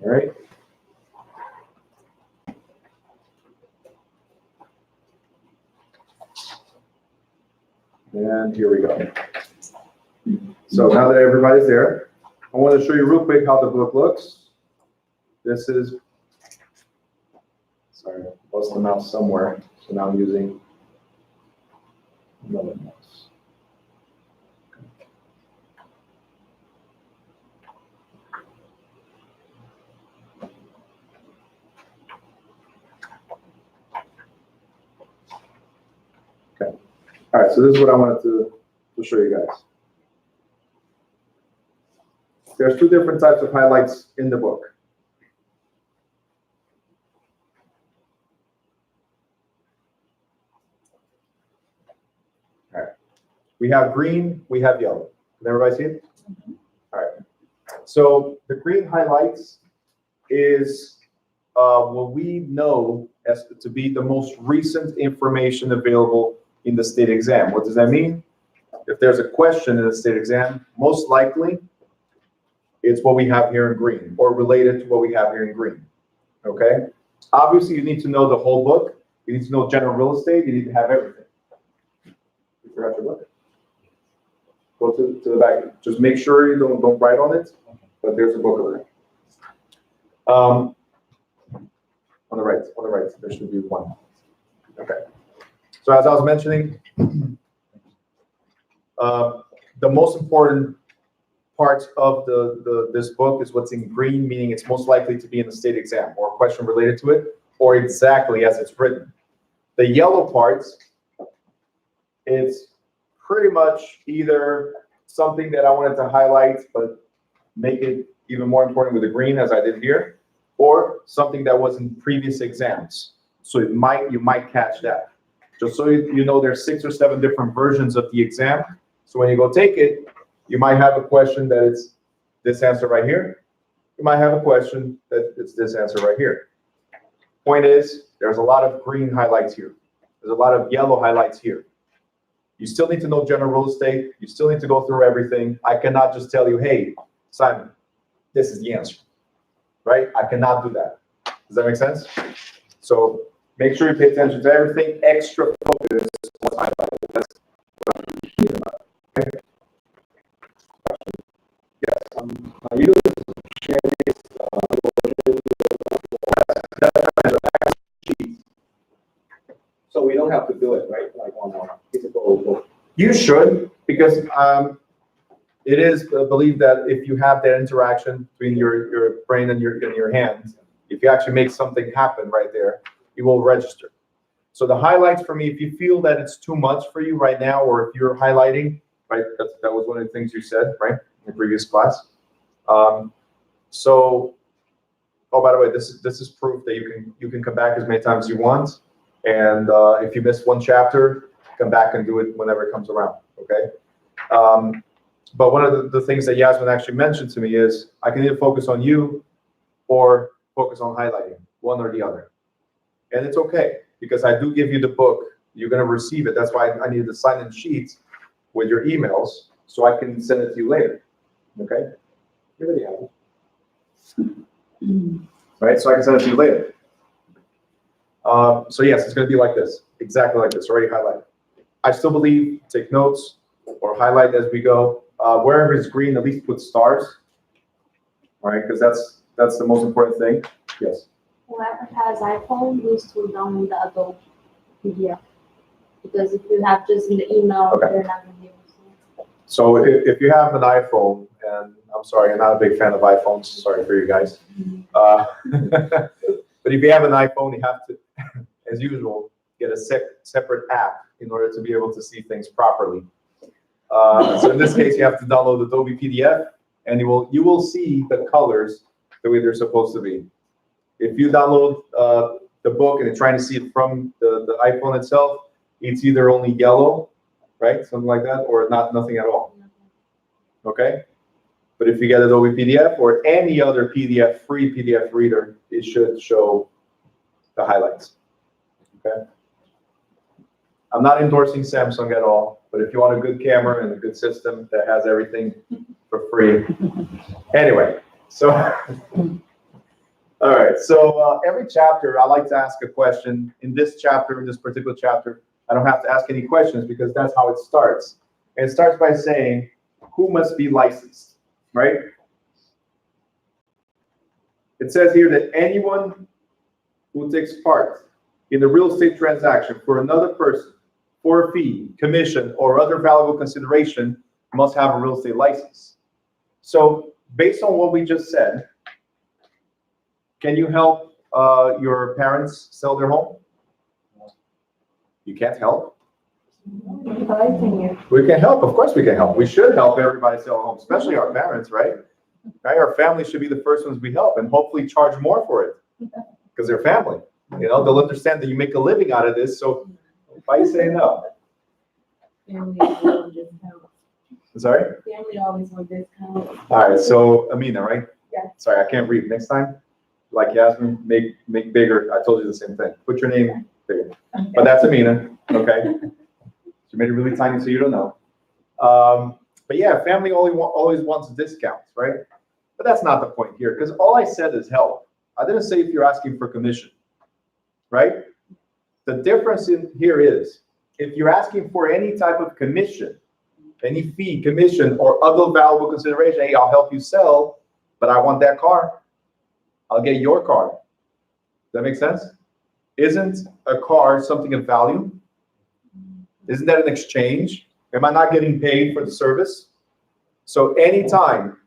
All right. And here we go. So now that everybody's there, I want to show you real quick how the book looks. This is, sorry, I lost the mouse somewhere. So now I'm using another mouse. Okay. All right, so this is what I wanted to show you guys. There's two different types of highlights in the book. All right. We have green, we have yellow. Can everybody see it? All right. So the green highlights is what we know as to be the most recent information available in the state exam. What does that mean? If there's a question in the state exam, most likely it's what we have here in green or related to what we have here in green, okay? Obviously, you need to know the whole book. You need to know general real estate. You need to have everything. You forgot your book. Go to the back. Just make sure you don't write on it, but there's a book over there. On the right, there should be one. Okay. So as I was mentioning, the most important parts of this book is what's in green, meaning it's most likely to be in the state exam or a question related to it, or exactly as it's written. The yellow parts, it's pretty much either something that I wanted to highlight, but make it even more important with the green as I did here, or something that was in previous exams. So you might catch that. Just so you know, there's 6 or 7 different versions of the exam. So when you go take it, you might have a question that it's this answer right here. You might have a question that it's this answer right here. Point is, there's a lot of green highlights here. There's a lot of yellow highlights here. You still need to know general real estate. You still need to go through everything. I cannot just tell you, hey, Simon, this is the answer, right? I cannot do that. Does that make sense? So make sure you pay attention to everything. Extra focus on highlighting. That's what I'm thinking about. Okay? Yes. You share this so we don't have to do it, right? Like on our physical book. You should, because it is believed that if you have that interaction between your brain and your hands, if you actually make something happen right there, you will register. So the highlights for me, if you feel that it's too much for you right now, or if you're highlighting, right, that was one of the things you said, right, in the previous class. So, oh, by the way, this is proof that you can come back as many times as you want, and if you miss one chapter, come back and do it whenever it comes around. Okay. But one of the things that Yasmin actually mentioned to me is I can either focus on you or focus on highlighting, one or the other. And it's okay, because I do give you the book. You're going to receive it. That's why I needed to sign in sheets with your emails so I can send it to you later. Okay? You already have it. Right? So I can send it to you later. So yes, it's going to be like this. Exactly like this. Already highlighted. I still believe take notes or highlight as we go. Wherever it's green, at least put stars. All right? Because that's the most important thing. Yes? Whoever has iPhone needs to download the Adobe PDF. Because if you have just in the email, okay, they're not going to be able to see it. So if you have an iPhone, and I'm sorry, I'm not a big fan of iPhones. Sorry for you guys. But if you have an iPhone, you have to, as usual, get a separate app in order to be able to see things properly. So in this case, you have to download Adobe PDF, and you will see the colors the way they're supposed to be. If you download the book and you're trying to see it from the iPhone itself, it's either only yellow, right, something like that, or nothing at all. Okay? But if you get Adobe PDF or any other free PDF reader, it should show the highlights. Okay? I'm not endorsing Samsung at all, but if you want a good camera and a good system that has everything for free. Anyway, so All right, so every chapter, I like to ask a question. In this chapter, in this particular chapter, I don't have to ask any questions because that's how it starts. And it starts by saying, who must be licensed, right? It says here that anyone who takes part in a real estate transaction for another person for a fee, commission, or other valuable consideration must have a real estate license. So based on what we just said, can you help your parents sell their home? You can't help? We can help, of course we can help. We should help everybody sell a home, especially our parents, right? Right? Our family should be the first ones we help and hopefully charge more for it because they're family. You know, they'll understand that you make a living out of this, so why you say no? Family always discount. Sorry? Family always want discount. All right, so Amina, right? Yeah. Sorry, I can't read. Next time, like Yasmin, make bigger. I told you the same thing. Put your name bigger. But that's Amina, okay? She made it really tiny so you don't know. But yeah, family always wants discounts, right? But that's not the point here, because all I said is help. I didn't say if you're asking for commission, right? The difference in here is, if you're asking for any type of commission, any fee, commission, or other valuable consideration, hey, I'll help you sell, but I want that car. I'll get your car. Does that make sense? Isn't a car something of value? Isn't that an exchange? Am I not getting paid for the service? So anytime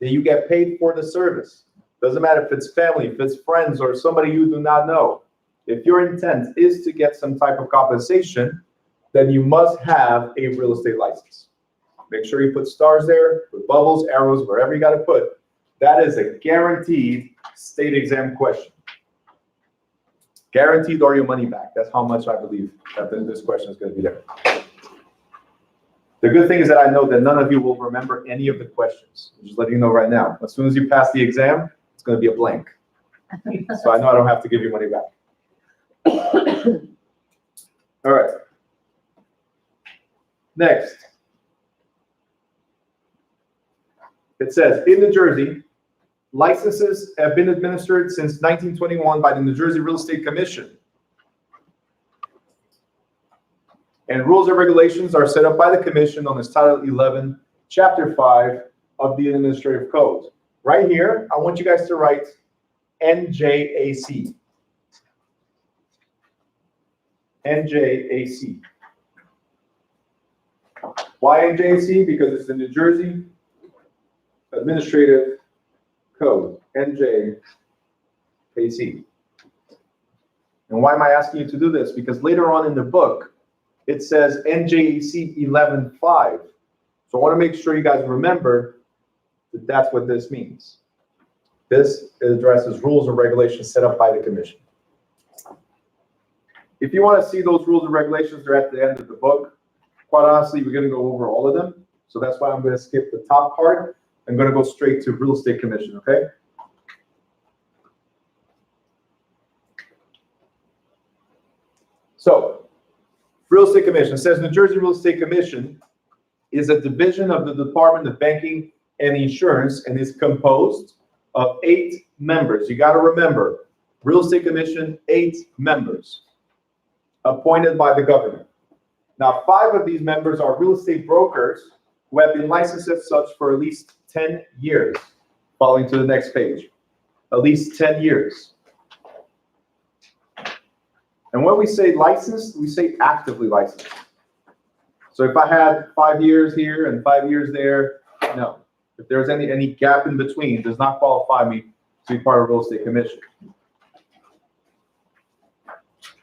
that you get paid for the service, doesn't matter if it's family, if it's friends, or somebody you do not know, if your intent is to get some type of compensation, then you must have a real estate license. Make sure you put stars there, put bubbles, arrows, wherever you got to put. That is a guaranteed state exam question. Guaranteed or your money back. That's how much I believe that this question is going to be there. The good thing is that I know that none of you will remember any of the questions. I'm just letting you know right now. As soon as you pass the exam, it's going to be a blank. So I know I don't have to give you money back. All right. Next. It says, in New Jersey, licenses have been administered since 1921 by the New Jersey Real Estate Commission. And rules and regulations are set up by the commission on its Title 11, Chapter 5 of the Administrative Code. Right here, I want you guys to write NJAC. NJAC. Why NJAC? Because it's the New Jersey Administrative Code, NJAC. And why am I asking you to do this? Because later on in the book, it says NJAC 11.5. So I want to make sure you guys remember that that's what this means. This addresses rules and regulations set up by the commission. If you want to see those rules and regulations, they're at the end of the book. Quite honestly, we're going to go over all of them. So that's why I'm going to skip the top part. I'm going to go straight to real estate commission, okay? So, real estate commission says New Jersey Real Estate Commission is a division of the Department of Banking and Insurance and is composed of 8 members. You got to remember, Real Estate Commission, 8 members appointed by the governor. Now, 5 of these members are real estate brokers who have been licensed as such for at least 10 years. Following to the next page. At least 10 years. And when we say licensed, we say actively licensed. So if I had 5 years here and 5 years there, no. If there's any gap in between, it does not qualify me to be part of real estate commission.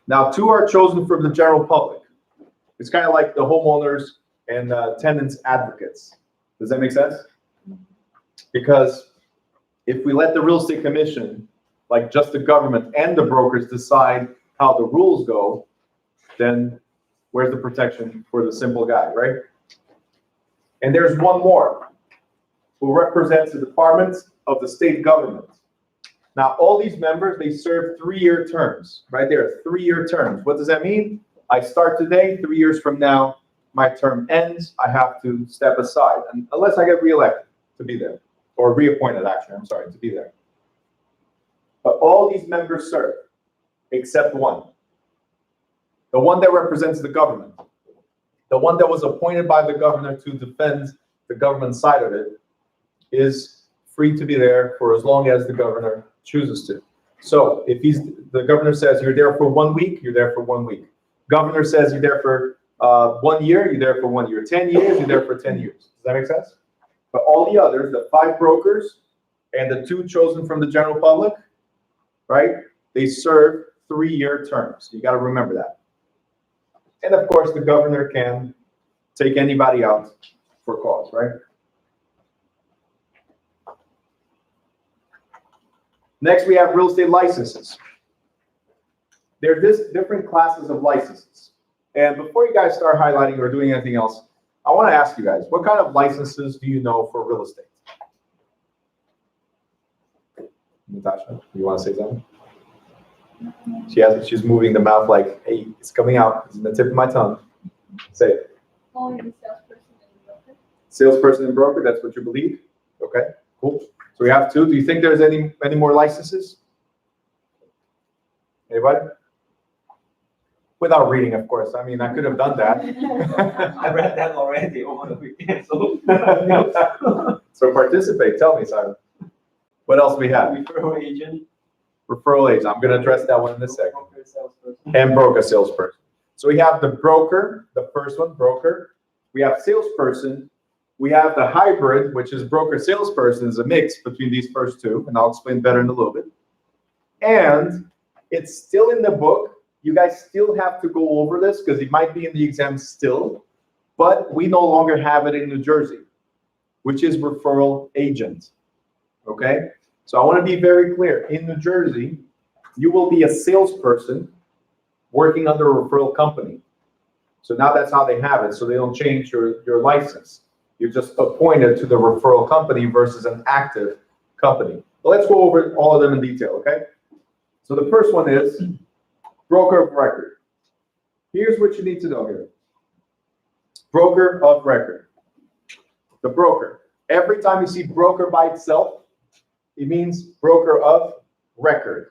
Now, 2 are chosen from the general public. It's kind of like the homeowners and tenants advocates. Does that make sense? Because if we let the real estate commission, like just the government and the brokers, decide how the rules go, then where's the protection for the simple guy, right? And there's one more who represents the Department of the state government. Now, all these members, they serve 3-year terms, right there, 3-year terms. What does that mean? I start today, 3 years from now, my term ends, I have to step aside, and unless I get reelected to be there, or reappointed, actually, I'm sorry, to be there. But all these members serve, except one. The one that represents the government. The one that was appointed by the governor to defend the government side of it is free to be there for as long as the governor chooses to. So if the governor says you're there for 1 week, you're there for 1 week. Governor says you're there for 1 year, you're there for 1 year. 10 years, you're there for 10 years. Does that make sense? But all the others, the 5 brokers and the 2 chosen from the general public, right? They serve 3-year terms. You got to remember that. And of course, the governor can take anybody out for cause, right? Next, we have real estate licenses. There are different classes of licenses. And before you guys start highlighting or doing anything else, I want to ask you guys, what kind of licenses do you know for real estate? Natasha, you want to say something? She's moving the mouth like, hey, it's coming out. It's in the tip of my tongue. Say it. Only the salesperson and broker. Salesperson and broker, that's what you believe? Okay, cool. So we have 2. Do you think there's any more licenses? Anybody? Without reading, of course. I mean, I could have done that. I read that already over the weekend, so. So participate. Tell me, Simon. What else we have? Referral agent. Referral agent. I'm going to address that one in a second. Broker, salesperson. And broker, salesperson. So we have the broker, the first one, broker. We have salesperson. We have the hybrid, which is broker, salesperson, is a mix between these first 2, and I'll explain better in a little bit. And it's still in the book. You guys still have to go over this because it might be in the exam still, but we no longer have it in New Jersey, which is referral agent. Okay? So I want to be very clear. In New Jersey, you will be a salesperson working under a referral company. So now that's how they have it. So they don't change your license. You're just appointed to the referral company versus an active company. Well, let's go over all of them in detail, okay? So the first one is broker of record. Here's what you need to know here. Broker of record. The broker. Every time you see broker by itself, it means broker of record.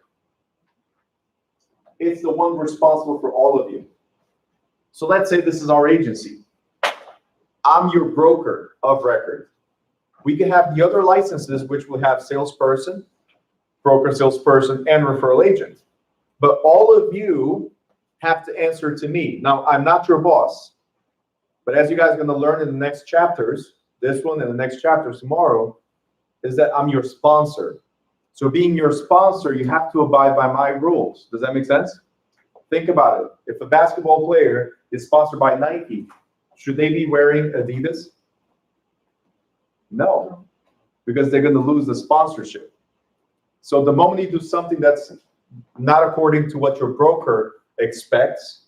It's the one responsible for all of you. So let's say this is our agency. I'm your broker of record. We can have the other licenses, which will have salesperson, broker, salesperson, and referral agent. But all of you have to answer to me. Now, I'm not your boss, but as you guys are going to learn in the next chapters, this one and the next chapters tomorrow, is that I'm your sponsor. So being your sponsor, you have to abide by my rules. Does that make sense? Think about it. If a basketball player is sponsored by Nike, should they be wearing Adidas? No, because they're going to lose the sponsorship. So the moment you do something that's not according to what your broker expects,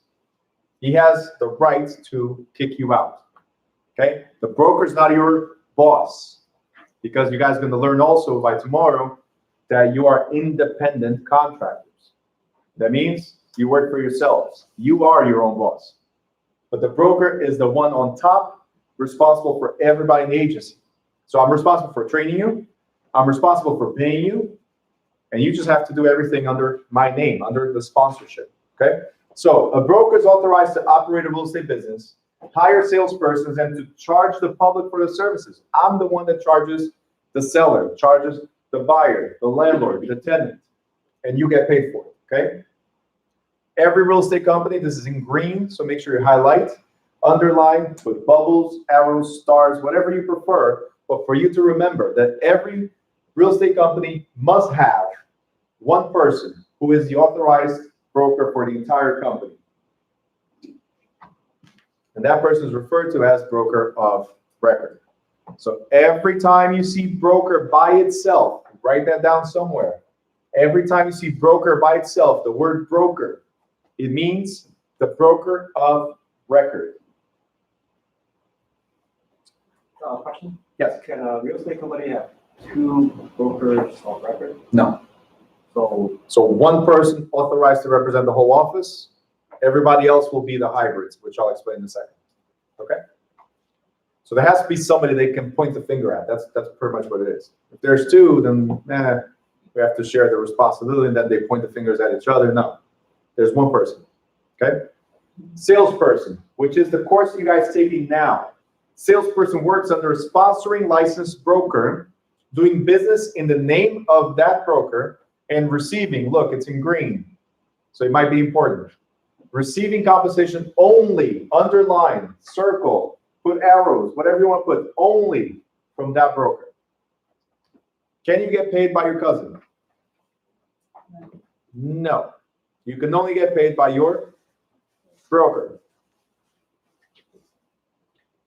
he has the right to kick you out. Okay? The broker's not your boss, because you guys are going to learn also by tomorrow that you are independent contractors. That means you work for yourselves. You are your own boss. But the broker is the one on top, responsible for everybody in the agency. So I'm responsible for training you. I'm responsible for paying you. And you just have to do everything under my name, under the sponsorship. Okay? So a broker is authorized to operate a real estate business, hire salespersons, and to charge the public for the services. I'm the one that charges the seller, charges the buyer, the landlord, the tenant, and you get paid for it. Okay? Every real estate company, this is in green, so make sure you highlight, underline, put bubbles, arrows, stars, whatever you prefer. But for you to remember that every real estate company must have one person who is the authorized broker for the entire company. And that person is referred to as broker of record. So every time you see broker by itself, write that down somewhere. Every time you see broker by itself, the word broker, it means the broker of record. Question? Yes. Can a real estate company have 2 brokers of record? No. So one person authorized to represent the whole office. Everybody else will be the hybrids, which I'll explain in a second. Okay? So there has to be somebody they can point the finger at. That's pretty much what it is. If there's 2, then we have to share the responsibility and then they point the fingers at each other. No, there's one person, okay? Salesperson, which is the course you guys taking now. Salesperson works under a sponsoring licensed broker, doing business in the name of that broker and receiving, look, it's in green, so it might be important. Receiving compensation only, underline, circle, put arrows, whatever you want to put, only from that broker. Can you get paid by your cousin? No. You can only get paid by your broker.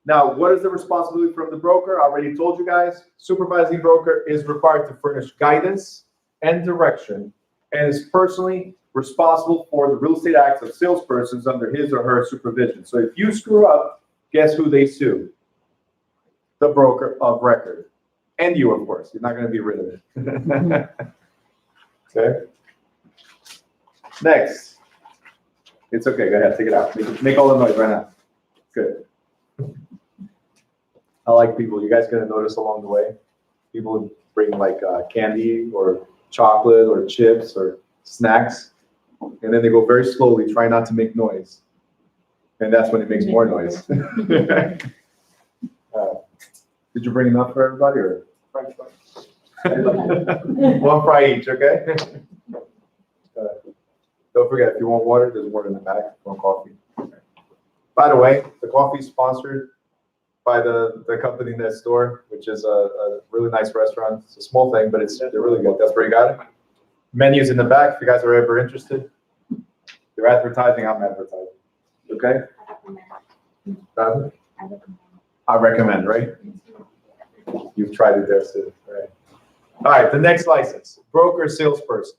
Now, what is the responsibility from the broker? I already told you guys, supervising broker is required to furnish guidance and direction and is personally responsible for the real estate acts of salespersons under his or her supervision. So if you screw up, guess who they sue? The broker of record. And you, of course. You're not going to be rid of it. Okay. Next. It's okay. Go ahead. Take it out. Make all the noise right now. Good. I like people. You guys going to notice along the way? People bring like candy or chocolate or chips or snacks. And then they go very slowly, try not to make noise. And that's when it makes more noise. Did you bring enough for everybody or? French fries. One fry each, okay? Don't forget, if you want water, there's water in the back. If you want coffee. Okay. By the way, the coffee is sponsored by the company next door, which is a really nice restaurant. It's a small thing, but they're really good. That's where you got it. Menus in the back, if you guys are ever interested. They're advertising, I'm advertising. Okay? I recommend, right? You've tried it there, too, right? All right, the next license, broker salesperson.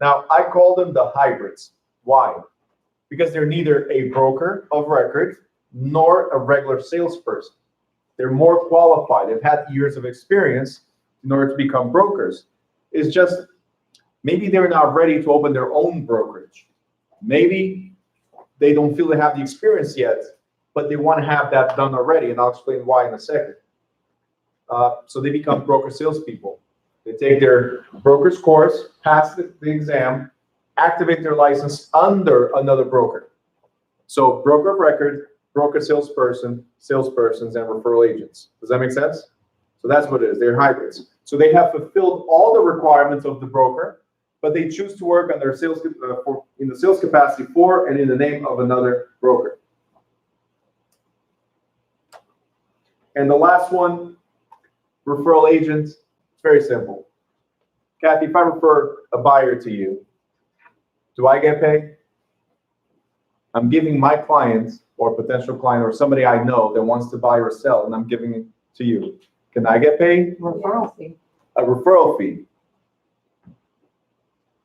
Now, I call them the hybrids. Why? Because they're neither a broker of record nor a regular salesperson. They're more qualified. They've had years of experience in order to become brokers. It's just maybe they're not ready to open their own brokerage. Maybe they don't feel they have the experience yet, but they want to have that done already, and I'll explain why in a second. So they become broker salespeople. They take their broker's course, pass the exam, activate their license under another broker. So broker of record, broker salesperson, salespersons, and referral agents. Does that make sense? So that's what it is. They're hybrids. So they have fulfilled all the requirements of the broker, but they choose to work on their sales in the sales capacity for and in the name of another broker. And the last one, referral agents. It's very simple. Kathy, if I refer a buyer to you, do I get paid? I'm giving my client or potential client or somebody I know that wants to buy or sell, and I'm giving it to you. Can I get paid? Referral fee. A referral fee.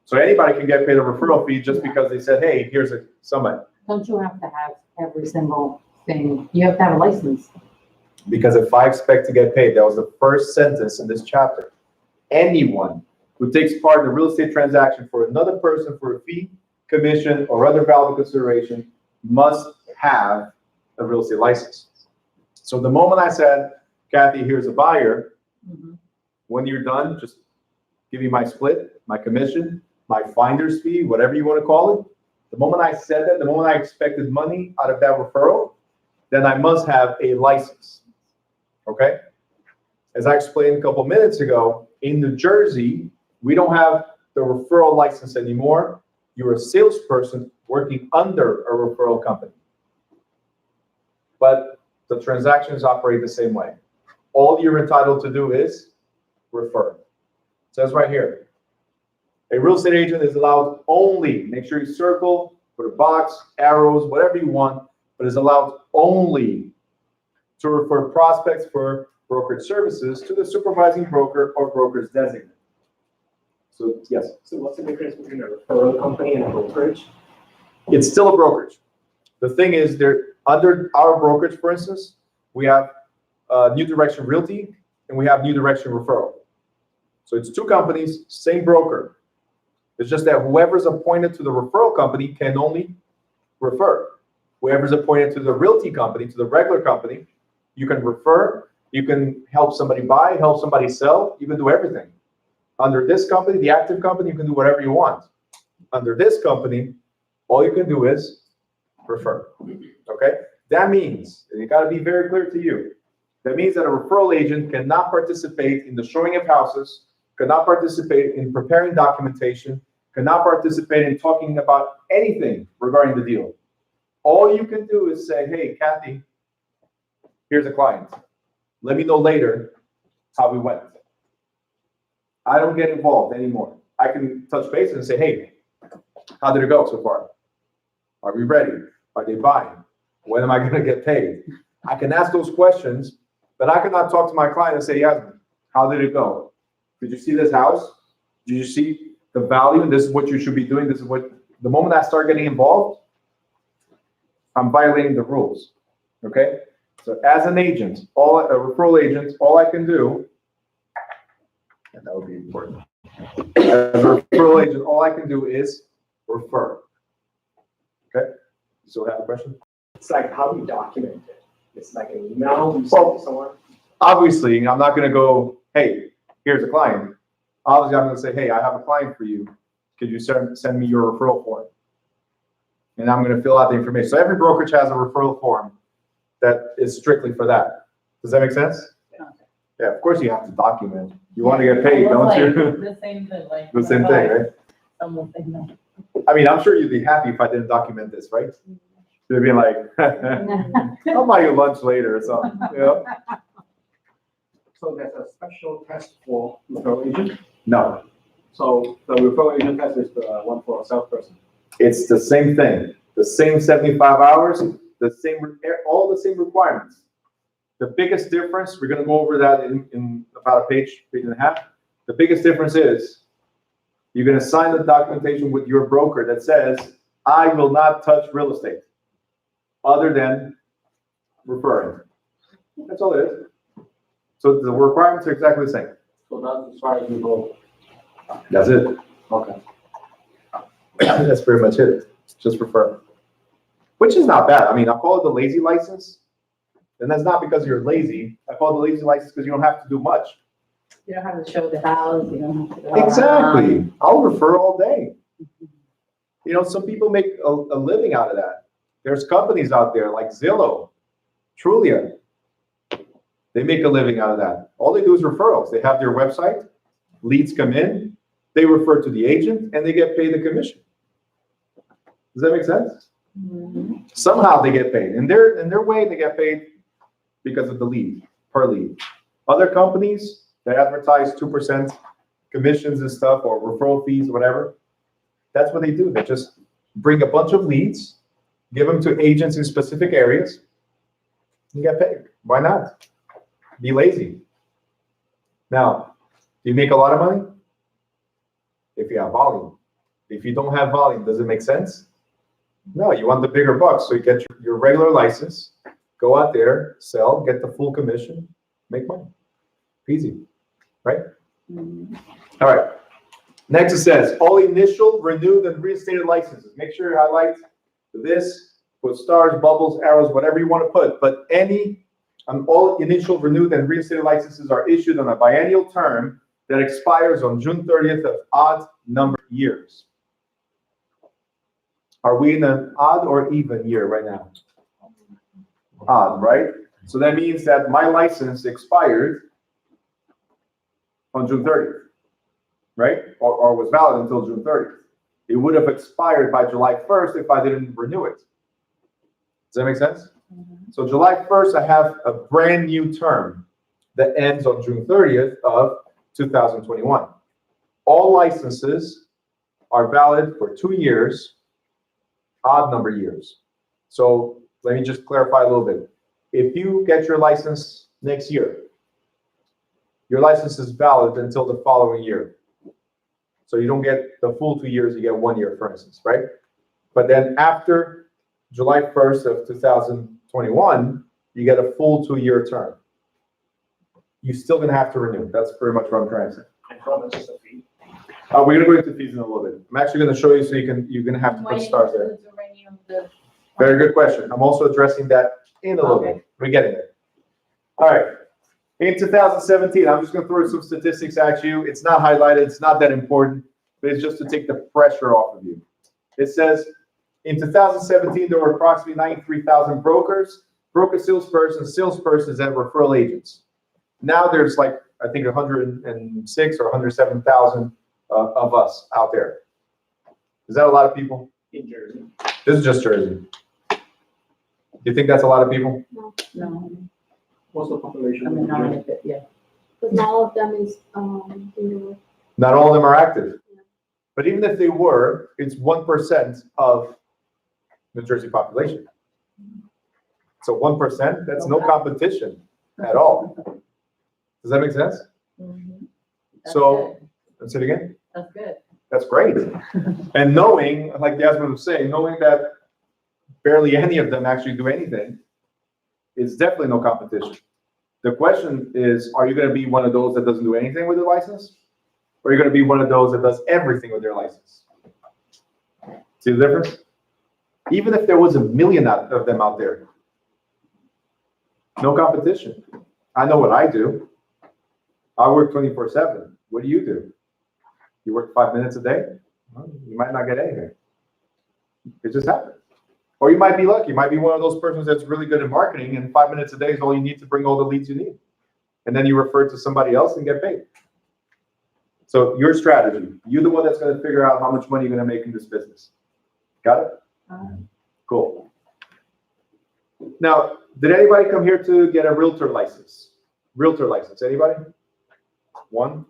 So anybody can get paid a referral fee just because they said, hey, here's somebody. Don't you have to have every single thing? You have to have a license. Because if I expect to get paid, that was the first sentence in this chapter. Anyone who takes part in a real estate transaction for another person for a fee, commission, or other valuable consideration must have a real estate license. So the moment I said, Kathy, here's a buyer, when you're done, just give me my split, my commission, my finder's fee, whatever you want to call it. The moment I said that, the moment I expected money out of that referral, then I must have a license. Okay? As I explained a couple minutes ago, in New Jersey, we don't have the referral license anymore. You're a salesperson working under a referral company. But the transactions operate the same way. All you're entitled to do is refer. It says right here, a real estate agent is allowed only, make sure you circle, put a box, arrows, whatever you want, but is allowed only to refer prospects for brokerage services to the supervising broker or broker's designate. So, yes? So what's the difference between a referral company and a brokerage? It's still a brokerage. The thing is, under our brokerage, for instance, we have New Direction Realty and we have New Direction Referral. So it's two companies, same broker. It's just that whoever's appointed to the referral company can only refer. Whoever's appointed to the realty company, to the regular company, you can refer, you can help somebody buy, help somebody sell, you can do everything. Under this company, the active company, you can do whatever you want. Under this company, all you can do is refer, okay? That means, and it gotta be very clear to you, that means that a referral agent cannot participate in the showing of houses, cannot participate in preparing documentation, cannot participate in talking about anything regarding the deal. All you can do is say, hey, Kathy, here's a client. Let me know later how we went. I don't get involved anymore. I can touch base and say, hey, how did it go so far? Are we ready? Are they buying? When am I gonna get paid? I can ask those questions, but I cannot talk to my client and say, yeah, how did it go? Did you see this house? Did you see the value? And this is what you should be doing. This is what, the moment I start getting involved, I'm violating the rules, okay? So as an agent, a referral agent, all I can do, and that would be important. As a referral agent, all I can do is refer. Okay? You still have a question? It's like, how do you document it? It's like an email you send Well, to someone? Obviously, I'm not gonna go, hey, here's a client. Obviously, I'm gonna say, hey, I have a client for you. Could you send me your referral form? And I'm gonna fill out the information. So every brokerage has a referral form that is strictly for that. Does that make sense? Yeah, of course you have to document. You want to get paid, don't you? The same thing, like. The same thing, right? Almost like that. I mean, I'm sure you'd be happy if I didn't document this, right? You'd be like, I'll buy you lunch later or something, you know? So there's a special test for referral agent? No, So the referral agent test is the one for a salesperson? it's the same thing. The same 75 hours, the same, all the same requirements. The biggest difference, we're gonna go over that in about a page and a half. The biggest difference is you're gonna sign the documentation with your broker that says, I will not touch real estate other than referring. That's all it is. So the requirements are exactly the same. So that's as far as you go. That's it. Okay. That's pretty much it. Just refer. Which is not bad. I mean, I call it the lazy license. And that's not because you're lazy. I call it the lazy license because you don't have to do much. You don't have to show the house, you don't have to. go Exactly. I'll refer all day. You know, some people make a living out of that. There's companies out there like Zillow, Trulia. They make a living out of that. All they do is referrals. They have their website, leads come in, they refer to the agent, and they get paid the commission. Does that make sense? Mhm. Somehow they get paid. In their way, they get paid because of the lead, per lead. Other companies, they advertise 2% commissions and stuff, or referral fees, whatever. That's what they do. They just bring a bunch of leads, give them to agents in specific areas, and get paid. Why not? Be lazy. Now, do you make a lot of money? If you have volume. If you don't have volume, does it make sense? No, you want the bigger bucks. So you get your regular license, go out there, sell, get the full commission, make money. Easy, right? Mhm. All right. Next it says, all initial, renewed, and reinstated licenses. Make sure you highlight this, put stars, bubbles, arrows, whatever you want to put. But all initial, renewed, and reinstated licenses are issued on a biennial term that expires on June 30th of odd number years. Are we in an odd or even year right now? Odd, right? So that means that my license expired on June 30th, right? Or was valid until June 30th. It would have expired by July 1st if I didn't renew it. Does that make sense? Mhm. So July 1st, I have a brand new term that ends on June 30th of 2021. All licenses are valid for 2 years, odd number years. So let me just clarify a little bit. If you get your license next year, your license is valid until the following year. So you don't get the full 2 years, you get 1 year, for instance, right? But then after July 1st of 2021, you get a full 2-year term. You're still gonna have to renew. That's pretty much what I'm trying to say. And how much is the fee? We're gonna go into fees in a little bit. I'm actually gonna show you so you're gonna have to Why put you stars do there. the renew the- Very good question. I'm also addressing that in a little bit. We're getting there. All right. In 2017, I'm just gonna throw some statistics at you. It's not highlighted, it's not that important, but it's just to take the pressure off of you. It says, in 2017, there were approximately 93,000 brokers, broker salespersons, salespersons, and referral agents. Now there's like, I think 106 or 107,000 of us out there. Is that a lot of people? In Jersey. This is just Jersey. Do you think that's a lot of people? No, What's the population? I mean, not if it, yeah. Because not all of them is, in Not all of them are active. Yeah. But even if they were, it's 1% of New Jersey population. So 1%, that's no competition at all. Does that make sense? Mhm. That's So, good. let's say it again. That's good. That's great. And knowing, like Yasmin was saying, knowing that barely any of them actually do anything, it's definitely no competition. The question is, are you going to be one of those that doesn't do anything with their license? Or are you going to be one of those that does everything with their license? See the difference? Even if there was 1 million of them out there, no competition. I know what I do. I work 24/7. What do you do? You work 5 minutes a day? Well, you might not get anything. It just happens. Or you might be lucky. You might be one of those persons that's really good at marketing, and 5 minutes a day is all you need to bring all the leads you need. And then you refer to somebody else and get paid. So your strategy, you're the one that's going to figure out how much money you're going to make in this business. Got it? Cool. Now, did anybody come here to get a realtor license? Realtor license, anybody? 1,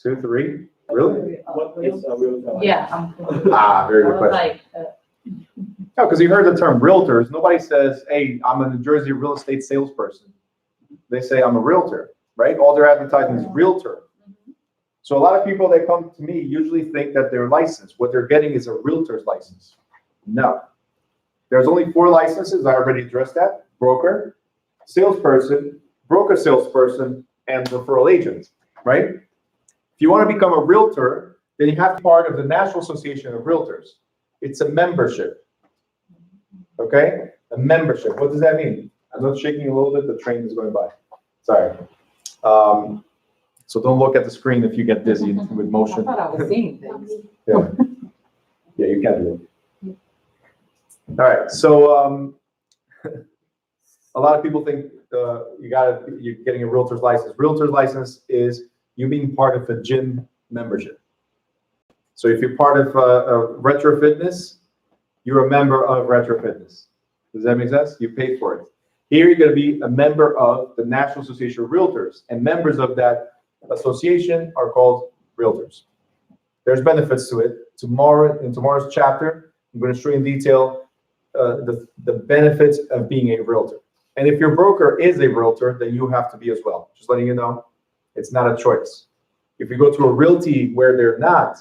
2, 3. Really? What is a real? Yeah, I'm. Ah, very I good was question. like, No, because you heard the term realtors. Nobody says, hey, I'm a New Jersey real estate salesperson. They say I'm a realtor, right? All their advertising is realtor. So a lot of people that come to me usually think that they're licensed. What they're getting is a realtor's license. No. There's only 4 licenses. I already addressed that. Broker, salesperson, broker salesperson, and referral agent, right? If you want to become a realtor, then you have to be part of the National Association of Realtors. It's a membership. Okay? A membership. What does that mean? I'm not shaking a little bit. The train is going by. Sorry. So don't look at the screen if you get dizzy with I motion. thought I was seeing things. Yeah. Yeah, you can do it. All right. So a lot of people think you're getting a realtor's license. Realtor's license is you being part of a gym membership. So if you're part of Retro Fitness, you're a member of Retro Fitness. Does that make sense? You pay for it. Here, you're going to be a member of the National Association of Realtors, and members of that association are called realtors. There's benefits to it. In tomorrow's chapter, I'm going to show you in detail the benefits of being a realtor. And if your broker is a realtor, then you have to be as well. Just letting you know, it's not a choice. If you go to a realty where they're not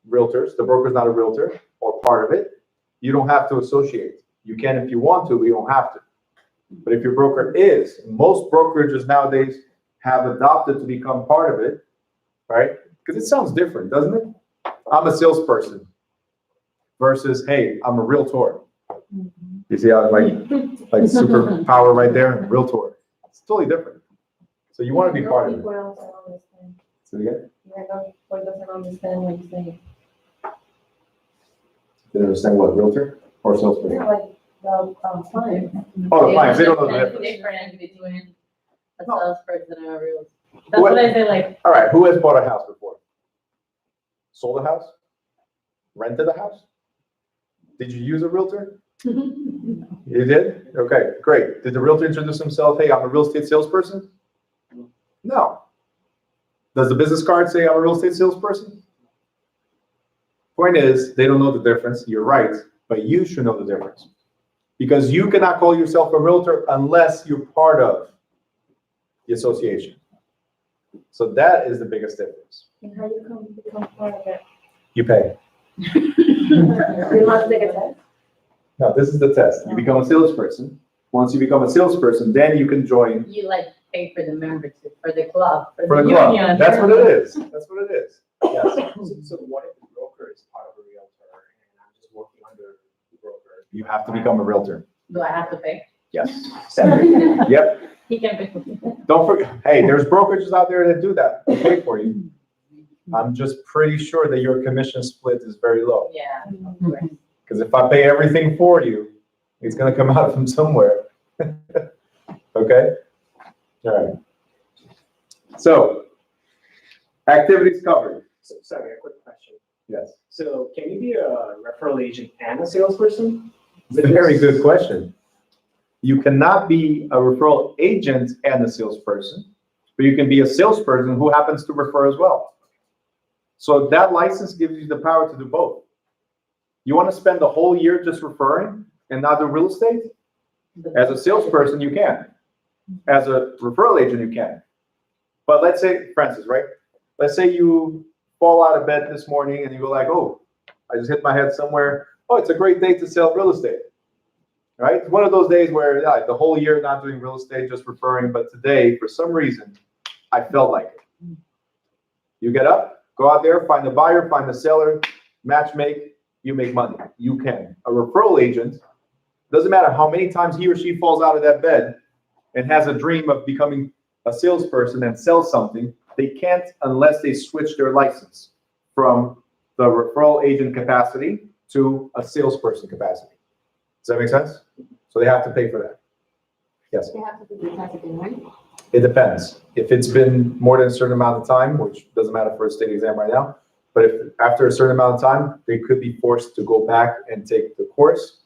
realtors, the broker's not a realtor or part of it, you don't have to associate. You can if you want to, but you don't have to. But if your broker is, most brokerages nowadays have adopted to become part of it, right? Because it sounds different, doesn't it? I'm a salesperson versus, hey, I'm a realtor. You see how like superpower right there? Realtor. It's totally different. So you want to be part of it. People else don't understand. So again, Yeah, no, people doesn't understand what you're saying. didn't understand what, realtor or salesperson? Yeah, like the client. Oh, the clients, they don't know the There's a difference. difference between a No. salesperson and a real. That's what I say, like, All right, who has bought a house before? Sold a house? Rented a house? Did you use a realtor? You did? Okay, great. Did the realtor introduce himself? Hey, I'm a real estate salesperson? No. Does the business card say I'm a real estate salesperson? Point is, they don't know the difference. You're right, but you should know the difference. Because you cannot call yourself a realtor unless you're part of the association. So that is the biggest difference. And how you become part of it? You pay. You must take a test. Now, this is the test. You become a salesperson. Once you become a salesperson, then you can join you like pay for the membership, for the club, for the club. union. That's what it is. That's what it is. Yes. So what if the broker is part of a realtor and I'm just working under the broker? You have to become a realtor. Do I have to pay? Yes. Yep. He can pick with you. Don't forget, hey, there's brokerages out there that do that, they pay for you. I'm just pretty sure that your commission split is very low. Yeah. Because if I pay everything for you, it's gonna come out from somewhere. Okay? All right. So, activities covered, So, sorry, a quick question. yes. So can you be a referral agent and a salesperson? Very good question. You cannot be a referral agent and a salesperson, but you can be a salesperson who happens to refer as well. So that license gives you the power to do both. You want to spend the whole year just referring and not do real estate? As a salesperson, you can. As a referral agent, you can. But let's say, Francis, right? Let's say you fall out of bed this morning and you go like, oh, I just hit my head somewhere. Oh, it's a great day to sell real estate. Right? It's one of those days where the whole year not doing real estate, just referring, but today, for some reason, I felt like it. You get up, go out there, find the buyer, find the seller, match make, you make money. You can. A referral agent, doesn't matter how many times he or she falls out of that bed and has a dream of becoming a salesperson and sell something, they can't unless they switch their license from the referral agent capacity to a salesperson capacity. Does that make sense? So they have to pay for that. Yes, They have to do the test again, right? it depends. If it's been more than a certain amount of time, which doesn't matter for a state exam right now, but if after a certain amount of time, they could be forced to go back and take the course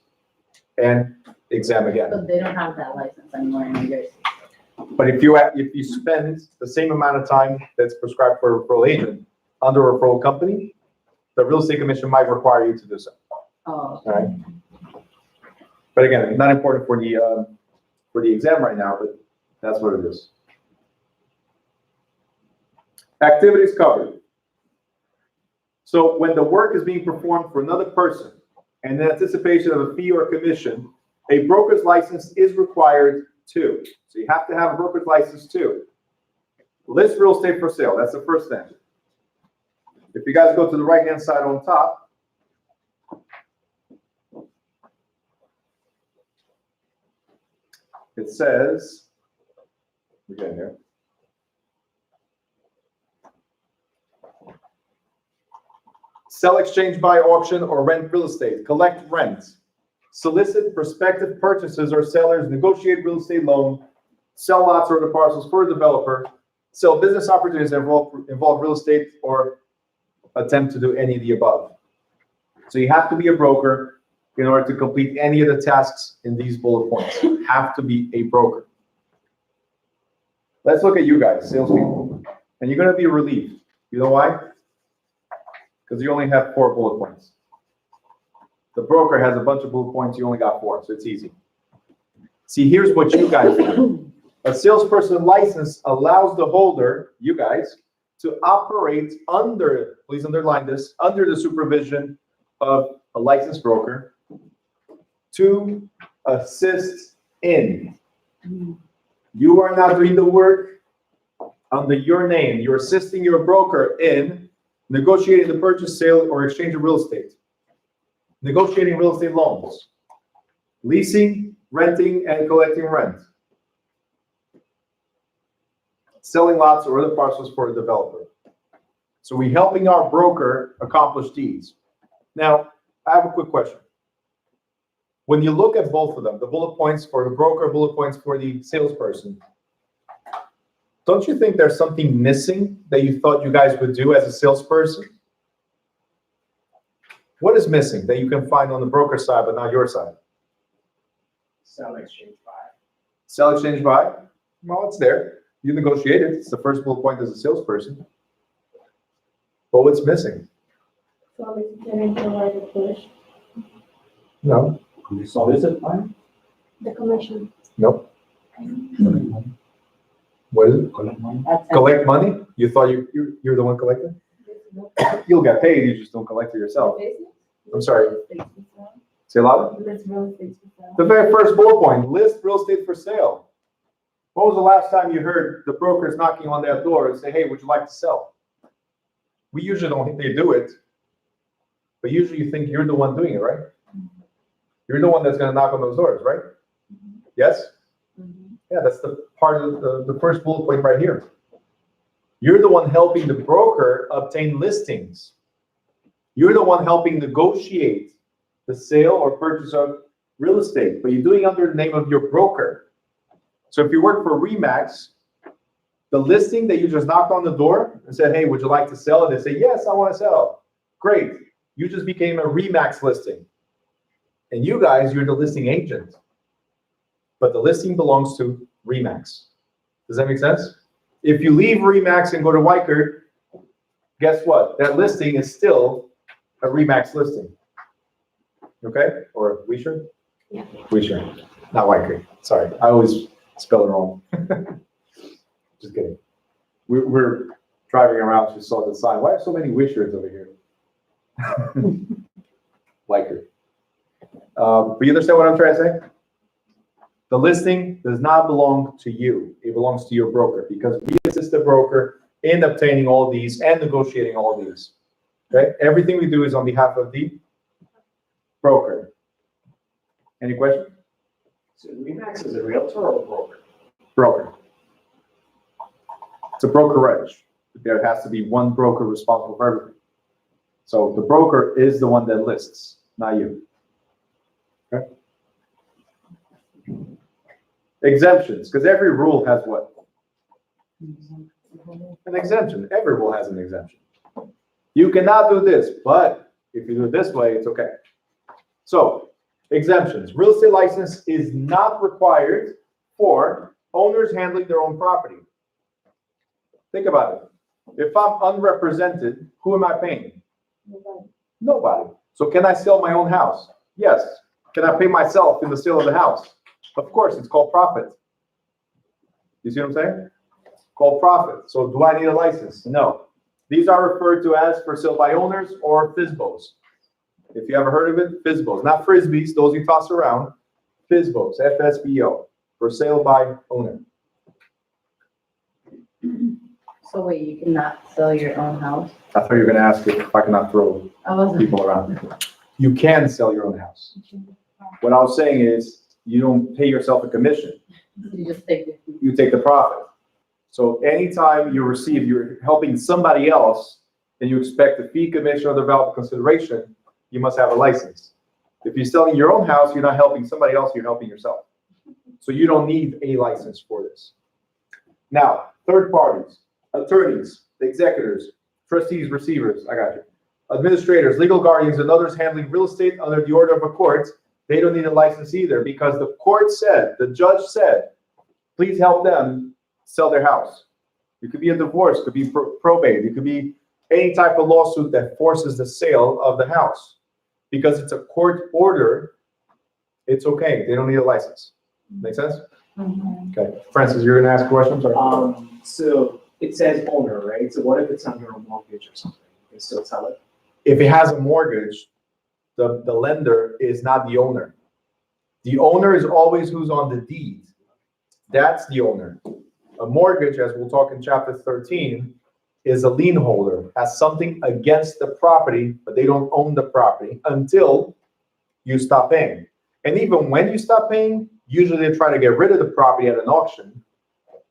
and exam again. But they don't have that license anymore in New Jersey. But if you spend the same amount of time that's prescribed for a referral agent under a referral company, the real estate commission might require you to do so. Oh. All right. But again, not important for the exam right now, but that's what it is. Activities covered. So when the work is being performed for another person and in anticipation of a fee or commission, a broker's license is required too. So you have to have a broker's license too. List real estate for sale. That's the first thing. If you guys go to the right-hand side on top, it says, we're getting there. Sell, exchange, buy, auction, or rent real estate. Collect rent. Solicit prospective purchasers or sellers. Negotiate real estate loan. Sell lots or other parcels for a developer. Sell business opportunities that involve real estate or attempt to do any of the above. So you have to be a broker in order to complete any of the tasks in these bullet points. You have to be a broker. Let's look at you guys, salespeople. And you're going to be relieved. You know why? Because you only have 4 bullet points. The broker has a bunch of bullet points. You only got 4, so it's easy. See, here's what you guys do. A salesperson license allows the holder, you guys, to operate under, please underline this, under the supervision of a licensed broker to assist in. You are not doing the work under your name. You're assisting your broker in negotiating the purchase, sale, or exchange of real estate, negotiating real estate loans, leasing, renting, and collecting rent, selling lots or other parcels for a developer. So we're helping our broker accomplish these. Now, I have a quick question. When you look at both of them, the bullet points for the broker, bullet points for the salesperson, don't you think there's something missing that you thought you guys would do as a salesperson? What is missing that you can find on the broker side but not your side? Sell, exchange, buy. Sell, exchange, buy? Well, it's there. You negotiate it. It's the first bullet point as a salesperson. But what's missing? So you can provide a push. No. Solicit buy? The commission. Nope. What is it? That's Collect money? You thought you're the one collecting? You'll get paid, you just don't collect it yourself. I'm sorry. Say louder. The very first bullet point, list real estate for sale. When was the last time you heard the brokers knocking on that door and say, hey, would you like to sell? We usually don't think they do it, but usually you think you're the one doing it, right? You're the one that's going to knock on those doors, right? Yes? Yeah, that's the part of the first bullet point right here. You're the one helping the broker obtain listings. You're the one helping negotiate the sale or purchase of real estate, but you're doing it under the name of your broker. So if you work for Remax, the listing that you just knocked on the door and said, hey, would you like to sell? And they say, yes, I want to sell. Great. You just became a Remax listing. And you guys, you're the listing agent. But the listing belongs to Remax. Does that make sense? If you leave Remax and go to Weichert, guess what? That listing is still a Remax listing. Okay? Or Weisher? Yeah. Weisher, not Weichert. Sorry, I always spell it wrong. Just kidding. We're driving around, just saw the sign. Why are so many Weishers over here? Weichert. But you understand what I'm trying to say? The listing does not belong to you. It belongs to your broker because we assist the broker in obtaining all these and negotiating all these. Okay? Everything we do is on behalf of the broker. Any questions? So Remax is a realtor or a broker? Broker. It's a brokerage. There has to be one broker responsible for everything. So the broker is the one that lists, not you. Okay? Exemptions, because every rule has what? An exemption. Every rule has an exemption. You cannot do this, but if you do it this way, it's okay. So, exemptions. Real estate license is not required for owners handling their own property. Think about it. If I'm unrepresented, who am I paying? Nobody. So can I sell my own house? Yes. Can I pay myself in the sale of the house? Of course, it's called profit. You see what I'm saying? Called profit. So do I need a license? No. These are referred to as for sale by owners or FSBOs. If you ever heard of it, FSBOs. Not Frisbees, those you toss around. FSBOs, FSBO, for sale by owner. So wait, you cannot sell your own house? I thought you were going to ask if I cannot throw I wasn't. people around. You can sell your own house. What I was saying is, you don't pay yourself a commission. You just take it. You take the profit. So anytime you're helping somebody else and you expect a fee, commission, or the valuable consideration, you must have a license. If you're selling your own house, you're not helping somebody else, you're helping yourself. So you don't need a license for this. Now, third parties, attorneys, executors, trustees, receivers, I got you. Administrators, legal guardians, and others handling real estate under the order of a court, they don't need a license either because the court said, the judge said, please help them sell their house. It could be a divorce, it could be probate, it could be any type of lawsuit that forces the sale of the house. Because it's a court order, it's okay. They don't need a license. Make sense? Okay. Francis, you're gonna ask questions? Or? So it says owner, right? So what if it's under a mortgage or something? You can still sell it? If it has a mortgage, the lender is not the owner. The owner is always who's on the deed. That's the owner. A mortgage, as we'll talk in chapter 13, is a lien holder, has something against the property, but they don't own the property until you stop paying. And even when you stop paying, usually they try to get rid of the property at an auction,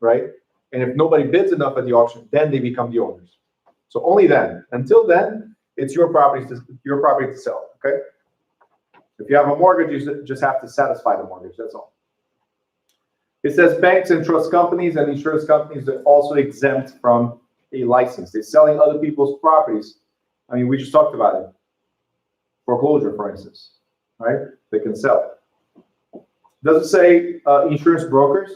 right? And if nobody bids enough at the auction, then they become the owners. So only then. Until then, it's your property to sell, okay? If you have a mortgage, you just have to satisfy the mortgage, that's all. It says banks and trust companies and insurance companies are also exempt from a license. They're selling other people's properties. I mean, we just talked about it. Foreclosure, for instance, right? They can sell. Does it say insurance brokers?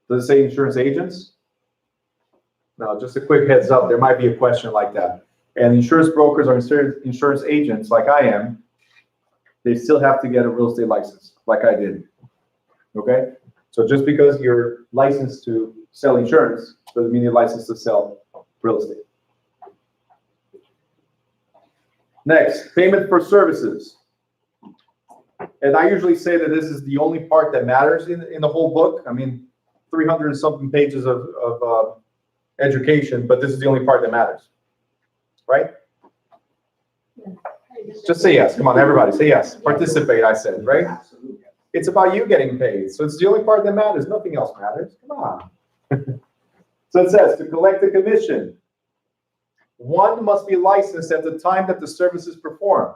Does it say insurance agents? No, just a quick heads up. There might be a question like that. And insurance brokers are insurance agents like I am. They still have to get a real estate license like I did. Okay? So just because you're licensed to sell insurance doesn't mean you're licensed to sell real estate. Next, payment for services. And I usually say that this is the only part that matters in the whole book. I mean, 300 and something pages of education, but this is the only part that matters, right? Just say yes. Come on, everybody, say yes. Participate, I said, right? Absolutely. It's about you getting paid. So it's the only part that matters. Nothing else matters. Come on. So it says to collect a commission, one must be licensed at the time that the service is performed.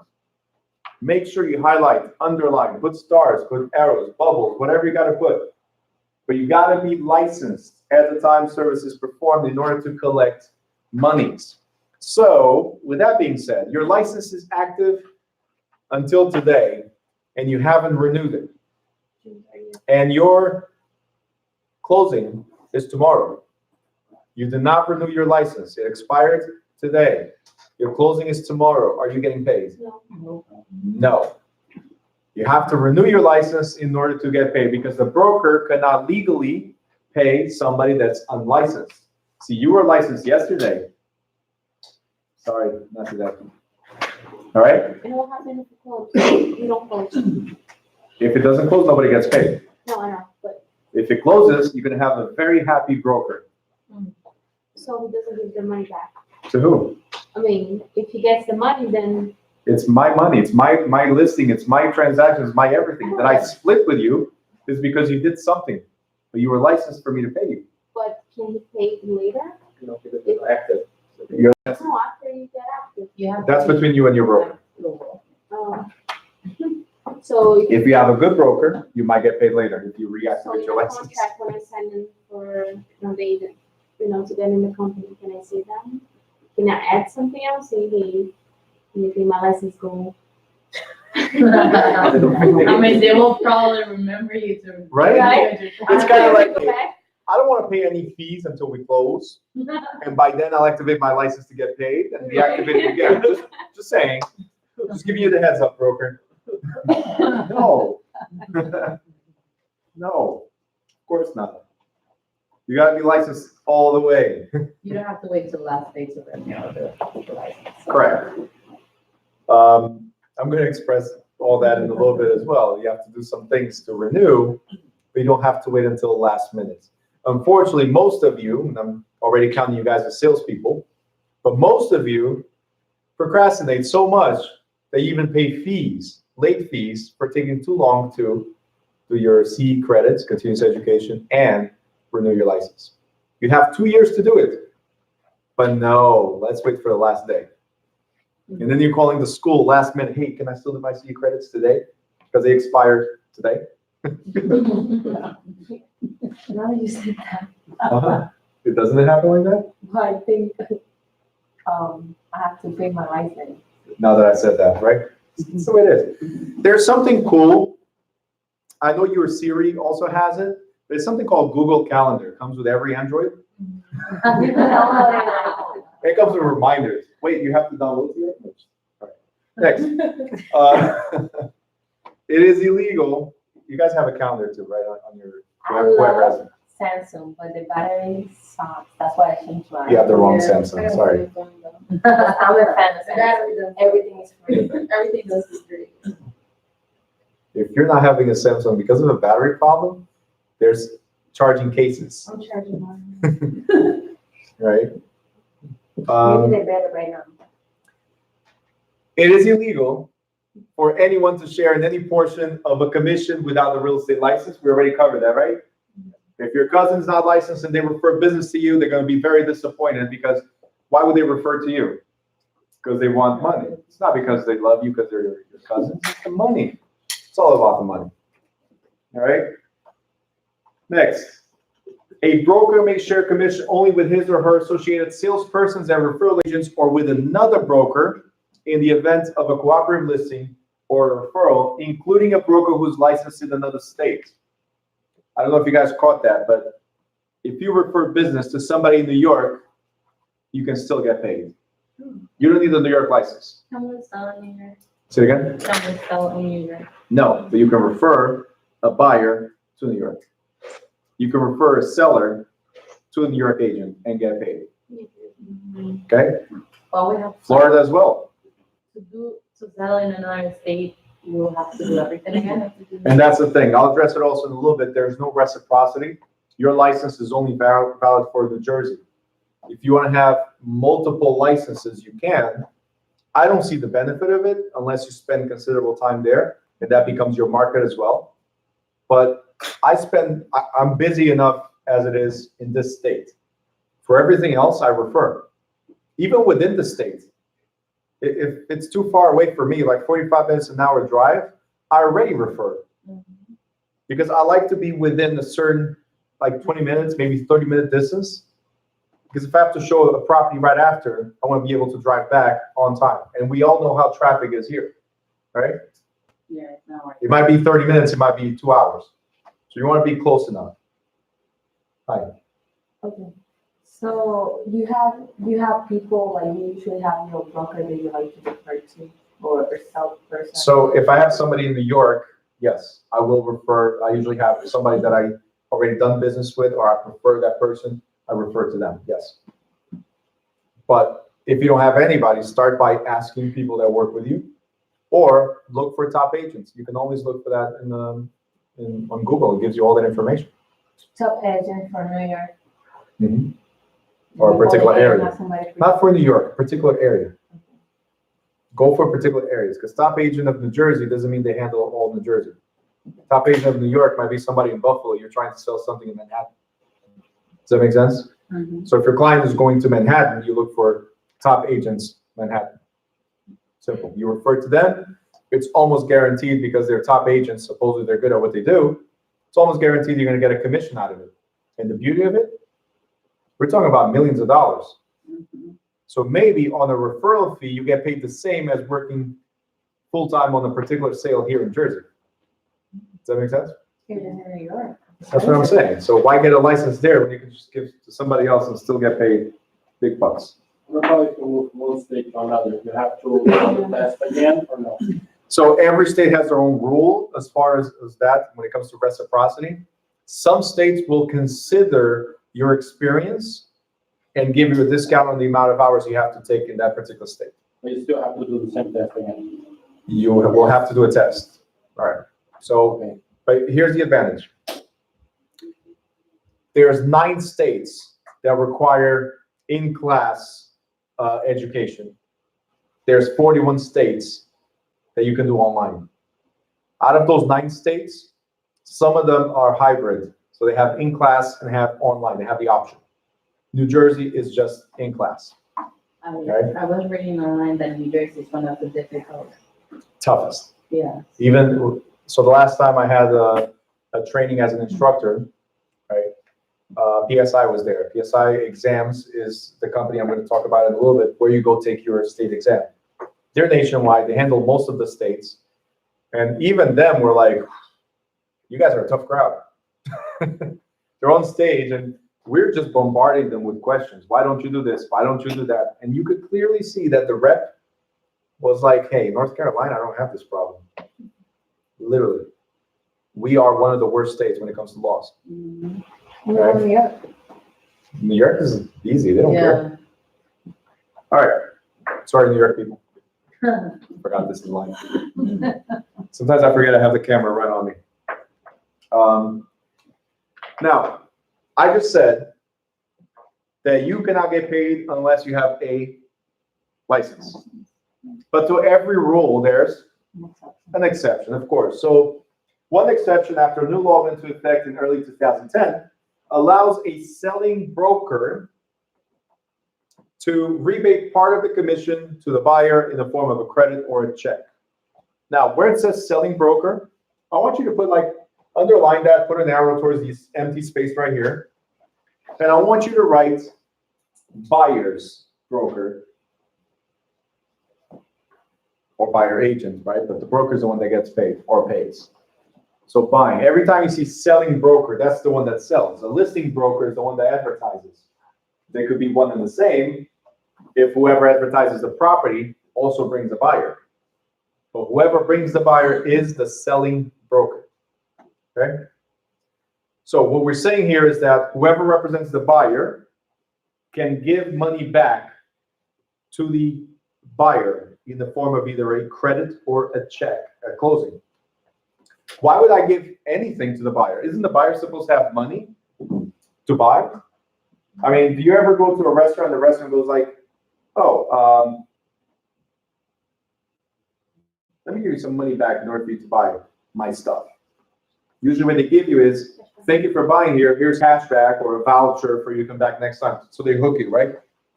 Make sure you highlight, underline, put stars, put arrows, bubbles, whatever you got to put. But you got to be licensed at the time service is performed in order to collect monies. So with that being said, your license is active until today and you haven't renewed it. And your closing is tomorrow. You did not renew your license. It expired today. Your closing is tomorrow. Are you getting paid? No. No. You have to renew your license in order to get paid because the broker cannot legally pay somebody that's unlicensed. See, you were licensed yesterday. Sorry, not to that. All right? And what happens if you close? You don't close. If it doesn't close, nobody gets paid. No, I know, but, If it closes, you're going to have a very happy broker. so he doesn't give the money back. To who? I mean, if he gets the money, then, It's my money. It's my listing. It's my transactions, my everything. That I split with you is because you did something. But you were licensed for me to pay you. but can he pay you later? You know, because it's active. You're- No, after you get active. You have. That's between you and your broker. So. If you have a good broker, you might get paid later if you So reactivate in your the license. contract, when I sign in for, they, to get in the company, can I say that? Can I add something else? Say, hey, you think my license go? I mean, they will probably remember you to. Right? It's kind of like, Okay. I don't want to pay any fees until we close. And by then I'll activate my license to get paid and deactivate it again. Just saying. Just giving you the heads up, broker. No. No, of course not. You gotta be licensed all the way. You don't have to wait till the last day to renew the license. Correct. I'm gonna express all that in a little bit as well. You have to do some things to renew, but you don't have to wait until the last minute. Unfortunately, most of you, and I'm already counting you guys as salespeople, but most of you procrastinate so much that you even pay fees, late fees, for taking too long to do your CE credits, continuous education, and renew your license. You have 2 years to do it. But no, let's wait for the last day. And then you're calling the school last minute, hey, can I still do my CE credits today? Because they expired today. Now you said that, It doesn't happen like that? I think, I have to pay my license. Now that I said that, right? That's the way it is. There's something cool. I know your Siri also has it. There's something called Google Calendar. It comes with every Android. It comes with reminders. Wait, you have to download the app? All right. Next. It is illegal. You guys have a calendar too, right, on your whoever has it. Samsung, but the battery sucks, that's why I changed mine. You have the wrong Samsung, sorry. I'm a fan of Samsung, everything is free. Everything else is free. If you're not having a Samsung because of a battery problem, there's charging cases, I'm charging mine. right? Maybe they're better right now. It is illegal for anyone to share in any portion of a commission without a real estate license. We already covered that, right? If your cousin's not licensed and they refer business to you, they're going to be very disappointed because why would they refer to you? Because they want money. It's not because they love you because they're your cousins. It's the money. It's all about the money. All right? Next. A broker may share commission only with his or her associated salespersons and referral agents or with another broker in the event of a cooperative listing or a referral, including a broker who's licensed in another state. I don't know if you guys caught that, but if you refer business to somebody in New York, you can still get paid. You don't need a New York license. Someone's selling New York, Say it again? someone's selling New York. No, but you can refer a buyer to New York. You can refer a seller to a New York agent and get paid. Okay? Well, we have Florida as well. to sell in another state, you will have to do everything again. And that's the thing. I'll address it also in a little bit. There's no reciprocity. Your license is only valid for New Jersey. If you want to have multiple licenses, you can. I don't see the benefit of it unless you spend considerable time there, and that becomes your market as well. But I'm busy enough as it is in this state. For everything else, I refer. Even within the state, if it's too far away for me, like 45 minutes, an hour drive, I already refer. Because I like to be within a certain, like 20 minutes, maybe 30-minute distance. Because if I have to show a property right after, I want to be able to drive back on time. And we all know how traffic is here, right? Yeah, it's not like. It might be 30 minutes, it might be 2 hours. So you want to be close enough. Hi. Okay. So you have people, like you usually have your broker that you like to refer to, or salesperson? So if I have somebody in New York, yes, I will refer. I usually have somebody that I already done business with, or I prefer that person, I refer to them, yes. But if you don't have anybody, start by asking people that work with you, or look for top agents. You can always look for that on Google. It gives you all that information. Top agent for New York. Or a particular Or you area. have somebody for- Not for New York, a particular area. Go for particular areas, because top agent of New Jersey doesn't mean they handle all New Jersey. Top agent of New York might be somebody in Buffalo. You're trying to sell something in Manhattan. Does that make sense? So if your client is going to Manhattan, you look for top agents, Manhattan. Simple. You refer to them. It's almost guaranteed, because they're top agents. Supposedly they're good at what they do. It's almost guaranteed you're going to get a commission out of it. And the beauty of it, we're talking about millions of dollars. So maybe on a referral fee, you get paid the same as working full-time on a particular sale here in Jersey. Does that make sense? Here in New York. That's what I'm saying. So why get a license there when you can just give to somebody else and still get paid big bucks? What about if you move one state to another? You have to run the test again or no? So every state has their own rule as far as that when it comes to reciprocity. Some states will consider your experience and give you a discount on the amount of hours you have to take in that particular state. But you still have to do the same test again. You will have to do a test. All right. So, but here's the advantage. There's 9 states that require in-class education. There's 41 states that you can do online. Out of those 9 states, some of them are hybrid. So they have in-class and have online. They have the option. New Jersey is just in-class. I was reading online that New Jersey is one of the difficult. Toughest. Yeah. Even, so the last time I had a training as an instructor, right? PSI was there. PSI Exams is the company I'm going to talk about in a little bit, where you go take your state exam. They're nationwide. They handle most of the states. And even them were like, you guys are a tough crowd. They're on stage and we're just bombarding them with questions. Why don't you do this? Why don't you do that? And you could clearly see that the rep was like, hey, North Carolina, I don't have this problem. Literally. We are one of the worst states when it comes to laws. New Right? New York is easy. They don't care. All right. Sorry, New York people. Forgot this is live. Sometimes I forget I have the camera right on me. Now, I just said that you cannot get paid unless you have a license. But to every rule, there's an exception, of course. So one exception, after a new law went into effect in early 2010, allows a selling broker to rebate part of the commission to the buyer in the form of a credit or a check. Now, where it says selling broker, I want you to put underline that, put an arrow towards this empty space right here. And I want you to write buyer's broker or buyer agent, right? But the broker is the one that gets paid or pays. So buying, every time you see selling broker, that's the one that sells. A listing broker is the one that advertises. They could be one and the same if whoever advertises the property also brings a buyer. But whoever brings the buyer is the selling broker, okay? So what we're saying here is that whoever represents the buyer can give money back to the buyer in the form of either a credit or a check at closing. Why would I give anything to the buyer? Isn't the buyer supposed to have money to buy? I mean, do you ever go to a restaurant and the restaurant goes like, oh, let me give you some money back in order for you to buy my stuff. Usually what they give you is, thank you for buying here, here's cashback or a voucher for you to come back next time. So they hook you, right?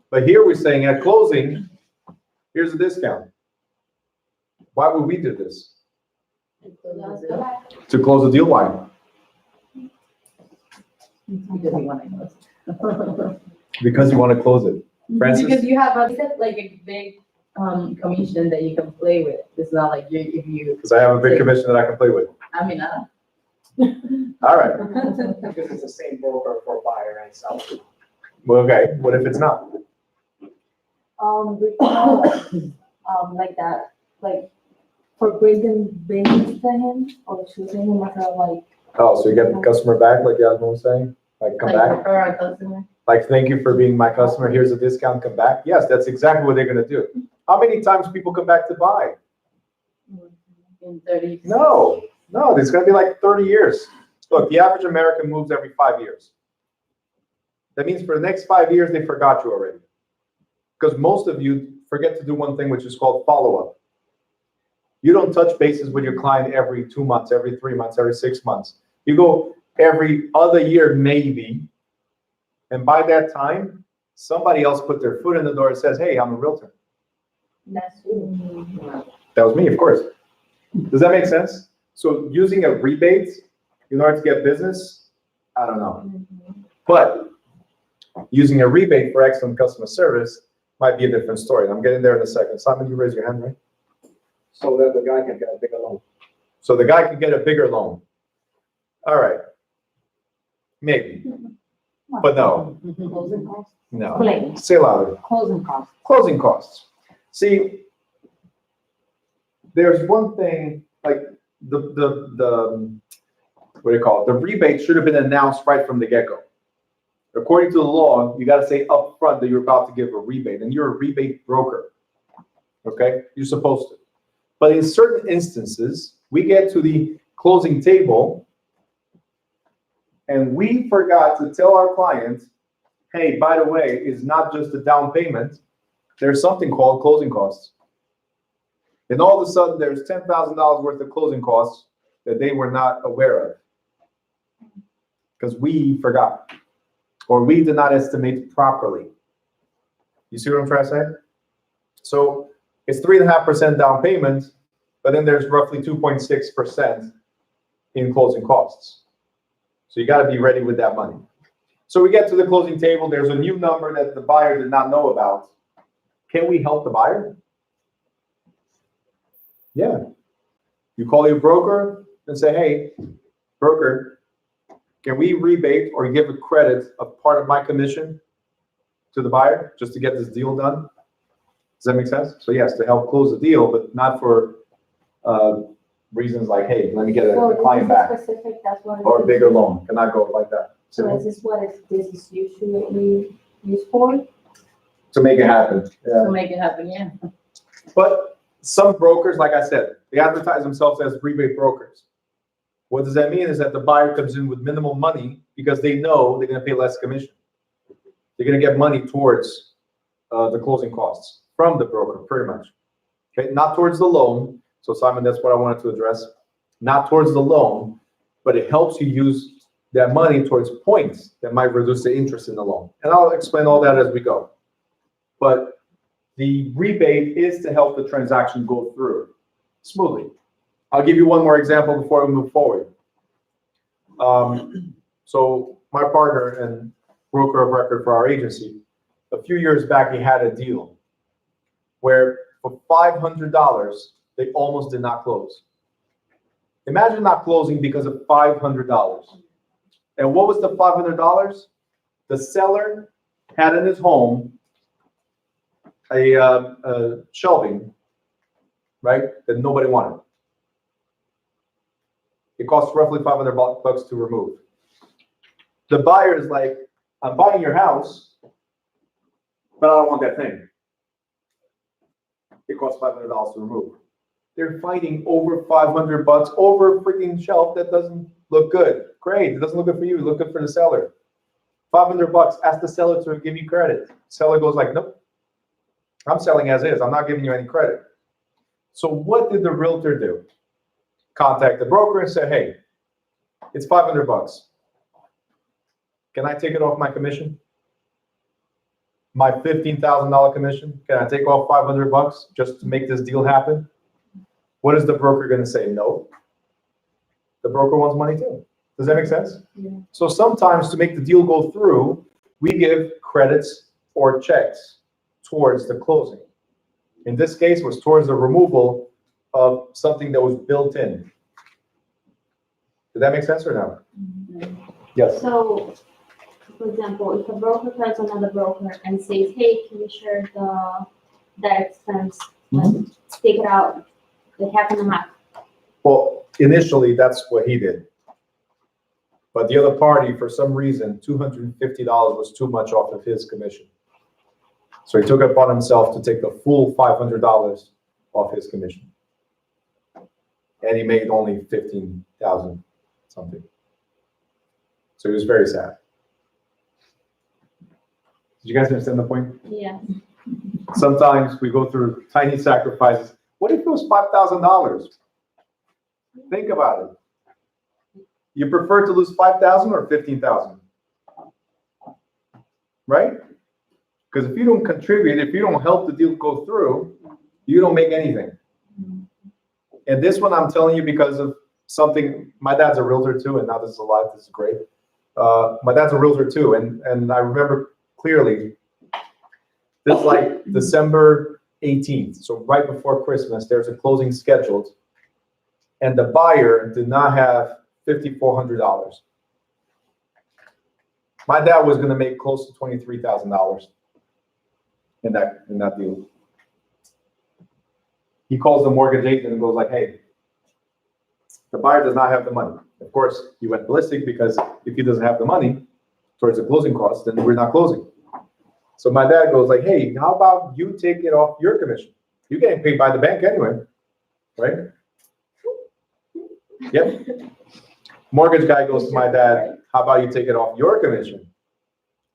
But here we're saying at closing, here's a discount. Why would we do this? To close the deal, why? Because you want to close. Because you want to close it. Francis? Because you have like a big commission that you can play with. It's not like if you. Because I have a big commission that I can play with. I mean, All right. Because it's the same broker for buyer and seller. Well, okay. What if it's not? Like that, like for bringing business to him or choosing him as a like. Oh, so you get the customer back, like Yasmin was saying? Like, come back? refer our customer. Like, thank you for being my customer. Here's a discount, come back. Yes, that's exactly what they're gonna do. How many times people come back to buy? In 30. No, it's gonna be like 30 years. Look, the average American moves every 5 years. That means for the next 5 years, they forgot you already. Because most of you forget to do one thing, which is called follow-up. You don't touch bases with your client every 2 months, every 3 months, every 6 months. You go every other year, maybe. And by that time, somebody else put their foot in the door and says, hey, I'm a realtor. That's true. That was me, of course. Does that make sense? So using a rebate in order to get business, I don't know. But using a rebate for excellent customer service might be a different story. I'm getting there in a second. Simon, you raise your hand, right? So that the guy can get a bigger loan. So the guy could get a bigger loan. All right. Maybe. But no, Closing costs. no. Claims. Say louder. Closing costs. Closing costs. See, there's one thing, like the what do you call it? The rebate should have been announced right from the get-go. According to the law, you gotta say upfront that you're about to give a rebate, and you're a rebate broker. Okay? You're supposed to. But in certain instances, we get to the closing table and we forgot to tell our client, hey, by the way, it's not just a down payment. There's something called closing costs. And all of a sudden, there's $10,000 worth of closing costs that they were not aware of because we forgot or we did not estimate properly. You see what I'm trying to say? So it's 3.5% down payment, but then there's roughly 2.6% in closing costs. So you got to be ready with that money. So we get to the closing table. There's a new number that the buyer did not know about. Can we help the buyer? Yeah. You call your broker and say, hey, broker, can we rebate or give a credit of part of my commission to the buyer just to get this deal done? Does that make sense? So yes, to help close the deal, but not for reasons like, hey, let me get a client back Specific, that's what. or a bigger loan. Cannot go like that. So is this what this is usually used for? To make it happen. Yeah. To make it happen, yeah. But some brokers, like I said, they advertise themselves as rebate brokers. What does that mean is that the buyer comes in with minimal money because they know they're going to pay less commission. They're going to get money towards the closing costs from the broker, pretty much. Okay, not towards the loan. So Simon, that's what I wanted to address. Not towards the loan, but it helps you use that money towards points that might reduce the interest in the loan. And I'll explain all that as we go. But the rebate is to help the transaction go through smoothly. I'll give you one more example before we move forward. So my partner and broker of record for our agency, a few years back, he had a deal where for $500, they almost did not close. Imagine not closing because of $500. And what was the $500? The seller had in his home a shelving, right, that nobody wanted. It costs roughly $500 to remove. The buyer is like, I'm buying your house, but I don't want that thing. It costs $500 to remove. They're fighting over $500 over a freaking shelf that doesn't look good. Great, it doesn't look good for you, it looks good for the seller. $500, ask the seller to give you credit. Seller goes like, nope, I'm selling as is, I'm not giving you any credit. So what did the realtor do? Contact the broker and say, hey, it's $500. Can I take it off my commission? My $15,000 commission? Can I take off $500 just to make this deal happen? What is the broker going to say? No. The broker wants money too. Does that make sense? Yeah. So sometimes to make the deal go through, we give credits or checks towards the closing. In this case, was towards the removal of something that was built in. Did that make sense or no? Yes. So, for example, if a broker calls another broker and says, hey, can you share that expense, like, take it out, like half and a half? Well, initially, that's what he did. But the other party, for some reason, $250 was too much off of his commission. So he took it upon himself to take the full $500 off his commission. And he made only 15,000 something. So he was very sad. Did you guys understand the point? Yeah. Sometimes we go through tiny sacrifices. What if it was $5,000? Think about it. You prefer to lose 5,000 or 15,000? Right? Because if you don't contribute, if you don't help the deal go through, you don't make anything. And this one I'm telling you because of something, my dad's a realtor too, and now this is alive, this is great. My dad's a realtor too, and I remember clearly, this is like December 18th, so right before Christmas, there's a closing scheduled, and the buyer did not have $5,400. My dad was gonna make close to $23,000 in that deal. He calls the mortgage agent and goes like, hey, the buyer does not have the money. Of course, he went ballistic because if he doesn't have the money towards the closing costs, then we're not closing. So my dad goes like, hey, how about you take it off your commission? You're getting paid by the bank anyway, right? Yep. Mortgage guy goes to my dad, how about you take it off your commission?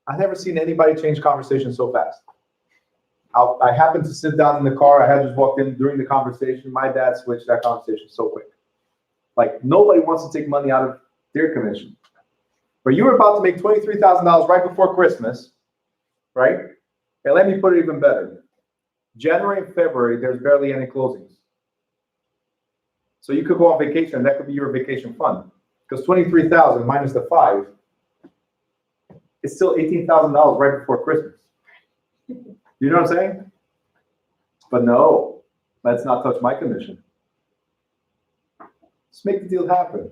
I've never seen anybody change conversation so fast. I happened to sit down in the car. I had just walked in during the conversation. My dad switched that conversation so quick. Like, nobody wants to take money out of their commission. But you were about to make $23,000 right before Christmas, right? And let me put it even better. January and February, there's barely any closings. So you could go on vacation. That could be your vacation fund. Because $23,000 minus the 5, it's still $18,000 right before Christmas. You know what I'm saying? But no, let's not touch my commission. Let's make the deal happen.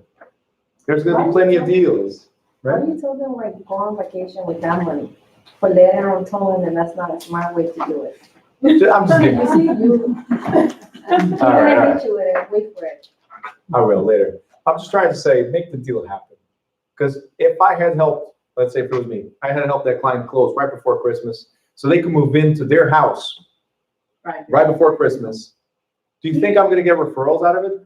There's going to be plenty of deals, Why right? do you tell them like go on vacation with that money? For later on telling them that's not a smart way to do it. I'm just kidding. You see, you. I'm All right, all gonna right. hit you with it, wait for it. I will later. I'm just trying to say, make the deal happen. Because if I had helped, let's say if it was me, I had helped that client close right before Christmas so they can move into their house right before Christmas. Do you think I'm going to get referrals out of it?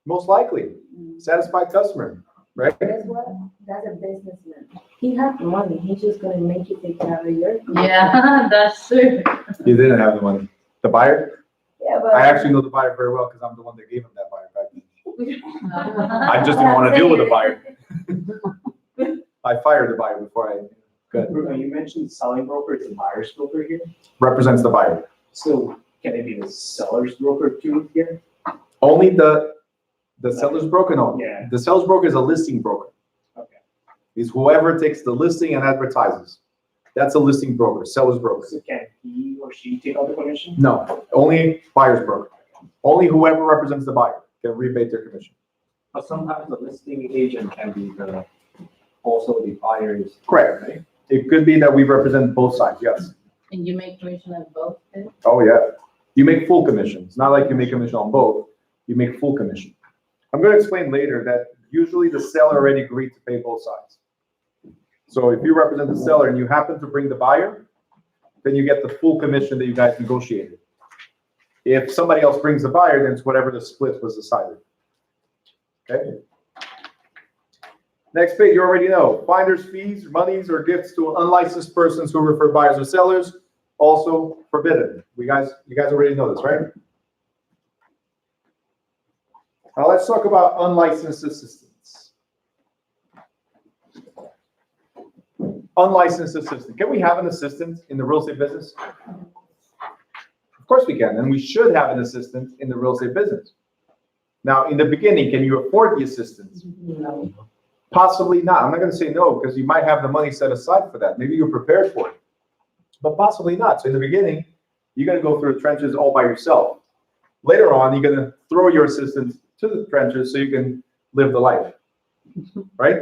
Most likely. Satisfied customer, right? Guess what? That's a businessman. He has the money. He's just gonna make you take care of your. Yeah, that's true. You didn't have the money. The buyer? Yeah, but. I actually know the buyer very well because I'm the one that gave him that buyer back then. I just didn't Yeah, want to deal with the same. buyer. I fired the buyer before I, good. Bruno, you mentioned selling broker, it's a buyer's broker here. Represents the buyer. So can it be the seller's broker too here? Only the seller's broker, no. Yeah. The seller's broker is a listing broker. Okay. He's whoever takes the listing and advertises. That's a listing broker, seller's broker. So can he or she take out the commission? No, only buyer's broker. Only whoever represents the buyer can rebate their commission. But sometimes the listing agent can be also the buyer's. Correct. Right? It could be that we represent both sides, yes. And you make commission on both? Then? Oh, yeah. You make full commission. It's not like you make commission on both. You make full commission. I'm going to explain later that usually the seller already agreed to pay both sides. So if you represent the seller and you happen to bring the buyer, then you get the full commission that you guys negotiated. If somebody else brings the buyer, then it's whatever the split was decided. Okay? Next page, you already know. Finder's fees, monies, or gifts to unlicensed persons who refer buyers or sellers, also forbidden. You guys already know this, right? Now let's talk about unlicensed assistants. Unlicensed assistant. Can we have an assistant in the real estate business? Of course we can, and we should have an assistant in the real estate business. Now, in the beginning, can you afford the assistant? No. Possibly not. I'm not going to say no, because you might have the money set aside for that. Maybe you're prepared for it, but possibly not. So in the beginning, you're going to go through the trenches all by yourself. Later on, you're going to throw your assistant to the trenches so you can live the life, right?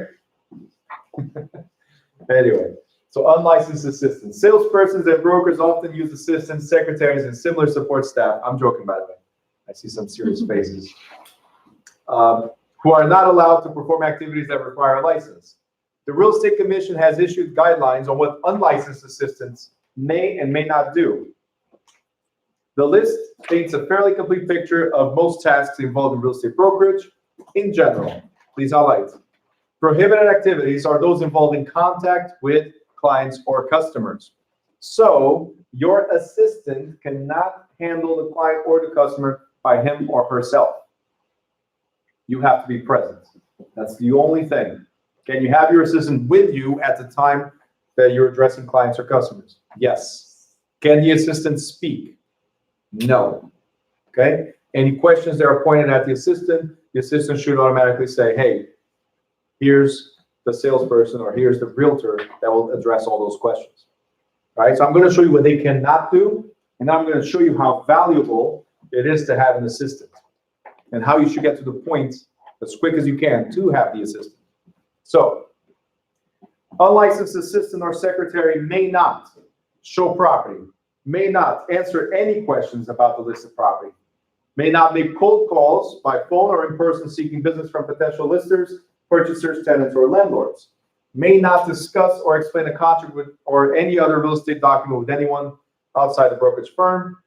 Anyway, so unlicensed assistants. Salespersons and brokers often use assistants, secretaries, and similar support staff. I'm joking, by the way. I see some serious faces. Who are not allowed to perform activities that require a license. The Real Estate Commission has issued guidelines on what unlicensed assistants may and may not do. The list paints a fairly complete picture of most tasks involved in real estate brokerage in general. Please highlight. Prohibited activities are those involving contact with clients or customers. So your assistant cannot handle the client or the customer by him or herself. You have to be present. That's the only thing. Can you have your assistant with you at the time that you're addressing clients or customers? Yes. Can the assistant speak? No. Okay? Any questions that are pointed at the assistant should automatically say, hey, here's the salesperson or here's the realtor that will address all those questions. All right? So I'm going to show you what they cannot do, and I'm going to show you how valuable it is to have an assistant and how you should get to the point as quick as you can to have the assistant. So, unlicensed assistant or secretary may not show property, may not answer any questions about the listed property, may not make cold calls by phone or in person seeking business from potential listers, purchasers, tenants, or landlords, may not discuss or explain a contract with or any other real estate document with anyone outside the brokerage firm,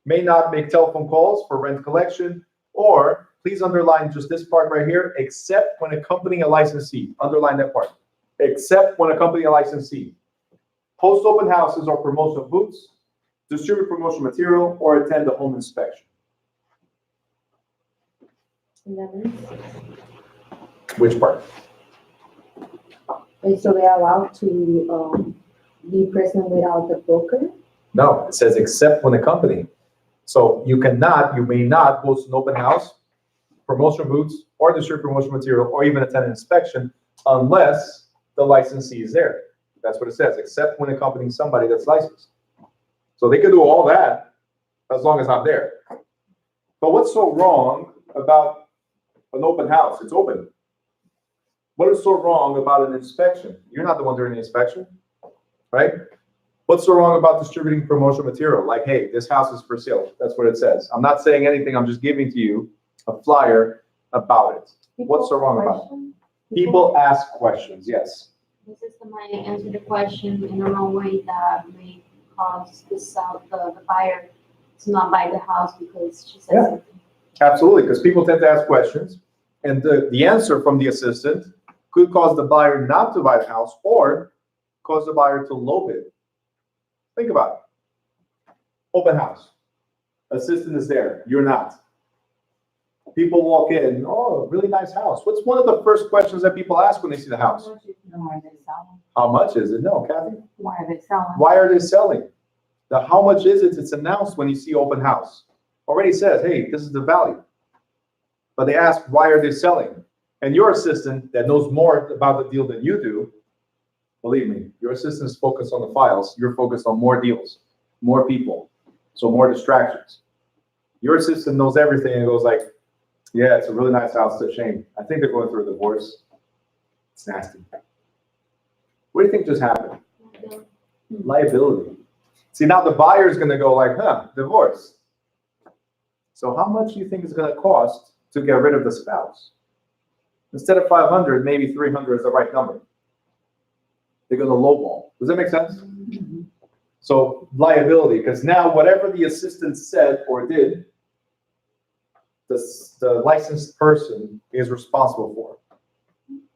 may not make telephone calls for rent collection, or please underline just this part right here, except when accompanying a licensee. Underline that part. Except when accompanying a licensee. Host open houses or promotional booths, distribute promotional material, or attend a home inspection. 11. Which part? And so they're allowed to be present without the broker? No, it says except when accompanying. So you may not host an open house, promotional booths, or distribute promotional material, or even attend an inspection unless the licensee is there. That's what it says, except when accompanying somebody that's licensed. So they can do all that as long as I'm there. But what's so wrong about an open house? It's open. What is so wrong about an inspection? You're not the one doing the inspection, right? What's so wrong about distributing promotional material? Like, hey, this house is for sale. That's what it says. I'm not saying anything. I'm just giving to you a flyer about it. What's so wrong about it? People ask questions, yes. The system might answer the question in a wrong way that may cause the buyer to not buy the house because she said Yeah. something. Absolutely, because people tend to ask questions, and the answer from the assistant could cause the buyer not to buy the house or cause the buyer to low bid. Think about it. Open house. Assistant is there. You're not. People walk in, oh, really nice house. What's one of the first questions that people ask when they see the house? Why are they selling? How much is it? No, Kathy. Why are they selling? Why are they selling? The how much is it? It's announced when you see open house. Already says, hey, this is the value. But they ask, why are they selling? And your assistant that knows more about the deal than you do, believe me, your assistant is focused on the files. You're focused on more deals, more people, so more distractions. Your assistant knows everything and goes like, yeah, it's a really nice house. It's a shame. I think they're going through a divorce. It's nasty. What do you think just happened? Liability. See, now the buyer is going to go like, divorce. So how much do you think it's going to cost to get rid of the spouse? Instead of 500, maybe 300 is the right number. They're going to lowball. Does that make sense? Mm-hmm. So liability, because now whatever the assistant said or did, the licensed person is responsible for.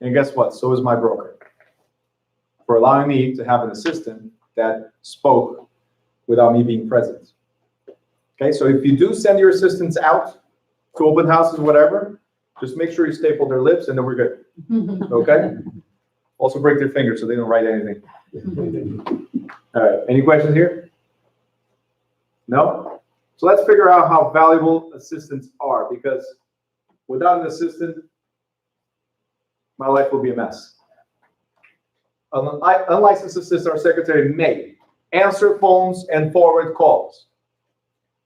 And guess what? So is my broker. For allowing me to have an assistant that spoke without me being present. Okay, so if you do send your assistants out to open houses, whatever, Just make sure you staple their lips and then we're good, okay? Also break their fingers so they don't write anything. All right, any questions here? No? So let's figure out how valuable assistants are, because without an assistant, my life will be a mess. Unlicensed assistants or secretary may answer phones and forward calls.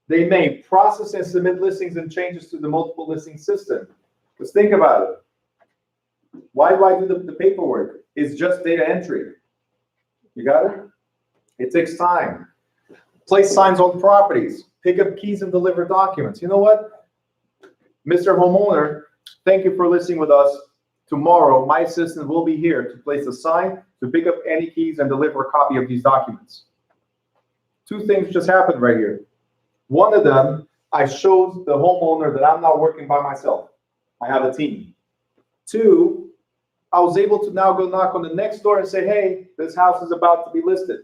They may process and submit listings and changes to the multiple listing system. Let's think about it. Why do I do the paperwork? It's just data entry. You got it? It takes time. Place signs on properties, pick up keys and deliver documents. You know what? Mr. Homeowner, thank you for listing with us. Tomorrow, my assistant will be here to place a sign, to pick up any keys and deliver a copy of these documents. Two things just happened right here. One of them, I showed the homeowner that I'm not working by myself. I have a team. Two, I was able to now go knock on the next door and say, hey, this house is about to be listed.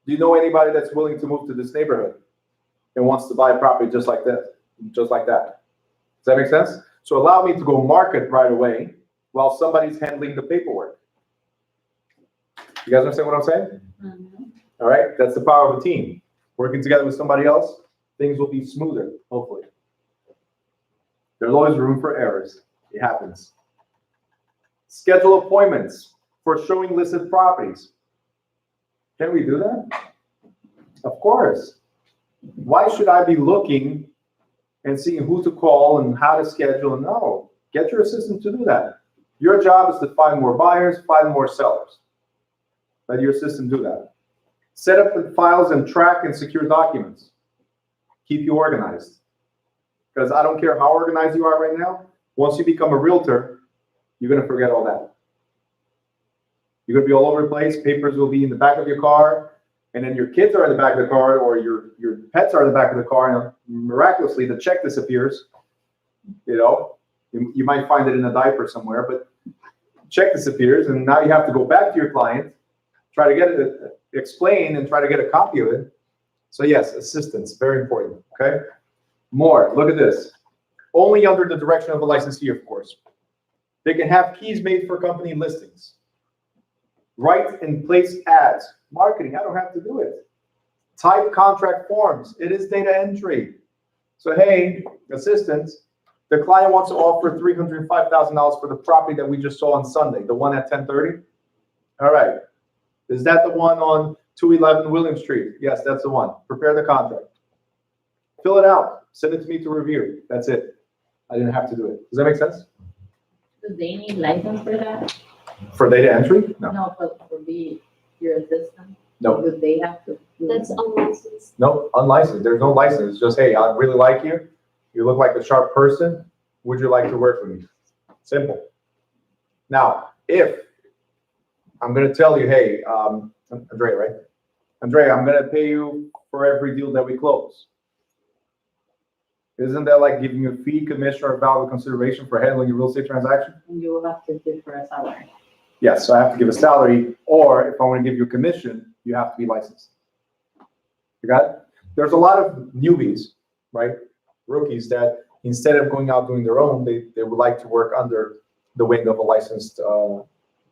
Do you know anybody that's willing to move to this neighborhood and wants to buy a property just like that? Just like that. Does that make sense? So allow me to go market right away while somebody's handling the paperwork. You guys understand what I'm saying? Mm-hmm. All right, that's the power of a team. Working together with somebody else, things will be smoother, hopefully. There's always room for errors. It happens. Schedule appointments for showing listed properties. Can we do that? Of course. Why should I be looking and seeing who to call and how to schedule? No, get your assistant to do that. Your job is to find more buyers, find more sellers. Let your assistant do that. Set up the files and track and secure documents. Keep you organized. Because I don't care how organized you are right now, once you become a realtor, you're going to forget all that. You're going to be all over the place. Papers will be in the back of your car, and then your kids are in the back of the car, or your pets are in the back of the car, and miraculously the check disappears. You know, you might find it in a diaper somewhere, but check disappears, and now you have to go back to your client, try to get it, explain, and try to get a copy of it. So yes, assistance, very important, okay? More, look at this. Only under the direction of a licensee, of course. They can have keys made for company listings. Write and place ads. Marketing, I don't have to do it. Type contract forms. It is data entry. So hey, assistants, the client wants to offer $305,000 for the property that we just saw on Sunday, the one at 1030. All right. Is that the one on 211 William Street? Yes, that's the one. Prepare the contract. Fill it out. Send it to me to review. That's it. I didn't have to do it. Does that make sense? Do they need license for that? For data entry? No. No, for be your assistant? No. Do they have to? That's unlicensed. No, unlicensed. There's no license. It's just, hey, I really like you. You look like a sharp person. Would you like to work with me? Simple. Now, if I'm going to tell you, hey, Andrea, right? Andrea, I'm going to pay you for every deal that we close. Isn't that like giving you a fee, commission, or valuable consideration for handling a real estate transaction? And you will have to give for a salary. Yes, so I have to give a salary, or if I want to give you a commission, you have to be licensed. You got it? There's a lot of newbies, right? Rookies that instead of going out doing their own, they would like to work under the wing of a licensed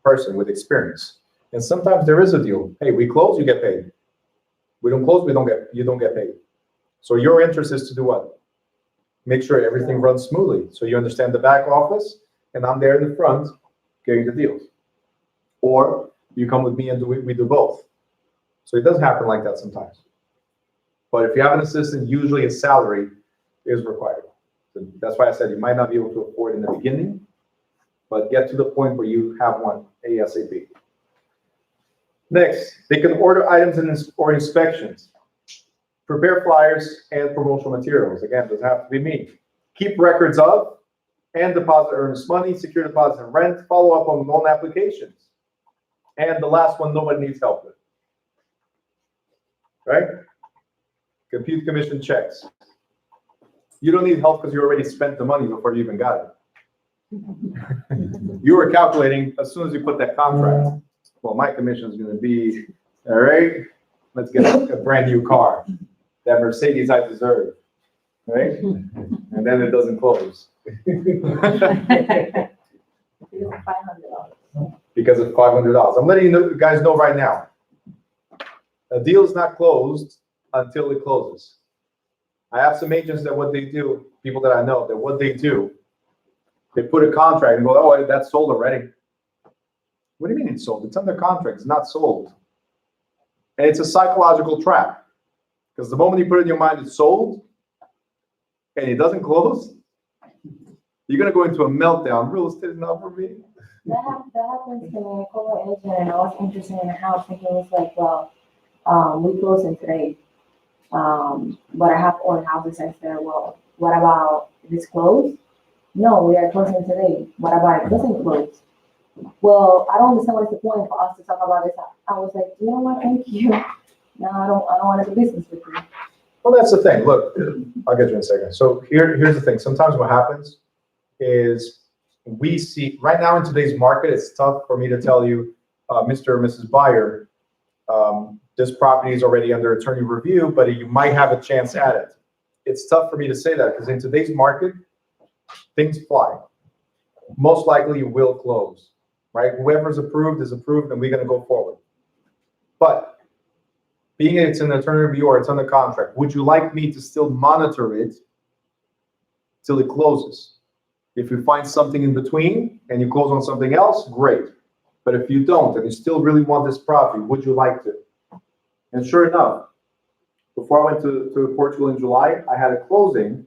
person with experience. And sometimes there is a deal. Hey, we close, you get paid. We don't close, you don't get paid. So your interest is to do what? Make sure everything runs smoothly. So you understand the back office, and I'm there in the front getting the deals. Or you come with me and we do both. So it does happen like that sometimes. But if you have an assistant, usually a salary is required. So that's why I said you might not be able to afford in the beginning, but get to the point where you have one ASAP. Next, they can order items or inspections. Prepare flyers and promotional materials. Again, doesn't have to be me. Keep records of and deposit earnest money, secure deposit and rent, follow up on loan applications. And the last one, nobody needs help with. Right? Compute commission checks. You don't need help because you already spent the money before you even got it. You were calculating as soon as you put that contract. Well, my commission is going to be, all right, let's get a brand new car. That Mercedes I deserve, right? And then it doesn't close. Because of $500. Because of $500. I'm letting you guys know right now. A deal is not closed until it closes. I have some agents that what they do, people that I know, that what they do, they put a contract and go, oh, that's sold already. What do you mean it's sold? It's under contract, it's not sold. And it's a psychological trap. Because the moment you put it in your mind it's sold, and it doesn't close, you're gonna go into a meltdown. Real estate is not for me. That happens to me. I call an agent and I was interested in a house and he was like, well, we closing today. But I have other houses. I said, well, what about this closed? No, we are closing today. What about it doesn't close? Well, I don't understand what's the point for us to talk about this. I was like, you know what, thank you. No, I don't want to do business with you. Well, that's the thing. Look, I'll get you in a second. So here's the thing. Sometimes what happens is we see, right now in today's market, it's tough for me to tell you, Mr. or Mrs. Buyer, this property is already under attorney review, but you might have a chance at it. It's tough for me to say that because in today's market, things fly. Most likely you will close, right? Whoever's approved is approved and we're going to go forward. But being it's an attorney review or it's under contract, would you like me to still monitor it till it closes? If you find something in between and you close on something else, great. But if you don't and you still really want this property, would you like to? And sure enough, before I went to Portugal in July, I had a closing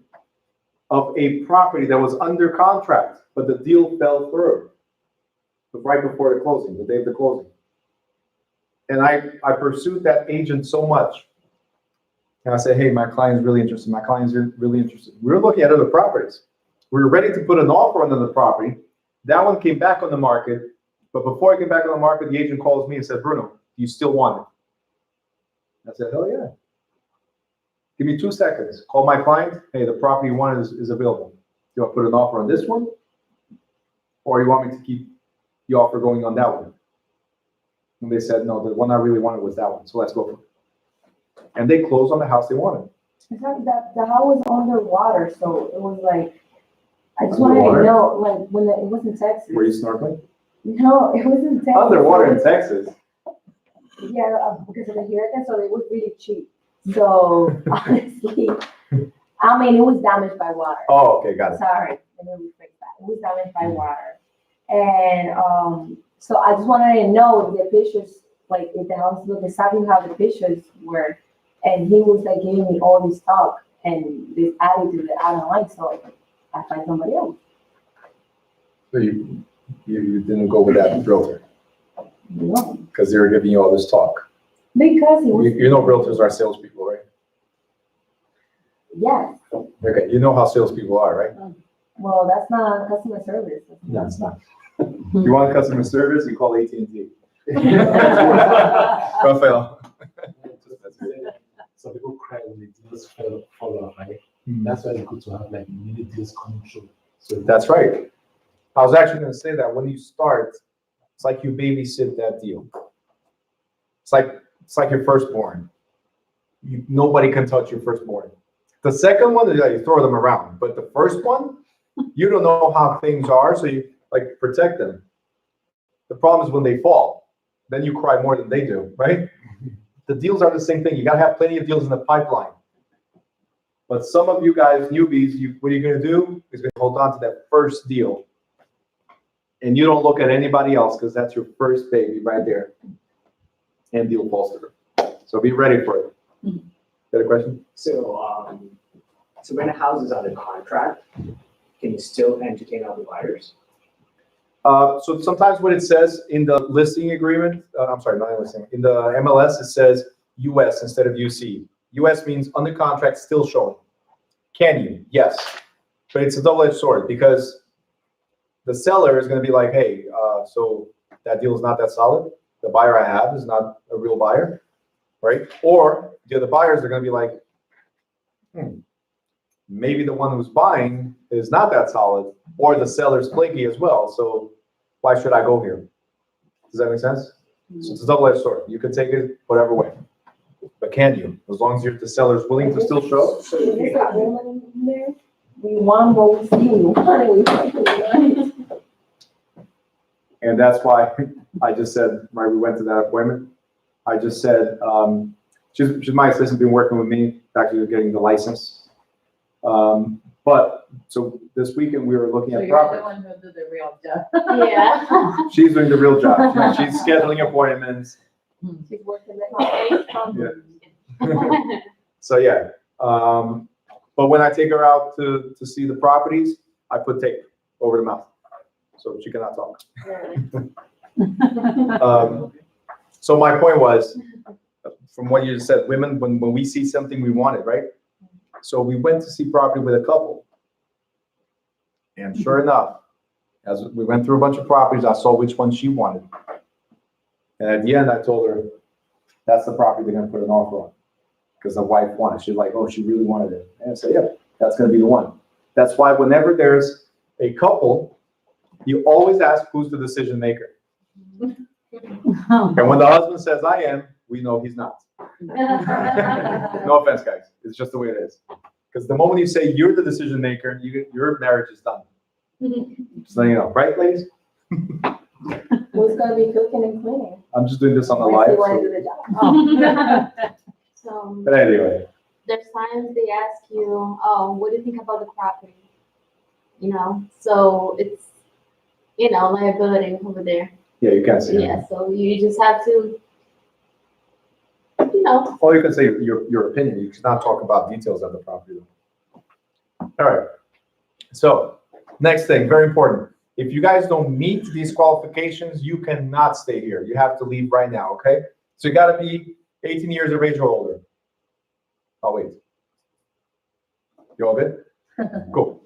of a property that was under contract, but the deal fell through right before the closing, the day of the closing. And I pursued that agent so much. And I said, hey, my client's really interested. My client's really interested. We were looking at other properties. We were ready to put an offer on the property. That one came back on the market. But before I came back on the market, the agent calls me and said, Bruno, do you still want it? I said, hell yeah. Give me 2 seconds. Call my client. Hey, the property you want is available. Do you want to put an offer on this one? Or you want me to keep the offer going on that one? And they said, no, the one I really wanted was that one. So let's go for it. And they closed on the house they wanted. It's like that the house was underwater, so it was like, I just wanted to Underwater? know, like, when it was in Texas. Were you snorkeling? No, it was in Texas. Underwater in Texas. Yeah, because of the hurricane, so it was really cheap. So honestly, I mean, it was damaged by water. Oh, okay, got it. Sorry, let me rephrase that. It was damaged by water. And so I just wanted to know the pictures, like if the house looked exactly how the pictures were. And he was like giving me all this talk and this attitude that I don't like, so I find somebody else. So you didn't go with that realtor No, because they were giving you all this talk. because he was, You know realtors are salespeople, right? yes. Okay, you know how salespeople are, right? Well, that's not customer service. No, it's not. You want customer service, you call AT&T. Rafael. Some people cry when the deals fall off, right? Hmm. That's why it's good to have like many deals coming through. So That's right. I was actually going to say that when you start, it's like you babysit that deal. It's like your firstborn. Nobody can touch your firstborn. The second one is like you throw them around, but the first one, you don't know how things are, so you like protect them. The problem is when they fall, then you cry more than they do, right? The deals are the same thing. You got to have plenty of deals in the pipeline. But some of you guys, newbies, what are you going to do? Is going to hold on to that first deal. And you don't look at anybody else because that's your first baby right there. And deal falls through. So be ready for it. Got a question? So, so when a house is under contract, can you still entertain other buyers? So sometimes what it says in the listing agreement, I'm sorry, not listing, in the MLS, it says US instead of UC. US means under contract, still showing. Can you? Yes. But it's a double-edged sword because the seller is going to be like, hey, so that deal is not that solid. The buyer I have is not a real buyer, right? Or the other buyers are going to be like, maybe the one who's buying is not that solid, or the seller's flaky as well. So why should I go here? Does that make sense? So it's a double-edged sword. You can take it whatever way. But can you? As long as the seller's willing to still show? So Is if there you a have, woman in there? we want what we see, we want it, we want it. And that's why I just said, right, we went to that appointment. I just said, she's my assistant, been working with me, actually getting the license. But, so this weekend we were looking So at you're the property. one who do the real job. Yeah. She's doing the real job. She's scheduling appointments. She's working the house. Yeah. So, yeah. But when I take her out to see the properties, I put tape over the mouth, so she cannot talk. So my point was, from what you said, women, when we see something, we want it, right? So we went to see property with a couple. And sure enough, as we went through a bunch of properties, I saw which one she wanted. And at the end, I told her, that's the property they're gonna put an offer on. Because the wife wanted, she's like, oh, she really wanted it. And I said, yeah, that's gonna be the one. That's why whenever there's a couple, you always ask who's the decision maker. And when the husband says, I am, we know he's not. No offense, guys. It's just the way it is. Because the moment you say you're the decision maker, your marriage is done. Just letting you know, right, ladies? Who's gonna be cooking and cleaning? I'm just doing this on the Unless live. they wanna So. do the job. So But anyway, there's times they ask you, oh, what do you think about the property? You know, so it's, liability over there. yeah, you can't see it. Yeah, so you just have to, Or you can say your opinion. You cannot talk about details of the property. All right. So next thing, very important. If you guys don't meet these qualifications, you cannot stay here. You have to leave right now, okay? So you gotta be 18 years of age or older. I'll wait. You all good? Cool.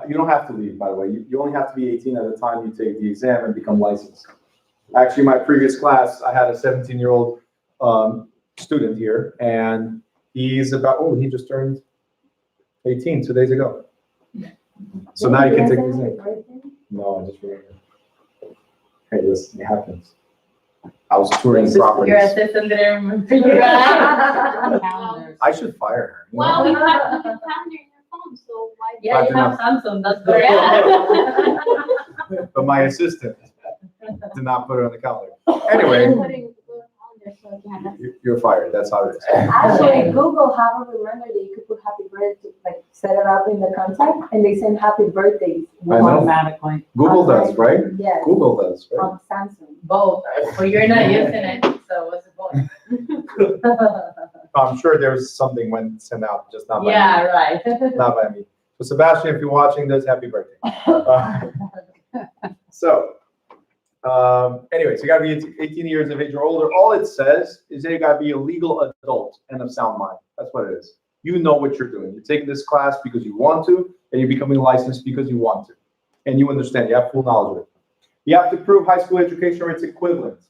You don't have to leave, by the way. You only have to be 18 at the time you take the exam and become licensed. Actually, my previous class, I had a 17-year-old student here, and he's he just turned 18 2 days ago. So now you can take the exam. No, I just remembered. Hey, listen, it happens. I was touring Your properties. assistant didn't remember you. I should fire her. you know? well, you have the calendar in your phone, so why? Yeah, you have Samsung, that's good. Yeah. But my assistant did not put it on the calendar. Anyway, Put it in the Google Calendar so you can have you're fired. That's how it is. Actually, Google have a reminder that you could put happy birthday, like set it up in the contact, and they send happy birthdays. I know. Automatically. Google does, right? Yes, Google does, right? on Samsung. Both, but you're not using it, so what's the point? I'm sure there's something when sent out, just not by me. Yeah, right. Not by me. So Sebastian, if you're watching this, happy birthday. Anyways, you gotta be 18 years of age or older. All it says is that you gotta be a legal adult and of sound mind. That's what it is. You know what you're doing. You're taking this class because you want to, and you're becoming licensed because you want to. And you understand, you have full knowledge of it. You have to prove high school education or its equivalent.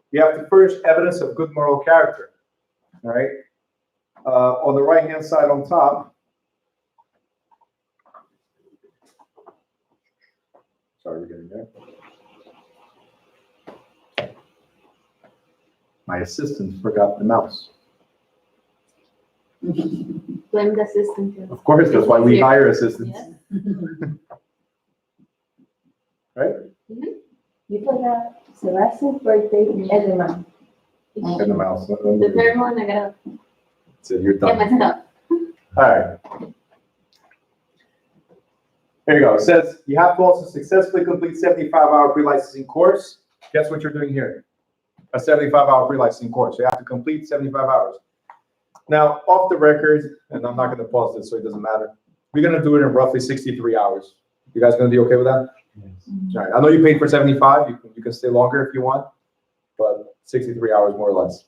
You have to furnish evidence of good moral character. All right? On the right-hand side on top, sorry, we're getting there. My assistant forgot the mouse. blame the system too. Of course, that's why we hire assistants. Yeah. Right? You put Sebastian's birthday and the month. And the mouse. The third one, I gotta So you're get my done. stuff. All right. There you go. It says you have to also successfully complete 75-hour pre-licensing course. Guess what you're doing here? A 75-hour pre-licensing course. You have to complete 75 hours. Now, off the record, and I'm not going to pause this so it doesn't matter, we're going to do it in roughly 63 hours. You guys going to be okay with that? Yes. All right. I know you paid for 75. You can stay longer if you want, but 63 hours more or less.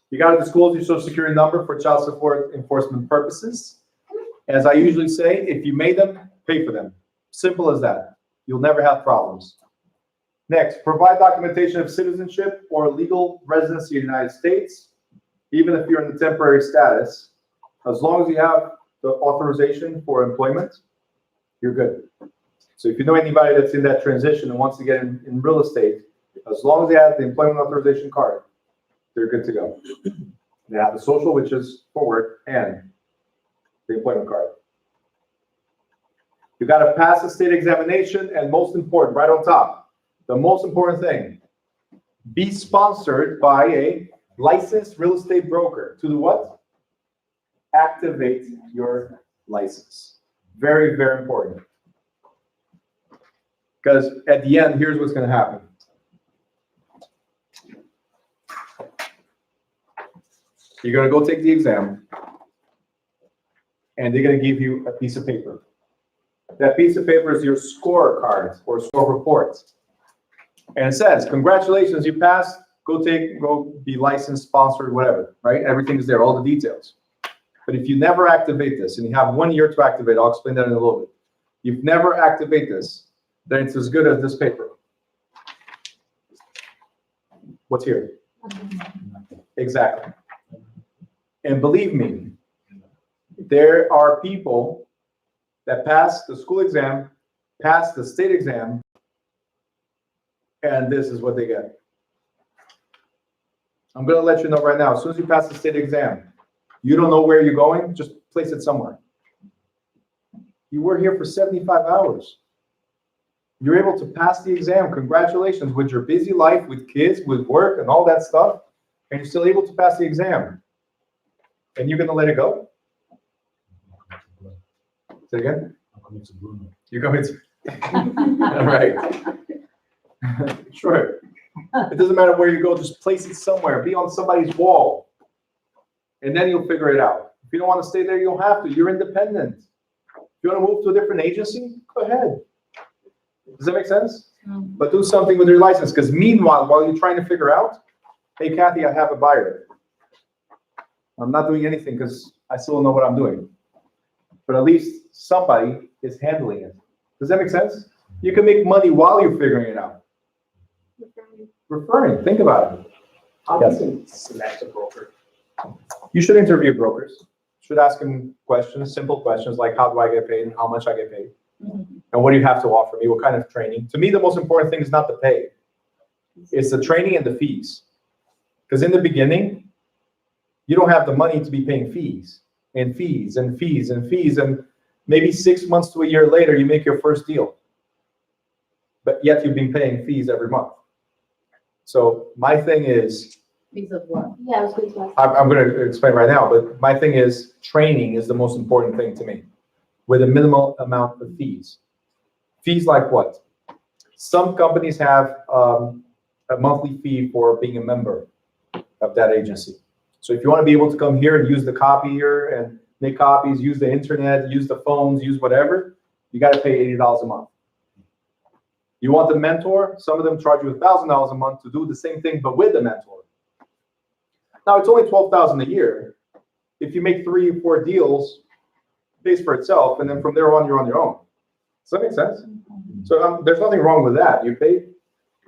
You got to disclose your social security number for child support enforcement purposes. As I usually say, if you made them, pay for them. Simple as that. You'll never have problems. Next, provide documentation of citizenship or legal residency in the United States, even if you're in the temporary status. As long as you have the authorization for employment, you're good. So if you know anybody that's in that transition and wants to get in real estate, as long as they have the employment authorization card, they're good to go. They have the social, which is for work, and the employment card. You got to pass the state examination, and most important, right on top, the most important thing, be sponsored by a licensed real estate broker to do what? Activate your license. Very, very important. Because at the end, here's what's going to happen. You're going to go take the exam, and they're going to give you a piece of paper. That piece of paper is your scorecard or score report. And it says, congratulations, you passed, go be licensed, sponsored, whatever, right? Everything is there, all the details. But if you never activate this, and you have 1 year to activate, I'll explain that in a little bit. You've never activate this, then it's as good as this paper. What's here? Exactly. And believe me, there are people that pass the school exam, pass the state exam, and this is what they get. I'm going to let you know right now, as soon as you pass the state exam, you don't know where you're going, just place it somewhere. You were here for 75 hours. You're able to pass the exam. Congratulations with your busy life, with kids, with work, and all that stuff, and you're still able to pass the exam. And you're going to let it go? Say again? I'm coming to Bruno. You're coming to... All right. Sure. It doesn't matter where you go, just place it somewhere. Be on somebody's wall. And then you'll figure it out. If you don't want to stay there, you don't have to. You're independent. If you want to move to a different agency, go ahead. Does that make sense? But do something with your license, because meanwhile, while you're trying to figure out, hey, Kathy, I have a buyer. I'm not doing anything because I still don't know what I'm doing. But at least somebody is handling it. Does that make sense? You can make money while you're figuring it out. Referring, think about it. How Yes. do you select a broker? You should interview brokers. Should ask them questions, simple questions like how do I get paid and how much I get paid? And what do you have to offer me? What kind of training? To me, the most important thing is not the pay. It's the training and the fees. Because in the beginning, you don't have the money to be paying fees and fees and fees and fees. And maybe 6 months to a year later, you make your first deal. But yet you've been paying fees every month. So my thing is, Piece of what? Yeah, I was going to ask. I'm going to explain right now, but my thing is training is the most important thing to me with a minimal amount of fees. Fees like what? Some companies have a monthly fee for being a member of that agency. So if you want to be able to come here and use the copier and make copies, use the internet, use the phones, use whatever, you got to pay $80 a month. You want the mentor? Some of them charge you $1,000 a month to do the same thing, but with the mentor. Now it's only $12,000 a year. If you make 3 or 4 deals, it pays for itself, and then from there on, you're on your own. Does that make sense? So there's nothing wrong with that. You pay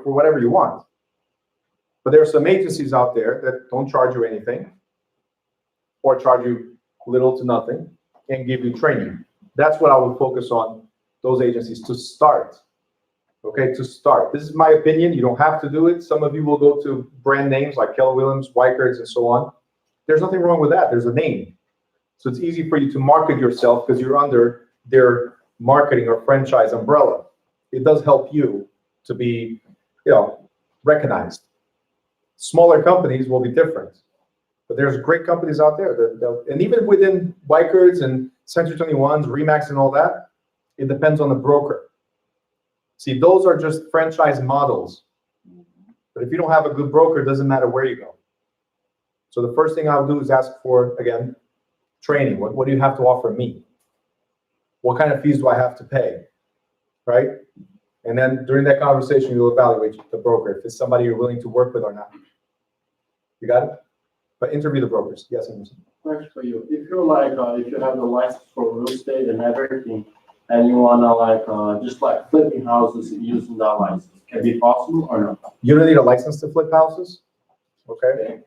for whatever you want. But there are some agencies out there that don't charge you anything, or charge you little to nothing, and give you training. That's what I would focus on, those agencies to start. Okay, to start. This is my opinion. You don't have to do it. Some of you will go to brand names like Keller Williams, Weikert's, and so on. There's nothing wrong with that. There's a name. So it's easy for you to market yourself because you're under their marketing or franchise umbrella. It does help you to be, recognized. Smaller companies will be different. But there's great companies out there and even within Weikert's and Century 21s, Remax and all that, it depends on the broker. See, those are just franchise models. But if you don't have a good broker, it doesn't matter where you go. So the first thing I'll do is ask for, again, training. What do you have to offer me? What kind of fees do I have to pay? Right? And then during that conversation, you'll evaluate the broker, if it's somebody you're willing to work with or not. You got it? But interview the brokers. Yes, Anderson. Question for you. If you're like, if you have the license for real estate and everything, and you wanna just flipping houses using that license, can it be possible or not? You don't need a license to flip houses. Okay.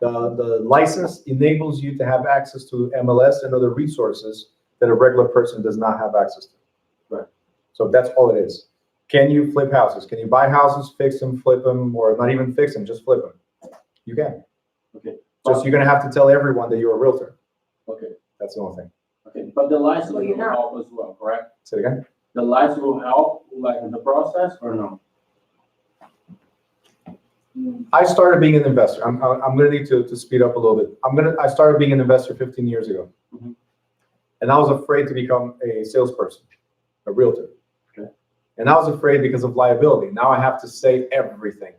The license enables you to have access to MLS and other resources that a regular person does not have access to. Right. So that's all it is. Can you flip houses? Can you buy houses, fix them, flip them, or not even fix them, just flip them? You can. Okay. Just you're gonna have to tell everyone that you're a realtor. Okay, That's the only thing. okay, but the license Well, will you're not. help as well, correct? Say it again? The license will help, like, in the process, or no? I started being an investor. I'm gonna need to speed up a little bit. I started being an investor 15 years ago. Mhm. And I was afraid to become a salesperson, a realtor. Okay. And I was afraid because of liability. Now I have to say everything,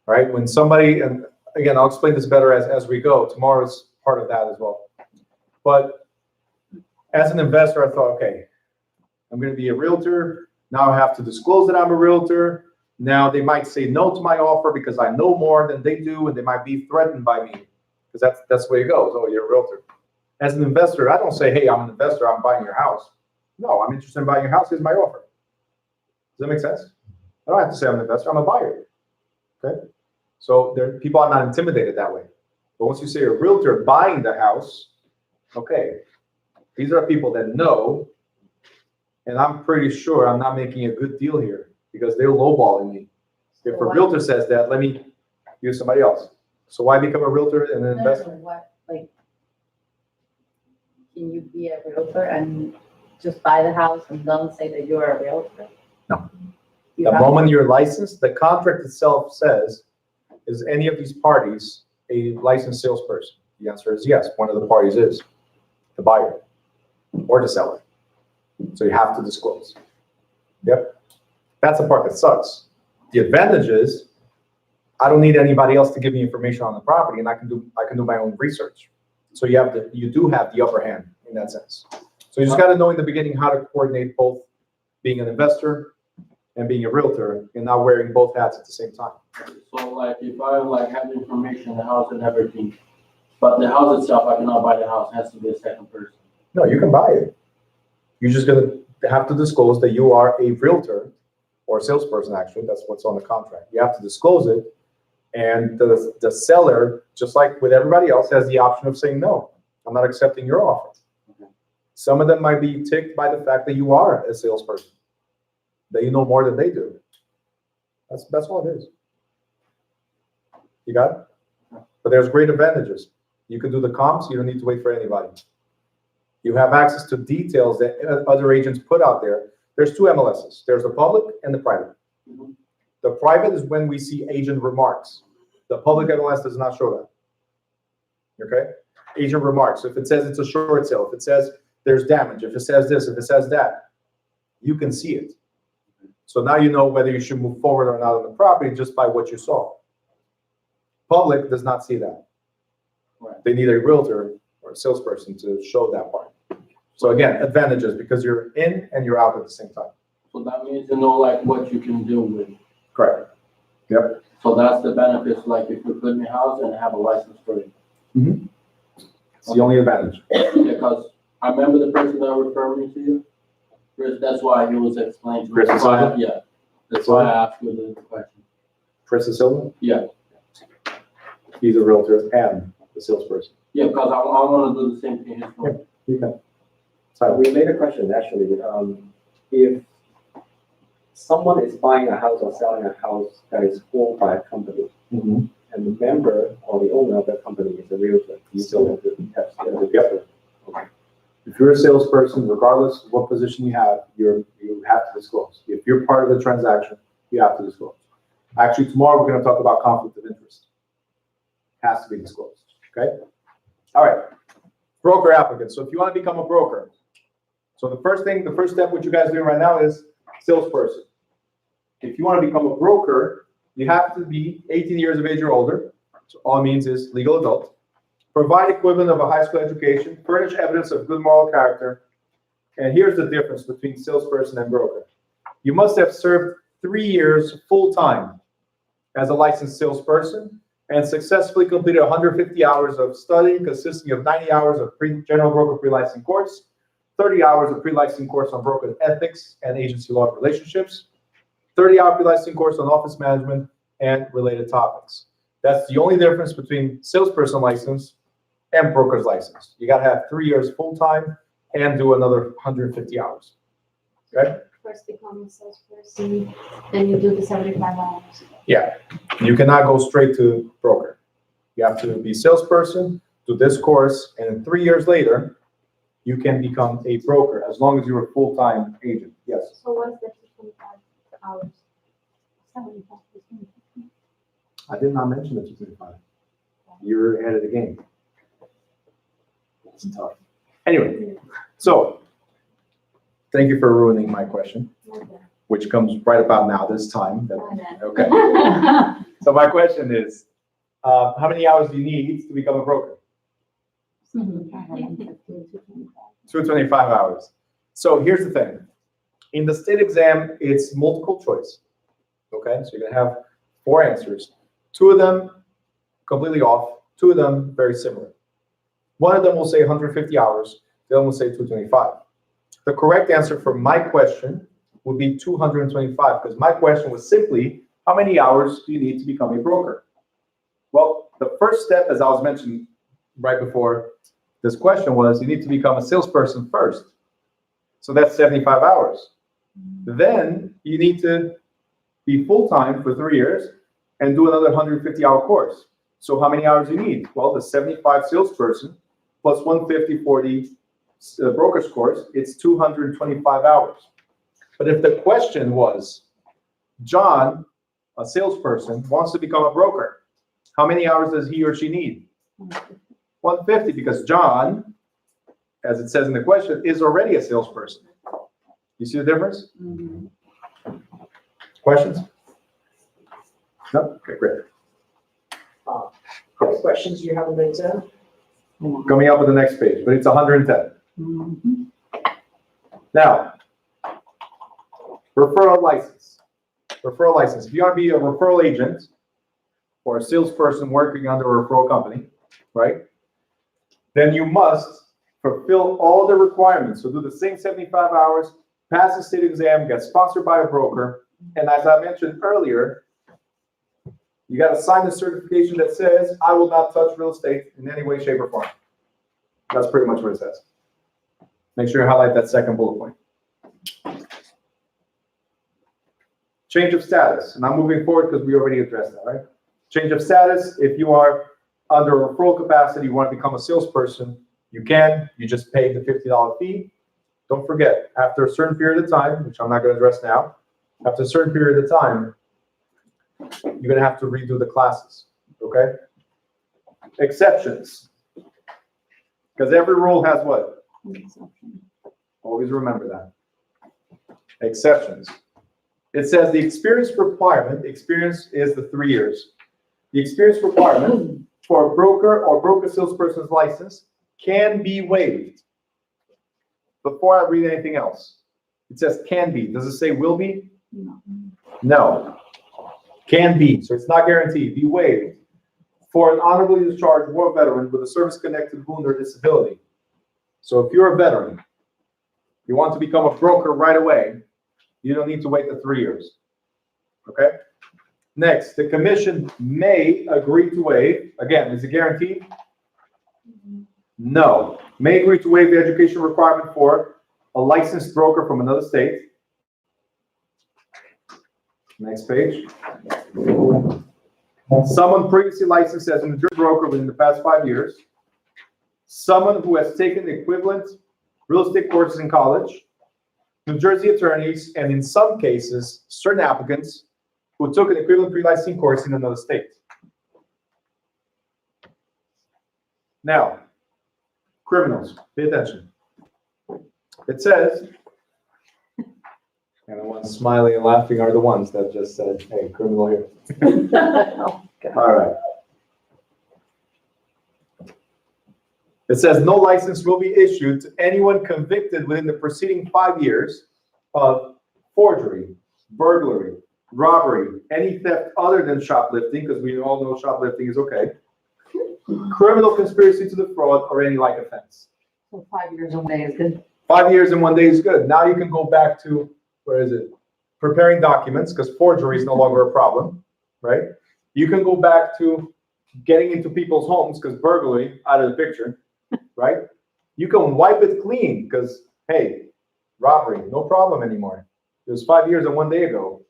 right? When somebody, and again, I'll explain this better as we go. Tomorrow's part of that as well. But as an investor, I thought, okay, I'm gonna be a realtor. Now I have to disclose that I'm a realtor. Now they might say no to my offer because I know more than they do, and they might be threatened by me, because that's the way it goes. Oh, you're a realtor. As an investor, I don't say, hey, I'm an investor, I'm buying your house. No, I'm interested in buying your house, here's my offer. Does that make sense? I don't have to say I'm an investor, I'm a buyer. Okay? So people are not intimidated that way. But once you say a realtor buying the house, okay, these are people that know, and I'm pretty sure I'm not making a good deal here because they're lowballing me. If a realtor says that, let me use somebody else. So why become a realtor and an investor? What, like, can you be a realtor and just buy the house and don't say that you're a realtor? No. You The have- moment you're licensed, the contract itself says, is any of these parties a licensed salesperson? The answer is yes. One of the parties is the buyer or the seller. So you have to disclose. Yep. That's the part that sucks. The advantage is I don't need anybody else to give me information on the property, and I can do my own research. So you do have the upper hand in that sense. So you just got to know in the beginning how to coordinate both being an investor and being a realtor and not wearing both hats at the same time. So like, if I like have the information, the house and everything, but the house itself, I cannot buy the house, it has to be a second person. No, you can buy it. You're just gonna have to disclose that you are a realtor or a salesperson, actually, that's what's on the contract. You have to disclose it, and the seller, just like with everybody else, has the option of saying, no, I'm not accepting your offer. Some of them might be ticked by the fact that you are a salesperson, that you know more than they do. That's all it is. You got it? But there's great advantages. You can do the comps, you don't need to wait for anybody. You have access to details that other agents put out there. There's two MLSs. There's the public and the private. The private is when we see agent remarks. The public MLS does not show that. Okay? Agent remarks. If it says it's a short sale, if it says there's damage, if it says this, if it says that, you can see it. So now you know whether you should move forward or not on the property just by what you saw. Public does not see that. Right. They need a realtor or a salesperson to show that part. So again, advantages because you're in and you're out at the same time. So that means you know like what you can do with. Correct. Yep. So that's the benefits, like if you put in a house and have a license for it. It's the only advantage. Because I remember the person that referred me to you, Chris, that's why he was explaining to me. Chris That's why Silva? Yeah, that's why I asked you the question. Chris Silva, Yeah, he's a realtor and a salesperson. yeah, because I want to do the same thing. You can. Related question, actually, if someone is buying a house or selling a house that is owned by a company, and the member or the owner of that company is a realtor, you still have to have Yep. Okay. If you're a salesperson, regardless of what position you have, you have to disclose. If you're part of the transaction, you have to disclose. Actually, tomorrow we're going to talk about conflict of interest. Has to be disclosed. Okay. All right. Broker applicants. So if you want to become a broker, so the first step, what you guys are doing right now is salesperson. If you want to become a broker, you have to be 18 years of age or older. So all it means is legal adult. Provide equivalent of a high school education. Furnish evidence of good moral character. And here's the difference between salesperson and broker. You must have served 3 years full-time as a licensed salesperson and successfully completed 150 hours of study consisting of 90 hours of general broker pre-licensing course, 30 hours of pre-licensing course on broker ethics and agency law relationships, 30-hour pre-licensing course on office management and related topics. That's the only difference between salesperson license and broker's license. You got to have 3 years full-time and do another 150 hours. Okay? First become a salesperson, then you do the 75 hours. Yeah. You cannot go straight to broker. You have to be salesperson, do this course, and 3 years later, you can become a broker, as long as you're a full-time agent, yes. So what's the 25 hours? 75. I did not mention the 225. You're ahead of the game. It's tough. Anyway, so, thank you for ruining my question, which comes right about now, this time. Okay. So my question is, how many hours do you need to become a broker? 225 hours. So here's the thing. In the state exam, it's multiple choice. Okay, so you're gonna have 4 answers. 2 of them completely off, 2 of them very similar. One of them will say 150 hours, the other will say 225. The correct answer for my question would be 225, because my question was simply, how many hours do you need to become a broker? Well, the first step, as I was mentioning right before this question, was you need to become a salesperson first. So that's 75 hours. Then you need to be full-time for 3 years and do another 150-hour course. So how many hours do you need? Well, the 75 salesperson plus 150 for the broker's course, it's 225 hours. But if the question was, John, a salesperson, wants to become a broker, how many hours does he or she need? 150, because John, as it says in the question, is already a salesperson. You see the difference? Questions? No? Okay, great. How many questions do you have on the exam? Coming up with the next page, but it's 110. Now, referral license. Referral license. If you want to be a referral agent or a salesperson working under a referral company, right, then you must fulfill all the requirements. So do the same 75 hours, pass the state exam, get sponsored by a broker, and as I mentioned earlier, you got to sign the certification that says, I will not touch real estate in any way, shape, or form. That's pretty much what it says. Make sure you highlight that second bullet point. Change of status, and I'm moving forward because we already addressed that, right? Change of status, if you are under a referral capacity, you want to become a salesperson, you can, you just pay the $50 fee. Don't forget, after a certain period of time, which I'm not going to address now, after a certain period of time, you're going to have to redo the classes, okay? Exceptions. Because every rule has what? Always remember that. Exceptions. It says the experience requirement, experience is the 3 years. The experience requirement for a broker or broker salesperson's license can be waived. Before I read anything else, it says can be. Does it say will be? No. Can be. So it's not guaranteed. Be waived for an honorably discharged war veteran with a service-connected wound or disability. So if you're a veteran, you want to become a broker right away, you don't need to wait the 3 years. Okay? Next, the commission may agree to waive. Again, is it guaranteed? No. May agree to waive the education requirement for a licensed broker from another state. Next page. Someone previously licensed as a New Jersey broker within the past 5 years. Someone who has taken the equivalent real estate courses in college. New Jersey attorneys, and in some cases, certain applicants who took an equivalent pre-licensing course in another state. Now, criminals, pay attention. It says, and the ones smiling and laughing are the ones that just said, hey, criminal here. All right. It says no license will be issued to anyone convicted within the preceding 5 years of forgery, burglary, robbery, any theft other than shoplifting, because we all know shoplifting is okay, criminal conspiracy to defraud, or any like offense. So 5 years and 1 day is good. 5 years and 1 day is good. Now you can go back to, where is it? Preparing documents, because forgery is no longer a problem, right? You can go back to getting into people's homes, because burglary out of the picture, right? You can wipe it clean, because, hey, robbery, no problem anymore. It was 5 years and 1 day ago.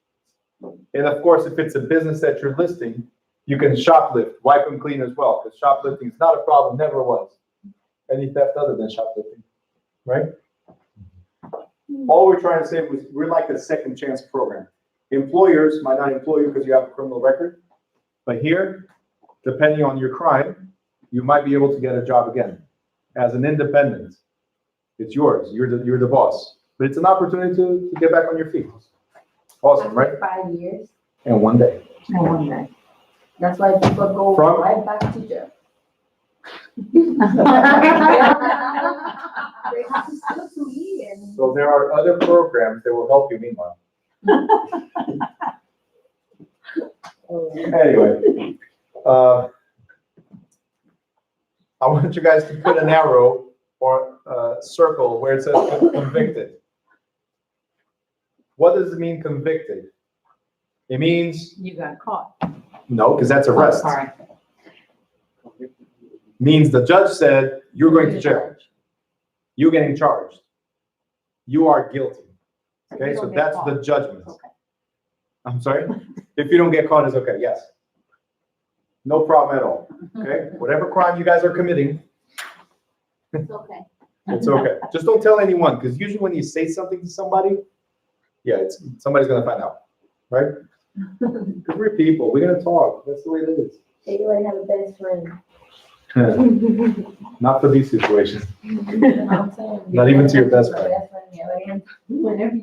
And of course, if it's a business that you're listing, You can shoplift, wipe and clean as well, because shoplifting is not a problem, never was. Any theft other than shoplifting, right? All we're trying to say was we're like a second chance program. Employers might not employ you because you have a criminal record, but here, depending on your crime, you might be able to get a job again. As an independent, it's yours, you're the boss. But it's an opportunity to get back on your feet. Awesome, right? After 5 years And one day. and 1 day. That's why people go From- right back to jail. They have to still to eat and. So there are other programs that will help you meanwhile. Anyway, I want you guys to put an arrow or a circle where it says convicted. What does it mean convicted? It means, You got caught. no, because that's arrest. Sorry. Means the judge said, you're going to jail. You're getting charged. You are guilty. Okay, so that's the judgment. Okay. I'm sorry? If you don't get caught, it's okay, yes. No problem at all, okay? Whatever crime you guys are committing, It's okay. it's okay. Just don't tell anyone, because usually when you say something to somebody, yeah, somebody's gonna find out, right? Because we're people, we're gonna talk, that's the way it is. They like have a best friend. Not for these situations. I'm saying. Not even to your best friend. Yeah, like, whenever.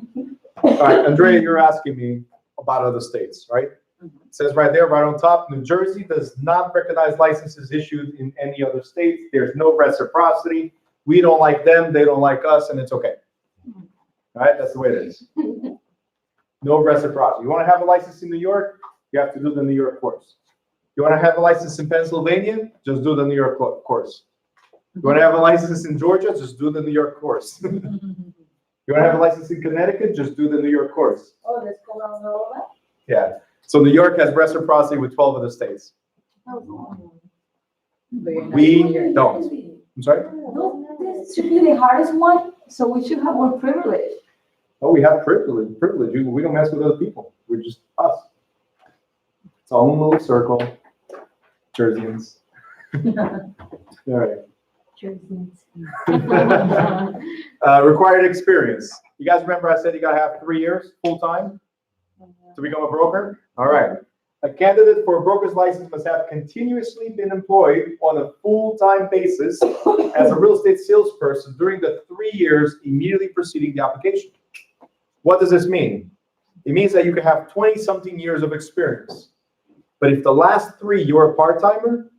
All right, Andrea, you're asking me about other states, right? It says right there, right on top, New Jersey does not recognize licenses issued in any other states. There's no reciprocity. We don't like them, they don't like us, and it's okay. All right, that's the way it is. No reciprocity. You want to have a license in New York, you have to do the New York course. You want to have a license in Pennsylvania, just do the New York course. You want to have a license in Georgia, just do the New York course. You want to have a license in Connecticut, just do the New York course. Oh, let's go around all that. Yeah. So New York has reciprocity with 12 other states. We don't. I'm sorry? No, this should be the hardest one, so we should have more privilege. Oh, we have privilege. We don't mess with other people. We're just us. It's our own little circle. Jerseyans. All right. Required experience. You guys remember I said you gotta have 3 years full-time to become a broker? All right. A candidate for a broker's license must have continuously been employed on a full-time basis as a real estate salesperson during the 3 years immediately preceding the application. What does this mean? It means that you can have 20-something years of experience. But if the last 3 you're a part-timer,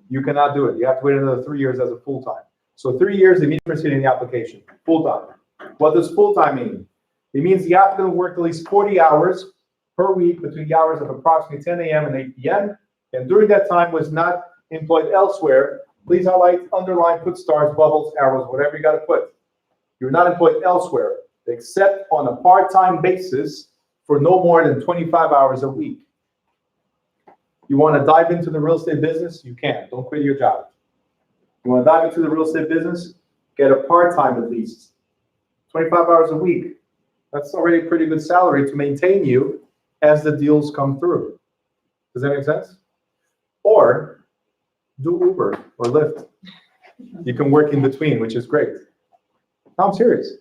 you cannot do it. You have to wait another 3 years as a full-time. So 3 years immediately preceding the application, full-time. What does full-time mean? It means the applicant worked at least 40 hours per week between the hours of approximately 10 a.m. and 8 p.m. And during that time was not employed elsewhere. Please highlight, underline, put stars, bubbles, arrows, whatever you got to put. You're not employed elsewhere, except on a part-time basis for no more than 25 hours a week. You want to dive into the real estate business? You can. Don't quit your job. You want to dive into the real estate business? Get a part-time at least. 25 hours a week. That's already a pretty good salary to maintain you as the deals come through. Does that make sense? Or do Uber or Lyft. You can work in between, which is great. No, I'm serious.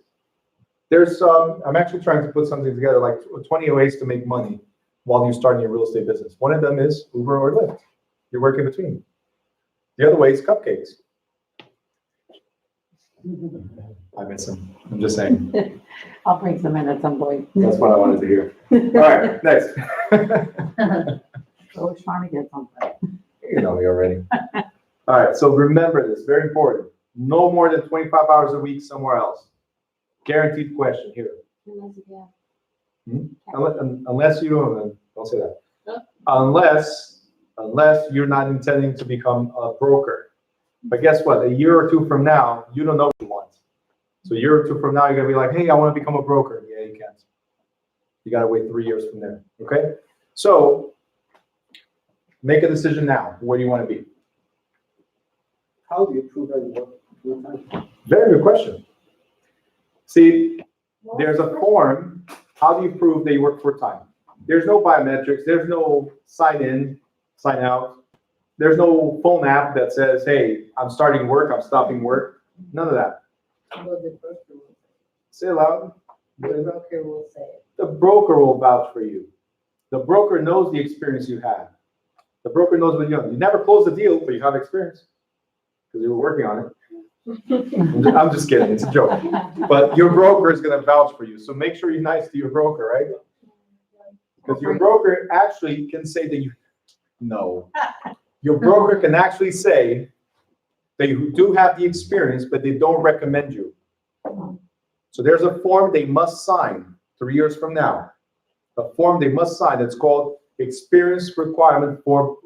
There's I'm actually trying to put something together, like 20 ways to make money while you're starting your real estate business. One of them is Uber or Lyft. You work in between. The other way is cupcakes. I miss them. I'm just saying. I'll bring some in at some point. That's what I wanted to hear. All right, next. I was trying to get something. You know me already. All right, so remember this, very important. No more than 25 hours a week somewhere else. Guaranteed question here. Unless you don't say that. Unless you're not intending to become a broker. But guess what? A year or two from now, you don't know what you want. So a year or two from now, you're gonna be like, hey, I want to become a broker. Yeah, you can't. You gotta wait 3 years from there. Okay? So make a decision now. Where do you want to be? How do you prove that you work full-time? Very good question. See, there's a form. How do you prove that you work full time? There's no biometrics, there's no sign in, sign out. There's no phone app that says, hey, I'm starting work, I'm stopping work. None of that. But the broker will, Say it loud. the broker will say it. The broker will vouch for you. The broker knows the experience you had. The broker knows what you know. You never closed the deal, but you have experience because you were working on it. I'm just kidding. It's a joke. But your broker is going to vouch for you. So make sure you're nice to your broker, right? Because your broker actually can say that no. Your broker can actually say that you do have the experience, but they don't recommend you. So there's a form they must sign 3 years from now. A form they must sign that's called experience requirement for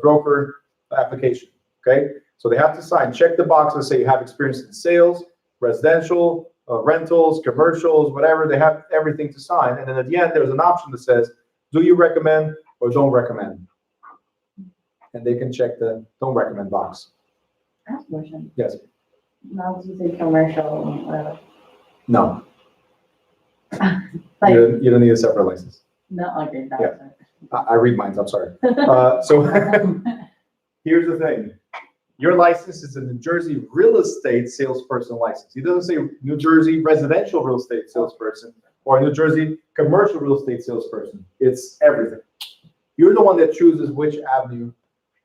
broker application, okay? So they have to sign, check the box and say you have experience in sales, residential, rentals, commercials, whatever. They have everything to sign. And then at the end, there's an option that says, do you recommend or don't recommend? And they can check the don't recommend box. I have a question. Yes. Now you say commercial, whatever. No, Like, you don't need a separate license. no, okay, that's Yeah. it. I read minds, I'm sorry. So here's the thing. Your license is a New Jersey real estate salesperson license. It doesn't say New Jersey residential real estate salesperson or New Jersey commercial real estate salesperson. It's everything. You're the one that chooses which avenue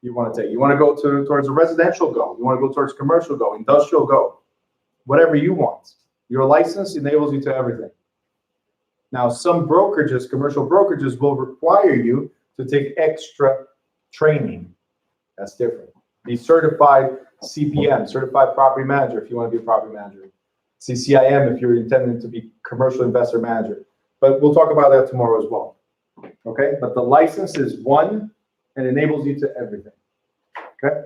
you want to take. You want to go towards a residential, go. You want to go towards commercial, go. Industrial, go. Whatever you want. Your license enables you to everything. Now, some brokerages, commercial brokerages, will require you to take extra training. That's different. Be certified CPM, certified property manager, if you want to be a property manager. CCIM, if you're intending to be commercial investor manager. But we'll talk about that tomorrow as well. Okay? But the license is one and enables you to everything. Okay?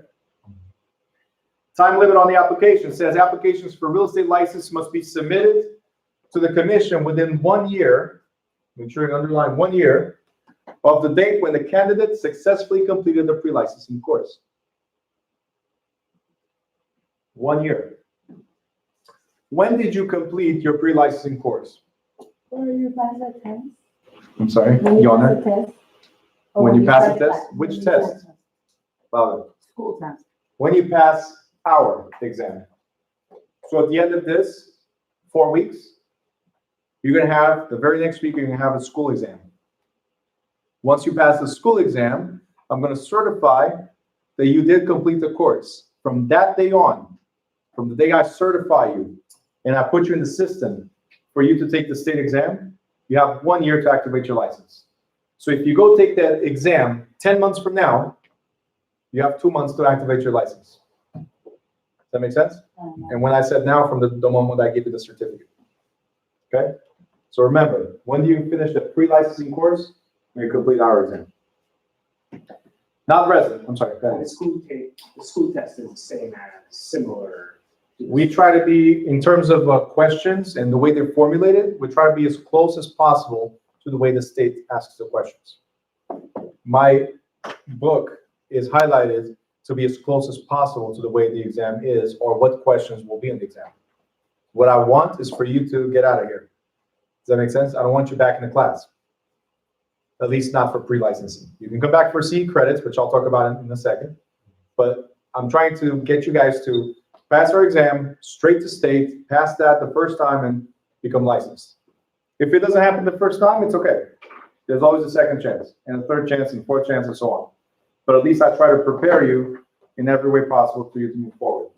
Time limit on the application says applications for real estate license must be submitted to the commission within 1 year, make sure you underline 1 year, of the date when the candidate successfully completed the pre-licensing course. 1 year. When did you complete your pre-licensing course? When you pass the test? I'm sorry, When you you on pass that? the test? Or When you pass the start test? class? Which When you test? start class? Louder. School test. When you pass our exam. So at the end of this 4 weeks, you're going to have, the very next week, you're going to have a school exam. Once you pass the school exam, I'm going to certify that you did complete the course. From that day on, from the day I certify you, and I put you in the system for you to take the state exam, you have 1 year to activate your license. So if you go take that exam 10 months from now, you have 2 months to activate your license. Does that make sense? And when I said now, from the moment I give you the certificate. Okay? So remember, when do you finish the pre-licensing course? When you complete our exam. Not resident, I'm sorry, go ahead. The school test is the same as similar. We try to be, in terms of questions and the way they're formulated, we try to be as close as possible to the way the state asks the questions. My book is highlighted to be as close as possible to the way the exam is or what questions will be in the exam. What I want is for you to get out of here. Does that make sense? I don't want you back in the class. At least not for pre-licensing. You can come back for CE credits, which I'll talk about in a second. But I'm trying to get you guys to pass our exam, straight to state, pass that the first time and become licensed. If it doesn't happen the first time, it's okay. There's always a second chance and a third chance and fourth chance and so on. But at least I try to prepare you in every way possible for you to move forward.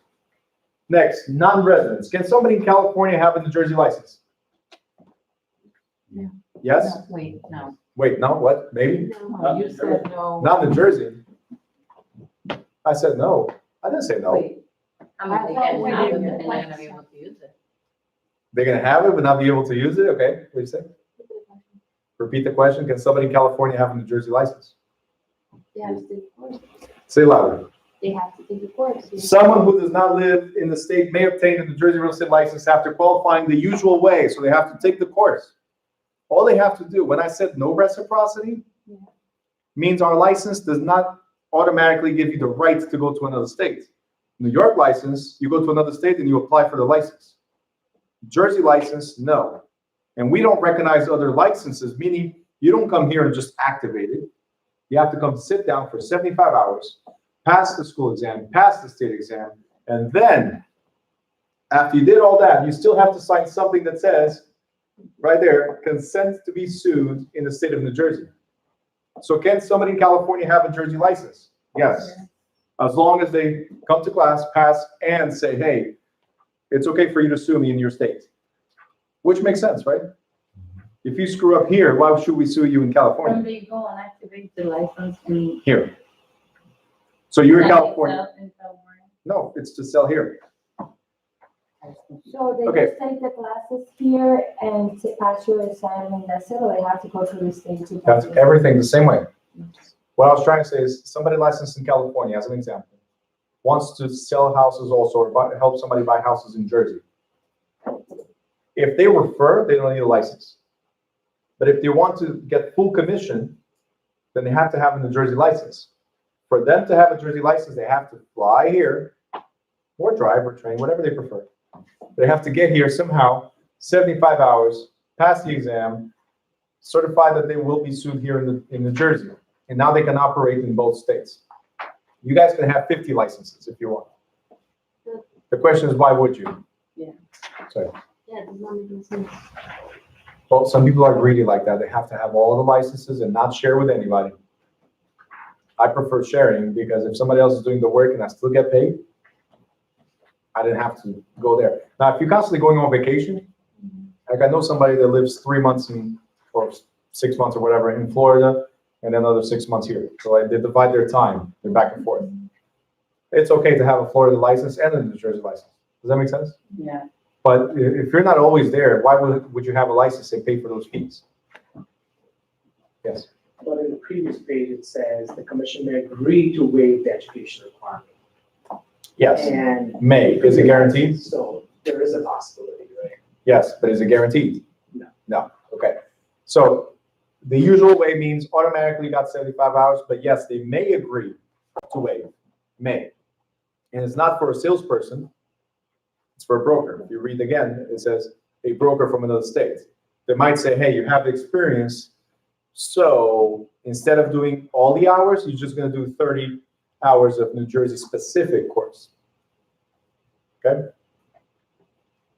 Next, non-residents. Can somebody in California have a New Jersey license? Yeah. Yes? No, wait, no. Wait, no, what? Maybe? No, you said no. Not New Jersey. I said no. I didn't say no. Wait. I mean, they I thought can we have it, didn't but they're not like gonna be able to use it. They're gonna have it, but not be able to use it? Okay, what do you say? Repeat the question. Can somebody in California have a New Jersey license? They have to take the course. Say louder. They have to take the course. Someone who does not live in the state may obtain a New Jersey real estate license after qualifying the usual way, so they have to take the course. All they have to do, when I said no reciprocity, means our license does not automatically give you the right to go to another state. New York license, you go to another state and you apply for the license. Jersey license, no. And we don't recognize other licenses, meaning You don't come here and just activate it. You have to come sit down for 75 hours, pass the school exam, pass the state exam, and then after you did all that, you still have to sign something that says, right there, consent to be sued in the state of New Jersey. So can somebody in California have a Jersey license? Yes. As long as they come to class, pass, and say, hey, it's okay for you to sue me in your state. Which makes sense, right? If you screw up here, why should we sue you in When California? they go and activate the license in. Here. So you're in like, California. in California. No, it's to sell here. So they Okay. just take the classes here and to pass your exam and that's it, or they have to go through the state to That's pass it? everything the same way. What I was trying to say is somebody licensed in California, as an example, wants to sell houses also or help somebody buy houses in Jersey. If they refer, they don't need a license. But if they want to get full commission, then they have to have a New Jersey license. For them to have a Jersey license, they have to fly here or drive or train, whatever they prefer. They have to get here somehow, 75 hours, pass the exam, certify that they will be sued here in New Jersey. And now they can operate in both states. You guys can have 50 licenses if you want. The question is, why would you? Yeah. Sorry. Yeah, does not make sense. Well, some people are greedy like that. They have to have all of the licenses and not share with anybody. I prefer sharing because if somebody else is doing the work and I still get paid, I didn't have to go there. Now, if you're constantly going on vacation, like I know somebody that lives 3 months or 6 months or whatever in Florida, and then another 6 months here. So like, they divide their time, they're back and forth. It's okay to have a Florida license and a New Jersey license. Does that make sense? Yeah. But if you're not always there, why would you have a license and pay for those fees? Yes. But in the previous page, it says the commission may agree to waive the education requirement. Yes. And. May. Is it guaranteed? So there is a possibility, right? Yes, but is it guaranteed? No. No. Okay. So the usual way means automatically got 75 hours, but yes, they may agree to waive. May. And it's not for a salesperson. It's for a broker. If you read again, it says a broker from another state. They might say, hey, you have the experience. So instead of doing all the hours, you're just going to do 30 hours of New Jersey specific course. Okay?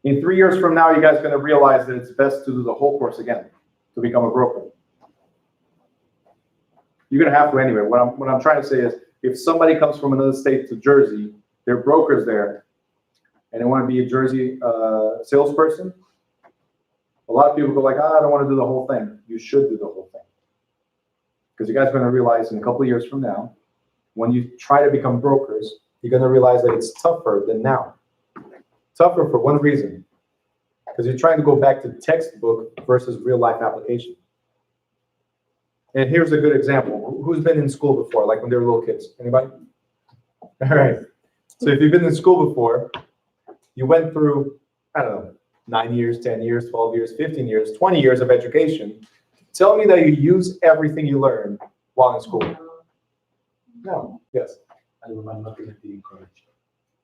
In 3 years from now, you guys are going to realize that it's best to do the whole course again to become a broker. You're going to have to anyway. What I'm trying to say is if somebody comes from another state to Jersey, there are brokers there, and they want to be a Jersey salesperson, a lot of people go like, I don't want to do the whole thing. You should do the whole thing. Because you guys are going to realize in a couple of years from now, when you try to become brokers, you're going to realize that it's tougher than now. Tougher for one reason, because you're trying to go back to textbook versus real life application. And here's a good example. Who's been in school before, like when they were little kids? Anybody? All right. So if you've been in school before, you went through, I don't know, 9 years, 10 years, 12 years, 15 years, 20 years of education. Tell me that you use everything you learned while in school. No. Yes. I remember not getting encouraged.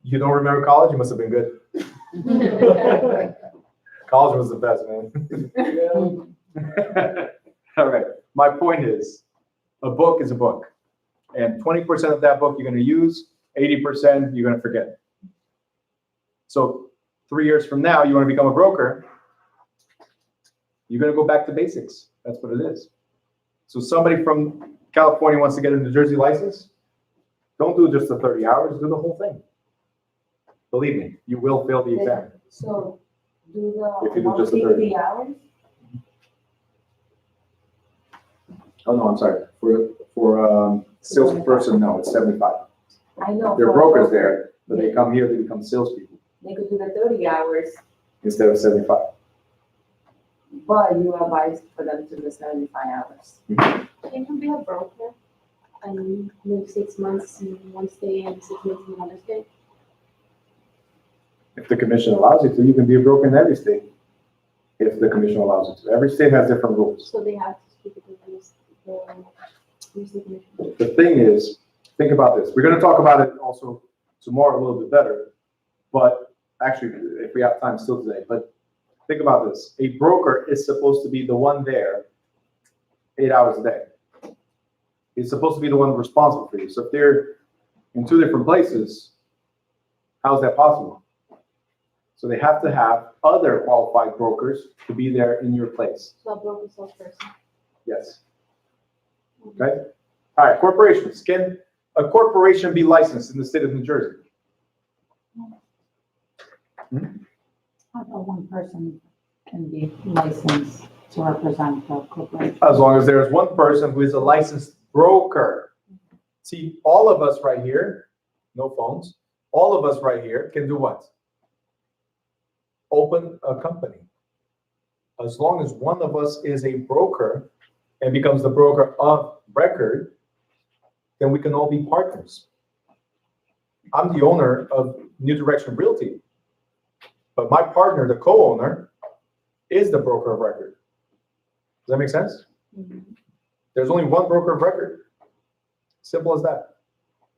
You don't remember college? You must have been good. College was the best, man. All right. My point is, a book is a book. And 20% of that book you're going to use, 80% you're going to forget. So 3 years from now, you want to become a broker, you're going to go back to basics. That's what it is. So somebody from California wants to get a New Jersey license, don't do just the 30 hours, do the whole thing. Believe me, you will fail the exam. So do If you the do just the 30. 150 hours? Oh, no, I'm sorry. For salesperson, no, it's 75. I know. There are for a brokers broker, there, but they come here, they become salespeople They could do the 30 hours, instead of 75. but you advise for them to do 75 hours. Can you be a broker and live 6 months in one state and 6 months in another state? If the commission allows you to, you can be a broker in every state. If the commission allows you to. Every state has different rules. So they have to speak to the state commission. The thing is, think about this. We're going to talk about it also tomorrow a little bit better, but actually, if we have time still today, but think about this. A broker is supposed to be the one there 8 hours a day. He's supposed to be the one responsible for you. So if they're in two different places, how is that possible? So they have to have other qualified brokers to be there in your place. So a broker salesperson. Yes. Okay? All right, corporations. Can a corporation be licensed in the state of New Jersey? How about one person can be licensed to represent the corporation? As long as there's one person who is a licensed broker. See, all of us right here, no phones, all of us right here can do what? Open a company. As long as one of us is a broker and becomes the broker of record, then we can all be partners. I'm the owner of New Direction Realty, but my partner, the co-owner, is the broker of record. Does that make sense? There's only one broker of record. Simple as that.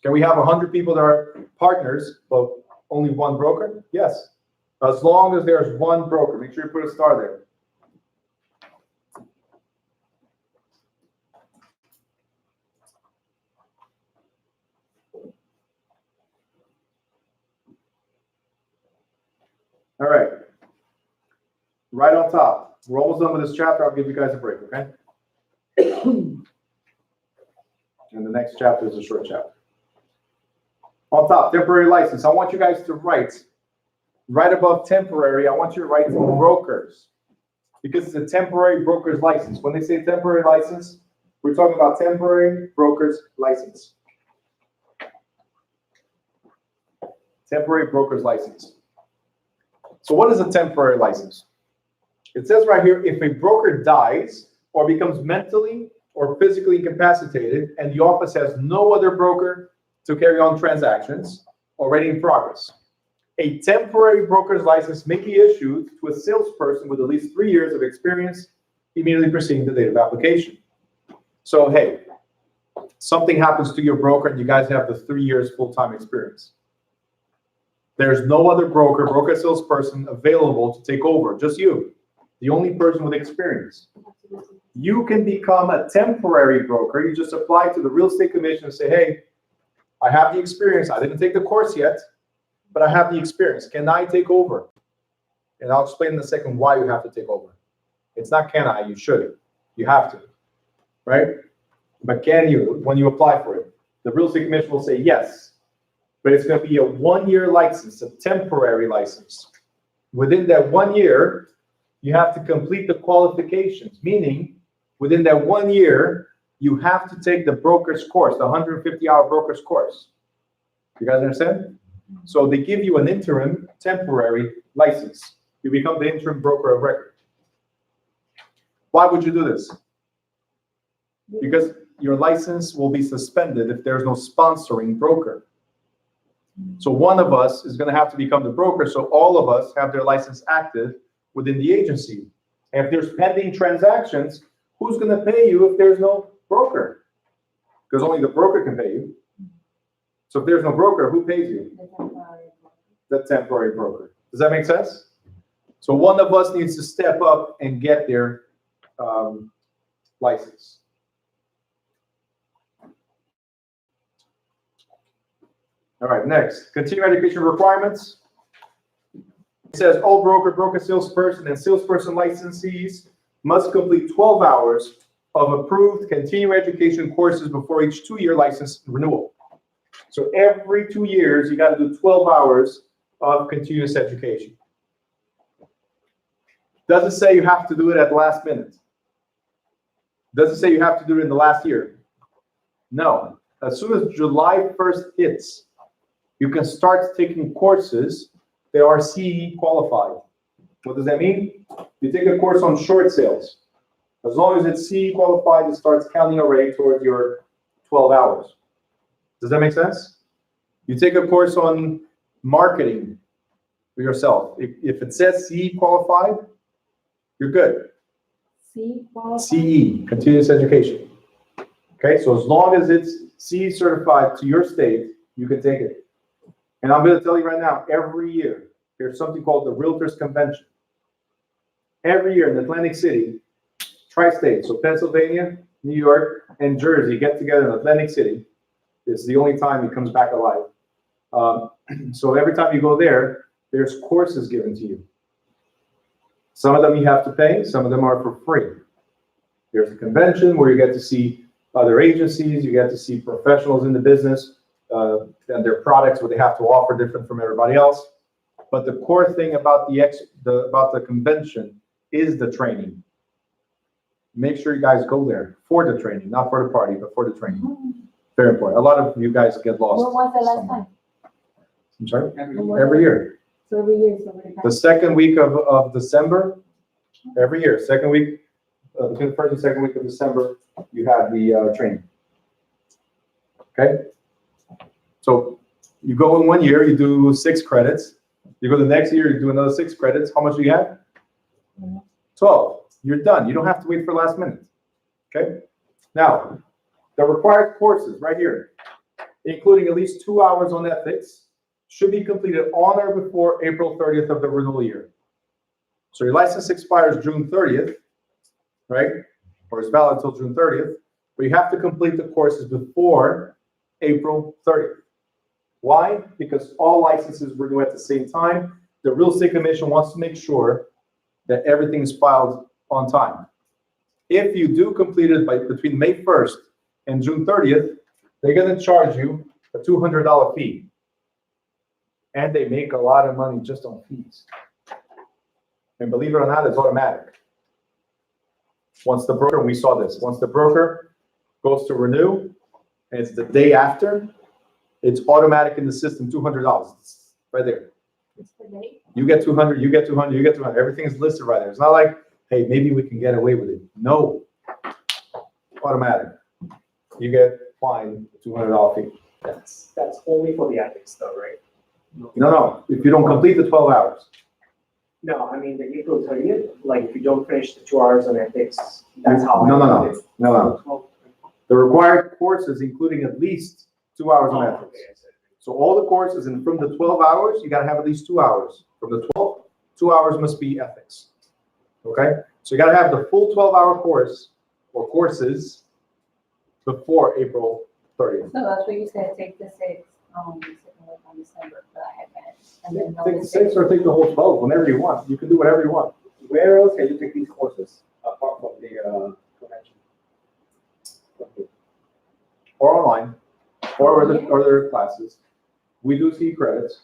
Can we have 100 people that are partners, but only one broker? Yes. As long as there's one broker. Make sure you put a star there. All right. Right on top. We're almost done with this chapter. I'll give you guys a break, okay? And the next chapter is a short chapter. On top, temporary license. I want you guys to write, right above temporary, I want you to write brokers. Because it's a temporary broker's license. When they say temporary license, we're talking about temporary broker's license. Temporary broker's license. So what is a temporary license? It says right here, if a broker dies or becomes mentally or physically incapacitated and the office has no other broker to carry on transactions already in progress, a temporary broker's license may be issued to a salesperson with at least 3 years of experience immediately preceding the date of application. So, hey, something happens to your broker and you guys have the 3 years full-time experience. There's no other broker salesperson available to take over, just you, the only person with experience. You can become a temporary broker. You just apply to the real estate commission and say, hey, I have the experience. I didn't take the course yet, but I have the experience. Can I take over? And I'll explain in a second why you have to take over. It's not can I, you should. You have to, right? But can you, when you apply for it? The real estate commission will say yes, but it's going to be a 1-year license, a temporary license. Within that 1 year, you have to complete the qualifications, meaning within that 1 year, you have to take the broker's course, the 150-hour broker's course. You guys understand? So they give you an interim temporary license. You become the interim broker of record. Why would you do this? Because your license will be suspended if there's no sponsoring broker. So one of us is going to have to become the broker, so all of us have their license active within the agency. And if there's pending transactions, who's going to pay you if there's no broker? Because only the broker can pay you. So if there's no broker, who pays you? The temporary broker. Does that make sense? So one of us needs to step up and get their license. All right, next, continuing education requirements. It says all broker salesperson, and salesperson licensees must complete 12 hours of approved continuing education courses before each 2-year license renewal. So every 2 years, you got to do 12 hours of continuous education. Doesn't say you have to do it at the last minute. Doesn't say you have to do it in the last year. No. As soon as July 1st hits, you can start taking courses that are CE qualified. What does that mean? You take a course on short sales. As long as it's CE qualified, it starts counting already towards your 12 hours. Does that make sense? You take a course on marketing for yourself. If it says CE qualified, you're good. CE, continuous education. Okay, so as long as it's CE certified to your state, you can take it. And I'm going to tell you right now, every year, there's something called the Realtors Convention. Every year in Atlantic City, tri-state, so Pennsylvania, New York, and Jersey get together in Atlantic City. It's the only time he comes back alive. So every time you go there, there's courses given to you. Some of them you have to pay, some of them are for free. There's a convention where you get to see other agencies, you get to see professionals in the business, and their products, what they have to offer different from everybody else. But the core thing about the convention is the training. Make sure you guys go there for the training, not for the party, but for the training. Very important. A lot of you guys get lost. When was the last time? I'm sorry? When Every year. So every year, so every The time. second week of December, every year, second week, between the first and second week of December, you have the training. Okay? So you go in 1 year, you do 6 credits. You go the next year, you do another 6 credits. How much do you have? 12. You're done. You don't have to wait for last minute. Okay? Now, the required courses right here, including at least 2 hours on ethics, should be completed on or before April 30th of the renewal year. So your license expires June 30th, right? Or is valid until June 30th, but you have to complete the courses before April 30th. Why? Because all licenses renew at the same time. The Real Estate Commission wants to make sure that everything is filed on time. If you do complete it between May 1st and June 30th, they're going to charge you a $200 fee. And they make a lot of money just on fees. And believe it or not, it's automatic. Once the broker, we saw this, once the broker goes to renew, and it's the day after, it's automatic in the system, $200. It's right there. It's the date. You get 200, you get 200, you get 200. Everything is listed right there. It's not like, hey, maybe we can get away with it. No. Automatic. You get fined $200 fee. That's only for the ethics though, right? No. If you don't complete the 12 hours. No, I mean, the April 30th, like if you don't finish the 2 hours on ethics, that's how. No. The required courses, including at least 2 hours on ethics. So all the courses, and from the 12 hours, you gotta have at least 2 hours. From the 12, 2 hours must be ethics. Okay? So you gotta have the full 12-hour course or courses before April 30th. So that's what you said, take the 6, second week on December, but I had finished. And then Take the 6 or take the whole 12, whenever you want. You can do whatever you want. Where else can you take these courses apart from the convention? Or online, or other classes. We do see credits.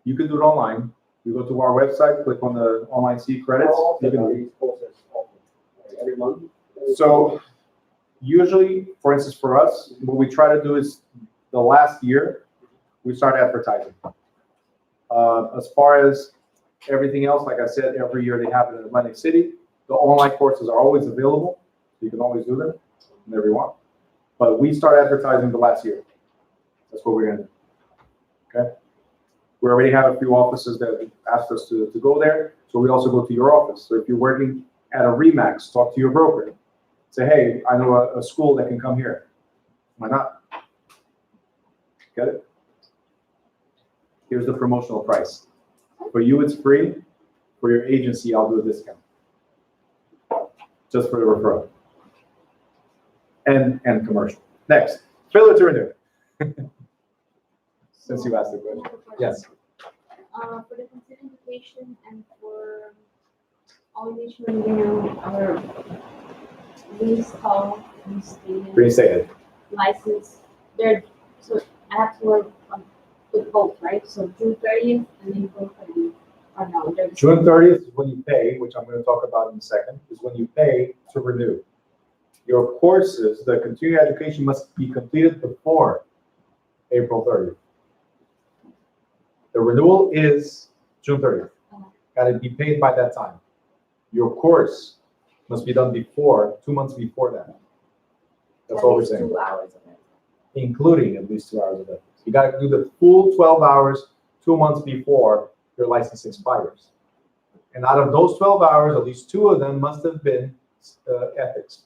You can do it online. You go to our website, click on the online see credits. How You often can are do these courses offered? Every month? it. So usually, for instance, for us, what we try to do is the last year, we start advertising. As far as everything else, like I said, every year they have it in Atlantic City. The online courses are always available. You can always do them whenever you want. But we start advertising the last year. That's what we're gonna do. Okay? We already have a few offices that asked us to go there, so we also go to your office. So if you're working at a Remax, talk to your broker. Say, hey, I know a school that can come here. Why not? Get it? Here's the promotional price. For you, it's free. For your agency, I'll do a discount. Just for the referral. And commercial. Next, failure to renew. Since you asked the question. Yes. For the consent invitation and for all initial, you know, our reinstall, Reinstated. license, there, so I have to work with both, right? So June 30th and then June 30th, or no, there's. June 30th is when you pay, which I'm going to talk about in a second, is when you pay to renew. Your courses, the continuing education must be completed before April 30th. The renewal is June 30th. Got to be paid by that time. Your course must be done before, 2 months before that. That's all we're saying. 2 hours of it. Including at least 2 hours of it. You got to do the full 12 hours 2 months before your license expires. And out of those 12 hours, at least 2 of them must have been ethics.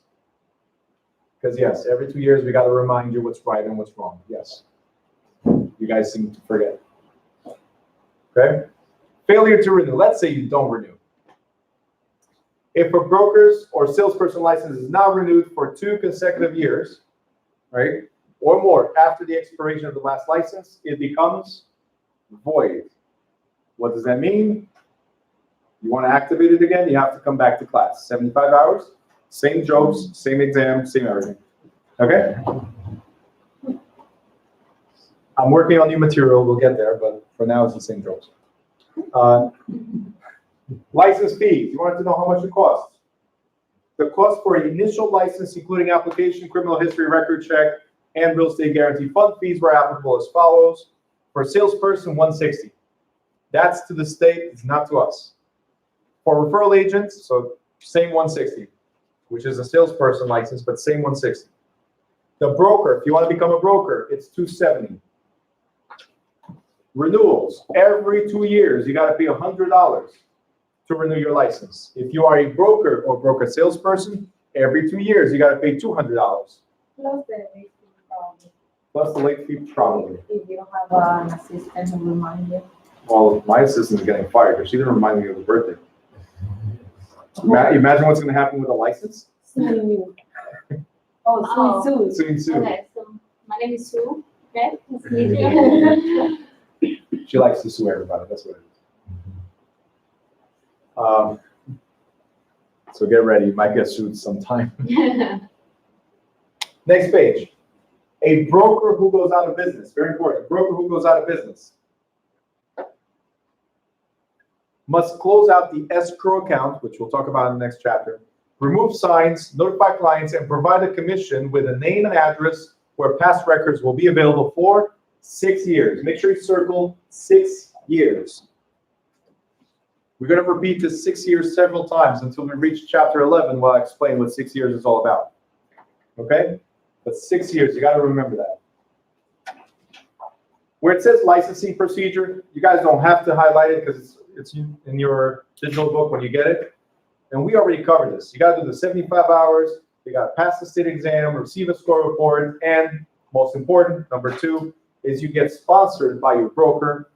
Because yes, every 2 years we got to remind you what's right and what's wrong. Yes. You guys seem to forget. Okay? Failure to renew. Let's say you don't renew. If a broker's or salesperson license is not renewed for 2 consecutive years, right, or more after the expiration of the last license, it becomes void. What does that mean? You want to activate it again, you have to come back to class. 75 hours, same jokes, same exam, same everything. Okay? I'm working on new material, we'll get there, but for now it's the same jokes. License fees, you wanted to know how much it costs. The cost for an initial license, including application, criminal history record check, and real estate guarantee fund fees were applicable as follows. For a salesperson, $160. That's to the state, it's not to us. For referral agents, so same $160, which is a salesperson license, but same $160. The broker, if you want to become a broker, it's $270. Renewals, every 2 years, you got to pay $100 to renew your license. If you are a broker or broker salesperson, every 2 years, you got to pay $200. Plus the late fee, Plus the late fee, probably. if you don't have an assistant to remind you. Well, my assistant is getting fired because she didn't remind me of the birthday. Imagine what's going to happen with a license? Oh, Sue. Soon. Okay, so my name is Sue. Okay, nice to meet you. She likes to sue everybody, that's what it is. So get ready, you might get sued sometime. Next page. A broker who goes out of business, very important. A broker who goes out of business must close out the escrow account, which we'll talk about in the next chapter, remove signs, notify clients, and provide a commission with a name and address where past records will be available for 6 years. Make sure you circle 6 years. We're going to repeat this 6 years several times until we reach chapter 11, where I explain what 6 years is all about. Okay? But 6 years, you got to remember that. Where it says licensing procedure, you guys don't have to highlight it because it's in your digital book when you get it. And we already covered this. You got to do the 75 hours. You got to pass the state exam, receive a score report, and most important, number 2, is you get sponsored by your broker,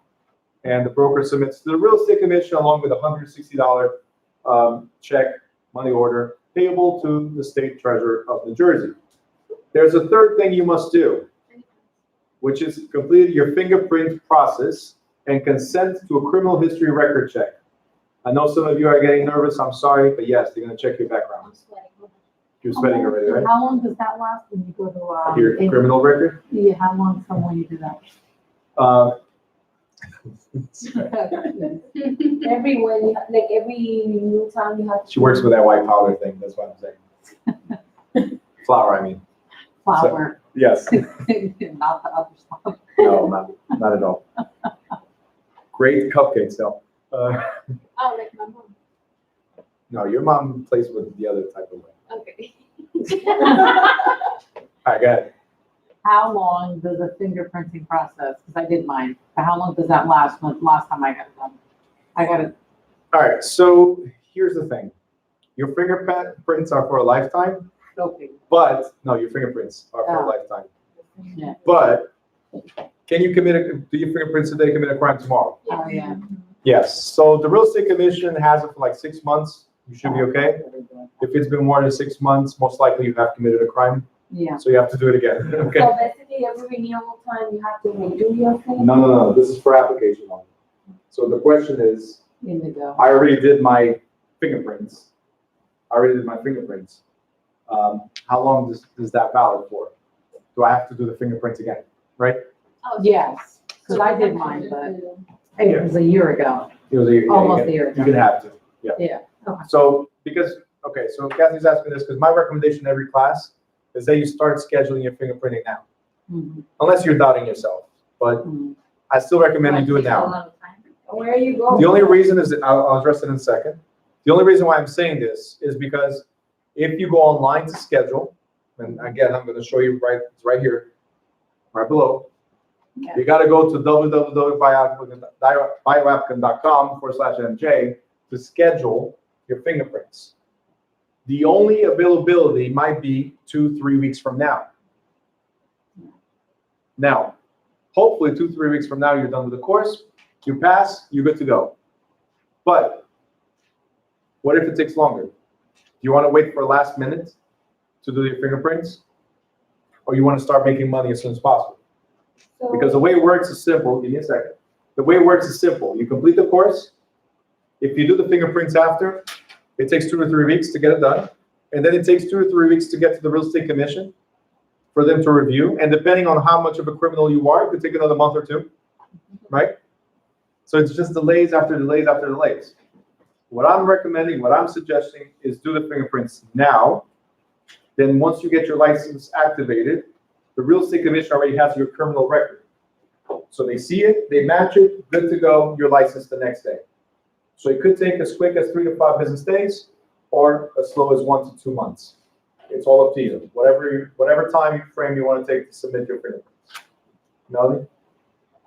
and the broker submits to the real estate commission along with a $160 check, money order, payable to the state treasurer of New Jersey. There's a third thing you must do, which is complete your fingerprint process and consent to a criminal history record check. I know some of you are getting nervous, I'm sorry, but yes, they're gonna check your background. You're sweating already, right? How long does that last when you go to, Your criminal record? yeah, how long from when you do that? Every new time you have. She works with that white powder thing, that's what I'm saying. Flour, I mean. Flour, Yes, not the other stuff. no, not at all. Great cupcakes, though. Oh, like my mom. No, your mom plays with the other type of way. Okay. All right, go ahead. How long does the fingerprinting process, because I did mine, but how long does that last? When last time I got it done? I got it, All right, so here's the thing. Your fingerprints are for a lifetime, okay, but, no, your fingerprints are for a Yeah. lifetime. yeah, But, can you do your fingerprints today, commit a crime tomorrow? oh, yeah. Yes, so the real estate commission has it for like 6 months. You should be okay. If it's been more than 6 months, most likely you have committed a crime, Yeah, so you have to do it again, okay? So basically, every renewal time you have to redo your thing? No, this is for application only. So the question is, indigo. I already did my fingerprints. How long is that valid for? Do I have to do the fingerprints again, right? Oh, Yes, because I did mine, but it was a year ago, It was a, almost a year you ago. can have to, yeah. Yeah, okay. So, so Kathy's asking this, because my recommendation in every class is that you start scheduling your fingerprinting now, Mhm, unless you're doubting yourself. But mhm. I still recommend you do it now. Where you go? The only reason is that, I'll address it in a second. The only reason why I'm saying this is because if you go online to schedule, and again, I'm gonna show you it's right here, right below. Yeah. You gotta go to www.bioapplicant.com/MJ to schedule your fingerprints. The only availability might be 2-3 weeks from now. Now, hopefully 2-3 weeks from now, you're done with the course, you pass, you're good to go. But what if it takes longer? you want to wait for last minute to do your fingerprints? Or you want to start making money as soon as possible? So- Because the way it works is simple. Give me a second. The way it works is simple. You complete the course. If you do the fingerprints after, it takes 2 or 3 weeks to get it done. And then it takes 2 or 3 weeks to get to the real estate commission for them to review. And depending on how much of a criminal you are, it could take another month or 2, right? So it's just delays after delays after delays. What I'm recommending, what I'm suggesting is do the fingerprints now. Then once you get your license activated, the real estate commission already has your criminal record. So they see it, they match it, good to go, you're licensed the next day. So it could take as quick as 3 to 5 business days or as slow as 1 to 2 months. It's all up to you. Whatever time frame you want to take to submit your fingerprints. Melanie?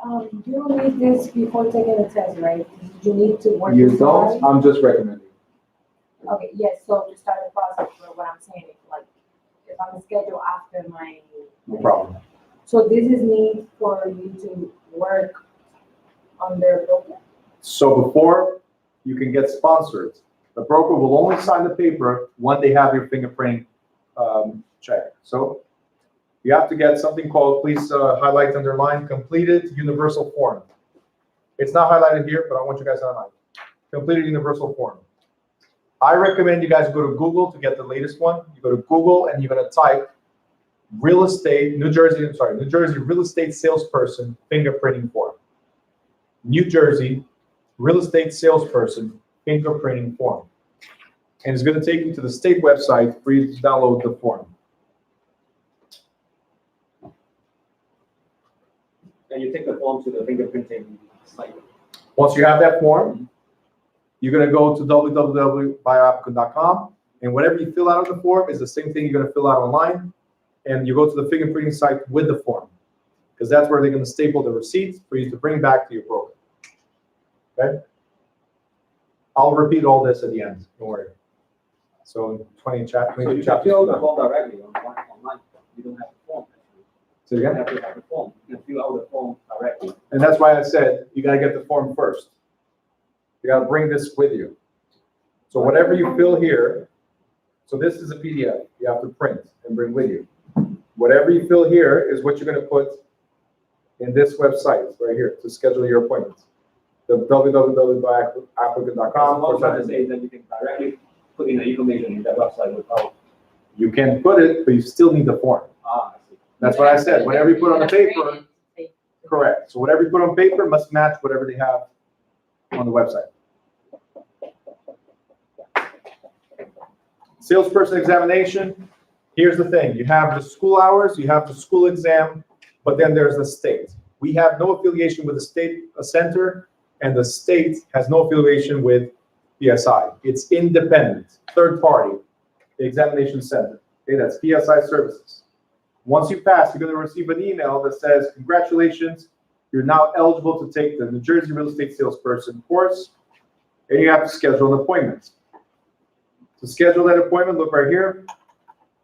You don't need this before taking the test, right? You need to work. You this don't? hard. I'm just recommending. Okay, yes, so to start the process, but what I'm saying is like, if I'm scheduled after my. No problem. So this is need for you to work on their broker? So before you can get sponsored, the broker will only sign the paper when they have your fingerprint check. So you have to get something called, please highlight, underline, completed universal form. It's not highlighted here, but I want you guys to highlight. Completed universal form. I recommend you guys go to Google to get the latest one. You go to Google and you're going to type real estate, New Jersey real estate salesperson fingerprinting form. New Jersey real estate salesperson fingerprinting form. And it's going to take you to the state website for you to download the form. And you take the form to the fingerprinting site. Once you have that form, you're going to go to www.bioapplicant.com, and whatever you fill out on the form is the same thing you're going to fill out online, and you go to the fingerprinting site with the form, because that's where they're going to staple the receipts for you to bring back to your broker. Okay? I'll repeat all this at the end, don't worry. So 20 So you can chapters. fill the form directly online. You don't have the form. So You again? have to have the form. You can fill out the form directly. And that's why I said you got to get the form first. You got to bring this with you. So whatever you fill here, so this is a PDF you have to print and bring with you. Whatever you fill here is what you're going to put in this website right here to schedule your appointments. The www.applicant.com. What I'm trying to say is that you can directly put in the information in that website without. You can put it, but you still need the form. I see. That's what I said. Whatever you put on the paper, correct. So whatever you put on paper must match whatever they have on the website. Salesperson examination. Here's the thing. You have the school hours, you have the school exam, but then there's the state. We have no affiliation with the state center, and the state has no affiliation with PSI. It's independent, third party, the examination center. Okay, that's PSI services. Once you pass, you're going to receive an email that says, congratulations, you're now eligible to take the New Jersey Real Estate Salesperson course, and you have to schedule an appointment. To schedule that appointment, look right here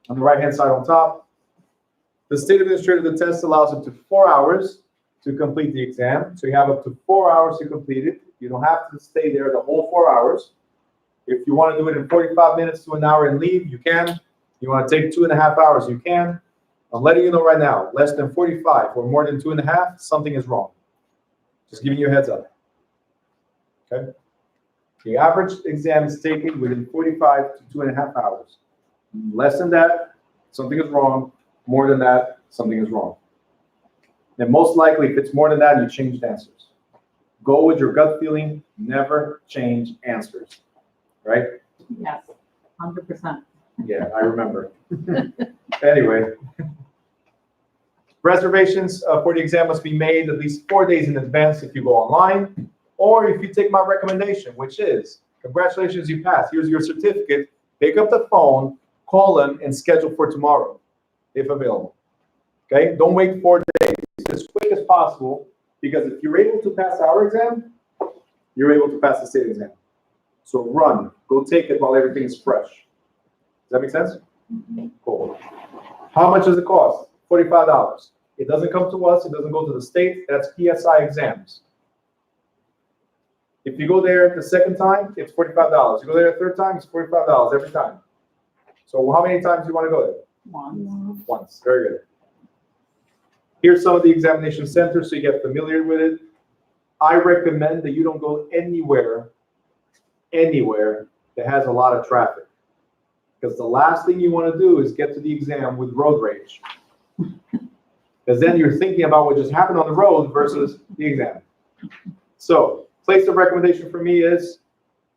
on the right-hand side on top. The state administrator of the test allows up to 4 hours to complete the exam. So you have up to 4 hours to complete it. You don't have to stay there the whole 4 hours. If you want to do it in 45 minutes to an hour and leave, you can. You want to take 2.5 hours, you can. I'm letting you know right now, less than 45 or more than 2.5, something is wrong. Just giving you a heads up. Okay? The average exam is taken within 45 to 2.5 hours. Less than that, something is wrong. More than that, something is wrong. And most likely, if it's more than that, you changed answers. Go with your gut feeling. Never change answers. Right? Yes, 100%. Yeah, I remember. Anyway. Reservations for the exam must be made at least 4 days in advance if you go online, or if you take my recommendation, which is, congratulations, you passed. Here's your certificate. Pick up the phone, call them, and schedule for tomorrow, if available. Okay? Don't wait 4 days. As quick as possible, because if you're able to pass our exam, you're able to pass the state exam. So run. Go take it while everything is fresh. Does that make sense? Cool. How much does it cost? $45. It doesn't come to us. It doesn't go to the state. That's PSI exams. If you go there the second time, it's $45. You go there the third time, it's $45 every time. So how many times do you want to go there? One. Once, very good. Here's some of the examination centers so you get familiar with it. I recommend that you don't go anywhere that has a lot of traffic. Because the last thing you want to do is get to the exam with road rage. Because then you're thinking about what just happened on the road versus the exam. So, place of recommendation for me is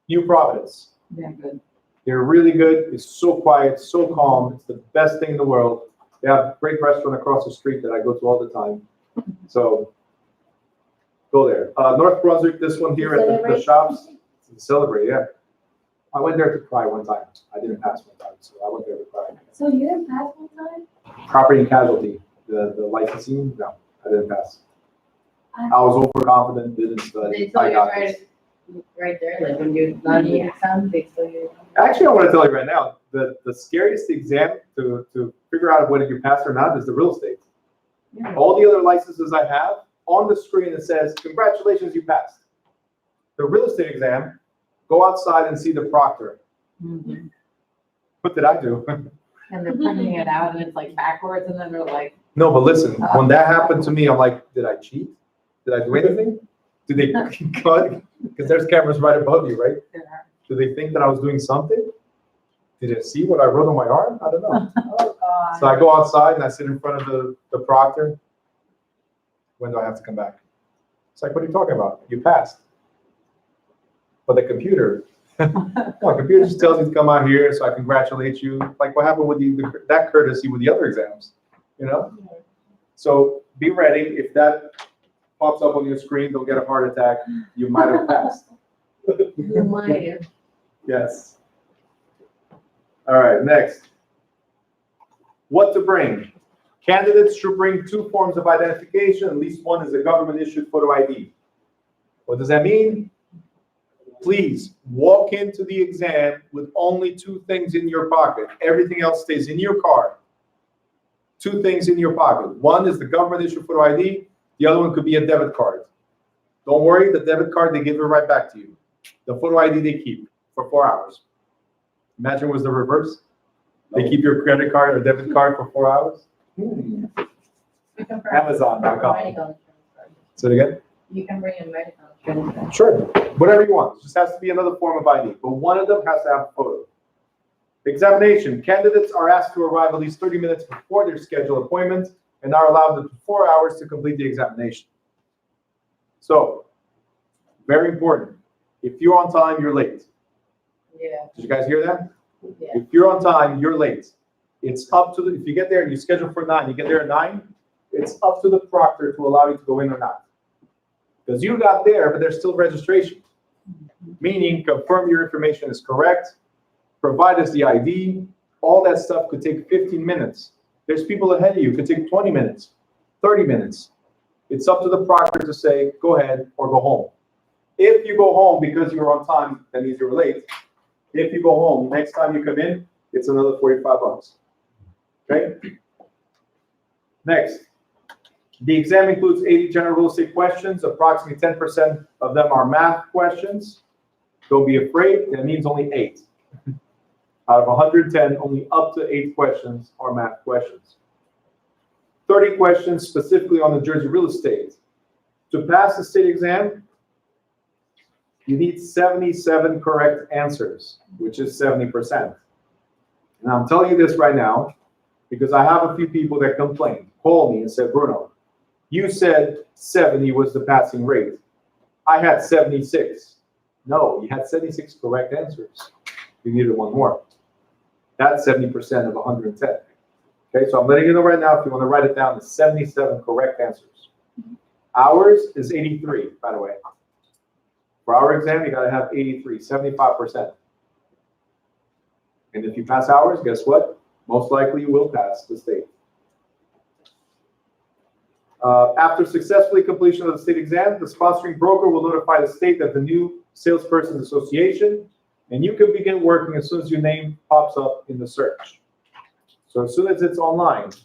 New Providence. Yeah, good. They're really good. It's so quiet, so calm. It's the best thing in the world. They have a great restaurant across the street that I go to all the time. So, go there. North Brunswick, this one here at the shops. Celebrate, yeah. I went there to cry one time. I didn't pass one time, so I went there to cry. So you didn't pass one time? Property and casualty, the licensing, no, I didn't pass. I was overconfident, didn't They study. told I you got this. right there, like when you're not in exam, they tell you. Actually, I want to tell you right now, the scariest exam to figure out whether you passed or not is the real estate. Yeah. All the other licenses I have, on the screen it says, congratulations, you passed. The real estate exam, go outside and see the proctor. Mhm. What did I do? And they're printing it out and it's like backwards and then they're like, No, but listen, when that happened to me, I'm like, did I cheat? Did I do anything? Did they cut? Because there's cameras right above you, right? Do they think that I was doing something? Did they see what I wrote on my arm? I don't know. oh God. So I go outside and I sit in front of the proctor. When do I have to come back? It's like, what are you talking about? You passed. But the computer, no, computer just tells you to come out here, so I congratulate you. Like what happened with that courtesy with the other exams, you know? So be ready. If that pops up on your screen, don't get a heart attack. You might have passed. You might have. Yes. All right, next. What to bring? Candidates should bring 2 forms of identification. At least one is a government-issued photo ID. What does that mean? Please walk into the exam with only 2 things in your pocket. Everything else stays in your car. 2 things in your pocket. One is the government-issued photo ID. The other one could be a debit card. Don't worry, the debit card, they give it right back to you. The photo ID they keep for 4 hours. Imagine it was the reverse. They keep your credit card or debit card for 4 hours. You can bring- Amazon.com. medical insurance. Say it again? You can bring a medical insurance. Sure, whatever you want. It just has to be another form of ID, but one of them has to have a photo. Examination. Candidates are asked to arrive at least 30 minutes before their scheduled appointment and are allowed up to 4 hours to complete the examination. So, very important. If you're on time, you're late. Yeah, Did you guys hear that? yeah. If you're on time, you're late. It's up to if you get there and you schedule for 9, you get there at 9, it's up to the proctor to allow you to go in or not. Because you got there, but there's still registration. Meaning, confirm your information is correct, provide us the ID, all that stuff could take 15 minutes. There's people ahead of you, it could take 20 minutes, 30 minutes. It's up to the proctor to say, go ahead or go home. If you go home because you're on time, that means you're late. If you go home, next time you come in, it's another $45. Okay? Next. The exam includes 80 general real estate questions. Approximately 10% of them are math questions. Don't be afraid. That means only 8. Out of 110, only up to 8 questions are math questions. 30 questions specifically on the Jersey real estate. To pass the state exam, you need 77 correct answers, which is 70%. And I'm telling you this right now because I have a few people that complained, called me and said, Bruno, you said 70 was the passing rate. I had 76. No, you had 76 correct answers. You needed one more. That's 70% of 110. Okay, so I'm letting you know right now, if you want to write it down, it's 77 correct answers. Ours is 83, by the way. For our exam, you got to have 83, 75%. And if you pass ours, guess what? Most likely you will pass the state. After successfully completion of the state exam, the sponsoring broker will notify the state of the new salesperson's association, and you can begin working as soon as your name pops up in the search. So as soon as it's online, it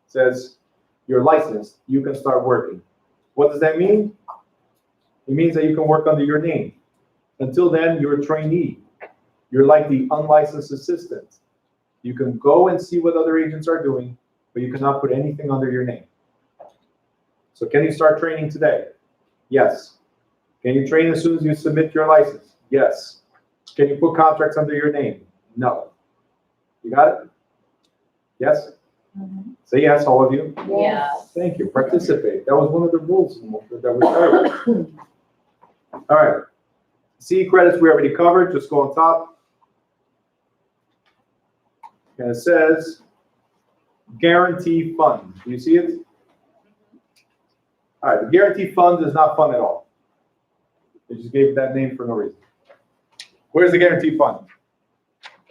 says you're licensed, you can start working. What does that mean? It means that you can work under your name. Until then, you're a trainee. You're like the unlicensed assistant. You can go and see what other agents are doing, but you cannot put anything under your name. So can you start training today? Yes. Can you train as soon as you submit your license? Yes. Can you put contracts under your name? No. You got it? Yes? Say yes, all of you. Yeah. Thank you. Participate. That was one of the rules that we started with. All right. C credits we already covered. Just go on top. And it says guarantee fund. Do you see it? All right. The guarantee fund is not fun at all. They just gave it that name for no reason. Where's the guarantee fund?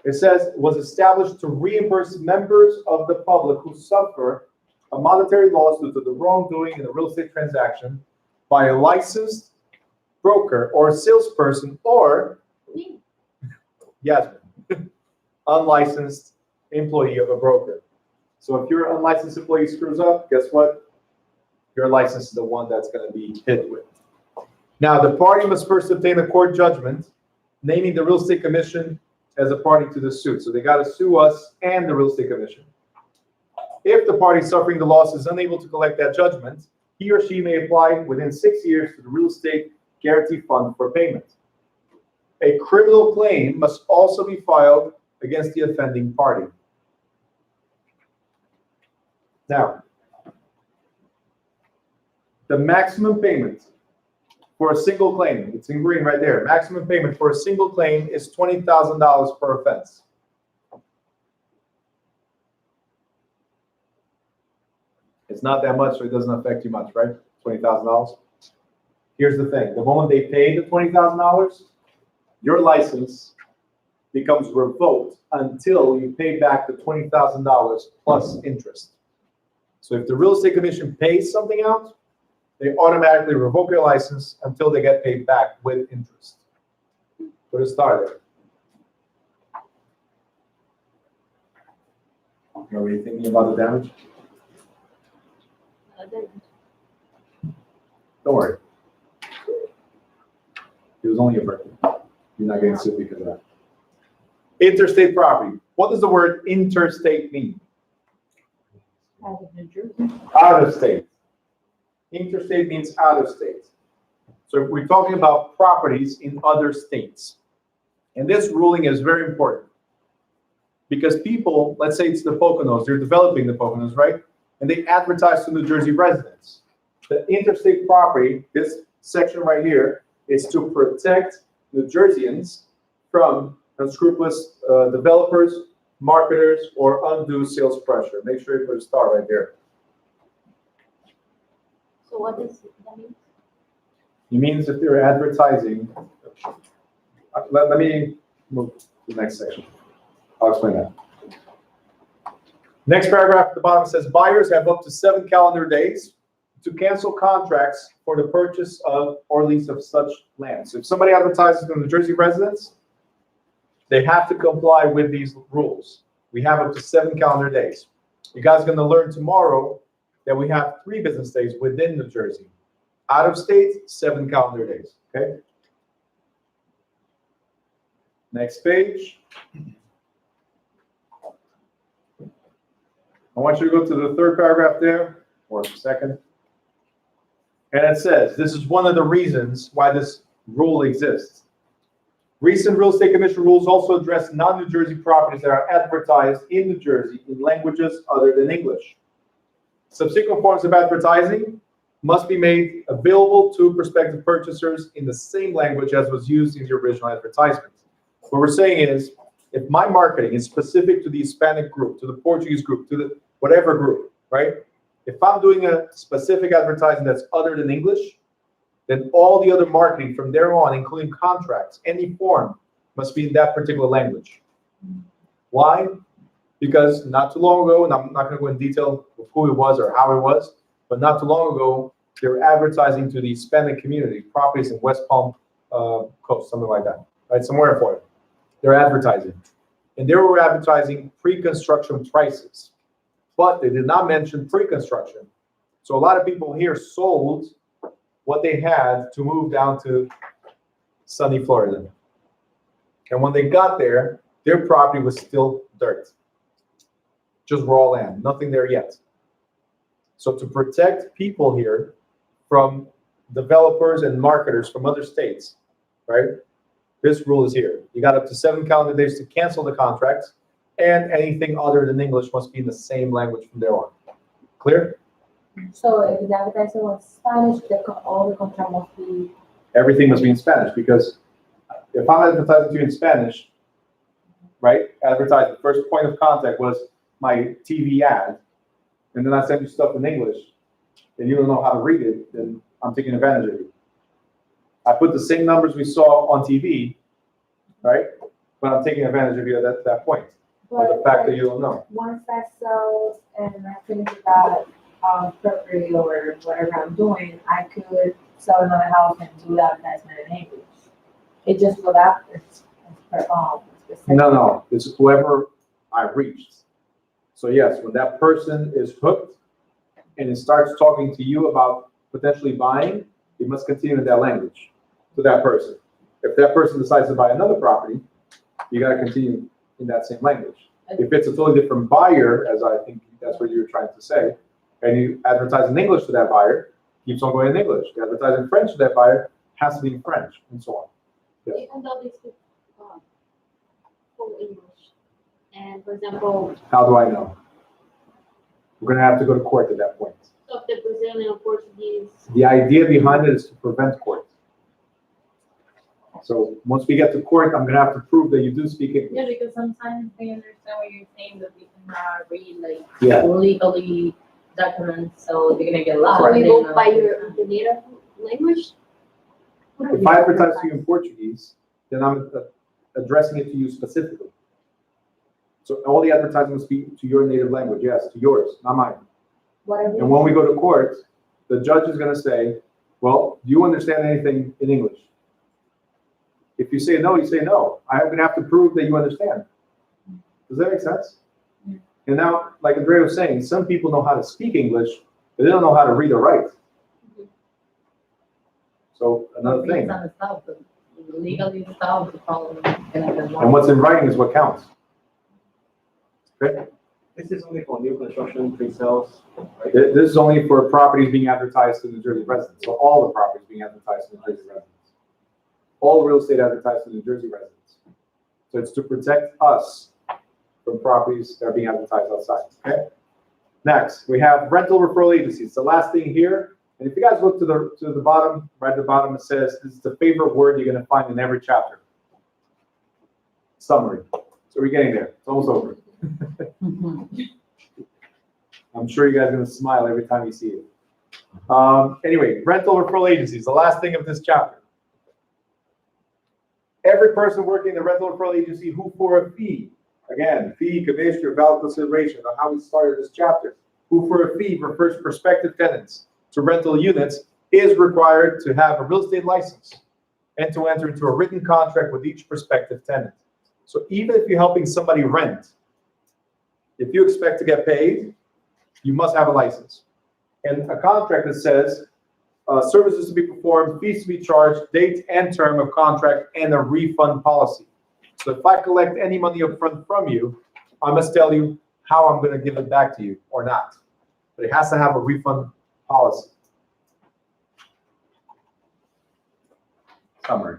It says it was established to reimburse members of the public who suffer a monetary loss due to the wrongdoing in a real estate transaction by a licensed broker or salesperson or, yes, unlicensed employee of a broker. So if your unlicensed employee screws up, guess what? Your license is the one that's going to be hit with. Now, the party must first obtain a court judgment naming the real estate commission as a party to the suit. So they got to sue us and the real estate commission. If the party suffering the loss is unable to collect that judgment, he or she may apply within 6 years to the real estate guarantee fund for payment. A criminal claim must also be filed against the offending party. Now, the maximum payment for a single claim, it's in green right there. Maximum payment for a single claim is $20,000 per offense. It's not that much, so it doesn't affect you much, right? $20,000. Here's the thing. The moment they pay the $20,000, your license becomes revoked until you pay back the $20,000 plus interest. So if the real estate commission pays something out, they automatically revoke your license until they get paid back with interest. Put a star there. Are we thinking about the damage? Don't worry. It was only a birthday. You're not getting sued because of that. Interstate property. What does the word interstate mean? Out of state. Interstate means out of state. So if we're talking about properties in other states. And this ruling is very important. Because people, let's say it's the Poconos, they're developing the Poconos, right? And they advertise to New Jersey residents. The interstate property, this section right here, is to protect New Jerseyans from unscrupulous developers, marketers, or undue sales pressure. Make sure you put a star right there. So what does that mean? It means if they're advertising, let me move to the next section. I'll explain that. Next paragraph at the bottom says buyers have up to 7 calendar days to cancel contracts for the purchase of or lease of such land. So if somebody advertises to New Jersey residents, they have to comply with these rules. We have up to 7 calendar days. You guys are going to learn tomorrow that we have 3 business days within New Jersey. Out of state, 7 calendar days, okay? Next page. I want you to go to the 3rd paragraph there, or the 2nd. And it says, this is one of the reasons why this rule exists. Recent real estate commission rules also address non-New Jersey properties that are advertised in New Jersey in languages other than English. Subsequent forms of advertising must be made available to prospective purchasers in the same language as was used in the original advertisement. What we're saying is, if my marketing is specific to the Hispanic group, to the Portuguese group, to the whatever group, right? If I'm doing a specific advertising that's other than English, then all the other marketing from there on, including contracts, any form, must be in that particular language. Why? Because not too long ago, and I'm not going to go in detail of who it was or how it was, but not too long ago, they were advertising to the Hispanic community, properties in West Palm Coast, something like that, right? Somewhere in Florida. They're advertising. And they were advertising pre-construction prices, but they did not mention pre-construction. So a lot of people here sold what they had to move down to sunny Florida. And when they got there, their property was still dirt. just raw land, nothing there yet. So to protect people here from developers and marketers from other states, right? This rule is here. You got up to 7 calendar days to cancel the contract, and anything other than English must be in the same language from there on. Clear? So if the advertising was Spanish, all the contract must be. Everything must be in Spanish, because if I'm advertising to you in Spanish, right? Advertising, the first point of contact was my TV ad, and then I send you stuff in English, and you don't know how to read it, then I'm taking advantage of you. I put the same numbers we saw on TV, right? But I'm taking advantage of you at that point, or the fact that you don't know. Once that sells and I finish that, property or whatever I'm doing, I could sell another house and do the advertisement in English. It's just for that, specific. No, it's whoever I reached. So yes, when that person is hooked and it starts talking to you about potentially buying, you must continue in that language to that person. If that person decides to buy another property, you gotta continue in that same language. If it's a totally different buyer, as I think that's what you're trying to say, and you advertise in English to that buyer, keeps on going in English. You advertise in French to that buyer, has to be in French, and so on. Yeah. Even though they speak full English, and for example, How do I know? We're gonna have to go to court at that point. so if the Brazilian or Portuguese, The idea behind it is to prevent court. So once we get to court, I'm gonna have to prove that you do speak Yeah, English. because sometimes they understand what you're saying, but they cannot read like Yeah. legally documents, so they're gonna get lost. so and you they go know- by the native language? If I advertise to you in Portuguese, then I'm addressing it to you specifically. So all the advertising must be to your native language, yes, to yours, not mine. Whatever. And when we go to court, the judge is gonna say, well, do you understand anything in English? If you say no, you say no. I'm gonna have to prove that you understand. Does that make sense? And now, like Andrea was saying, some people know how to speak English, but they don't know how to read or write. So another Reads thing, on the stuff, but legally stuff, the problem. and what's in writing is what counts. Okay? This is only for new construction, pre-sales, right? This is only for properties being advertised to New Jersey residents, so all the properties being advertised to New Jersey residents. All real estate advertised to New Jersey residents. So it's to protect us from properties that are being advertised outside, okay? Next, we have rental referral agencies. The last thing here, and if you guys look to the bottom, right at the bottom, it says, this is the favorite word you're gonna find in every chapter. Summary. So we're getting there, it's almost over. I'm sure you guys are gonna smile every time you see it. Anyway, rental referral agencies, the last thing of this chapter. Every person working in the rental referral agency who for a fee, again, fee, commission, or valid consideration on how we started this chapter, who for a fee refers prospective tenants to rental units is required to have a real estate license and to enter into a written contract with each prospective tenant. So even if you're helping somebody rent, if you expect to get paid, you must have a license. And a contract that says services to be performed, fees to be charged, date and term of contract, and a refund policy. So if I collect any money up front from you, I must tell you how I'm gonna give it back to you or not. But it has to have a refund policy. Summary.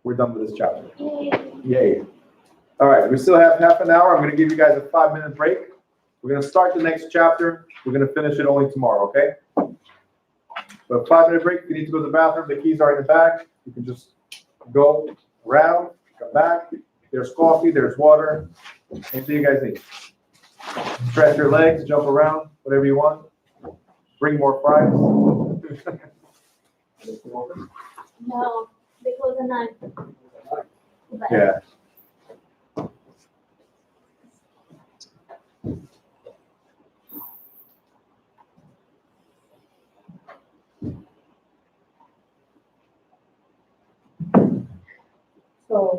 We're done with this chapter. Yay. All right, we still have half an hour. I'm gonna give you guys a 5-minute break. We're gonna start the next chapter. We're gonna finish it only tomorrow, okay? But a 5-minute break. If you need to go to the bathroom, the keys are in the back. You can just go around, come back. There's coffee, there's water. Anything you guys need. Stretch your legs, jump around, whatever you want. Bring more fries. No, they close at 9. But Yeah. So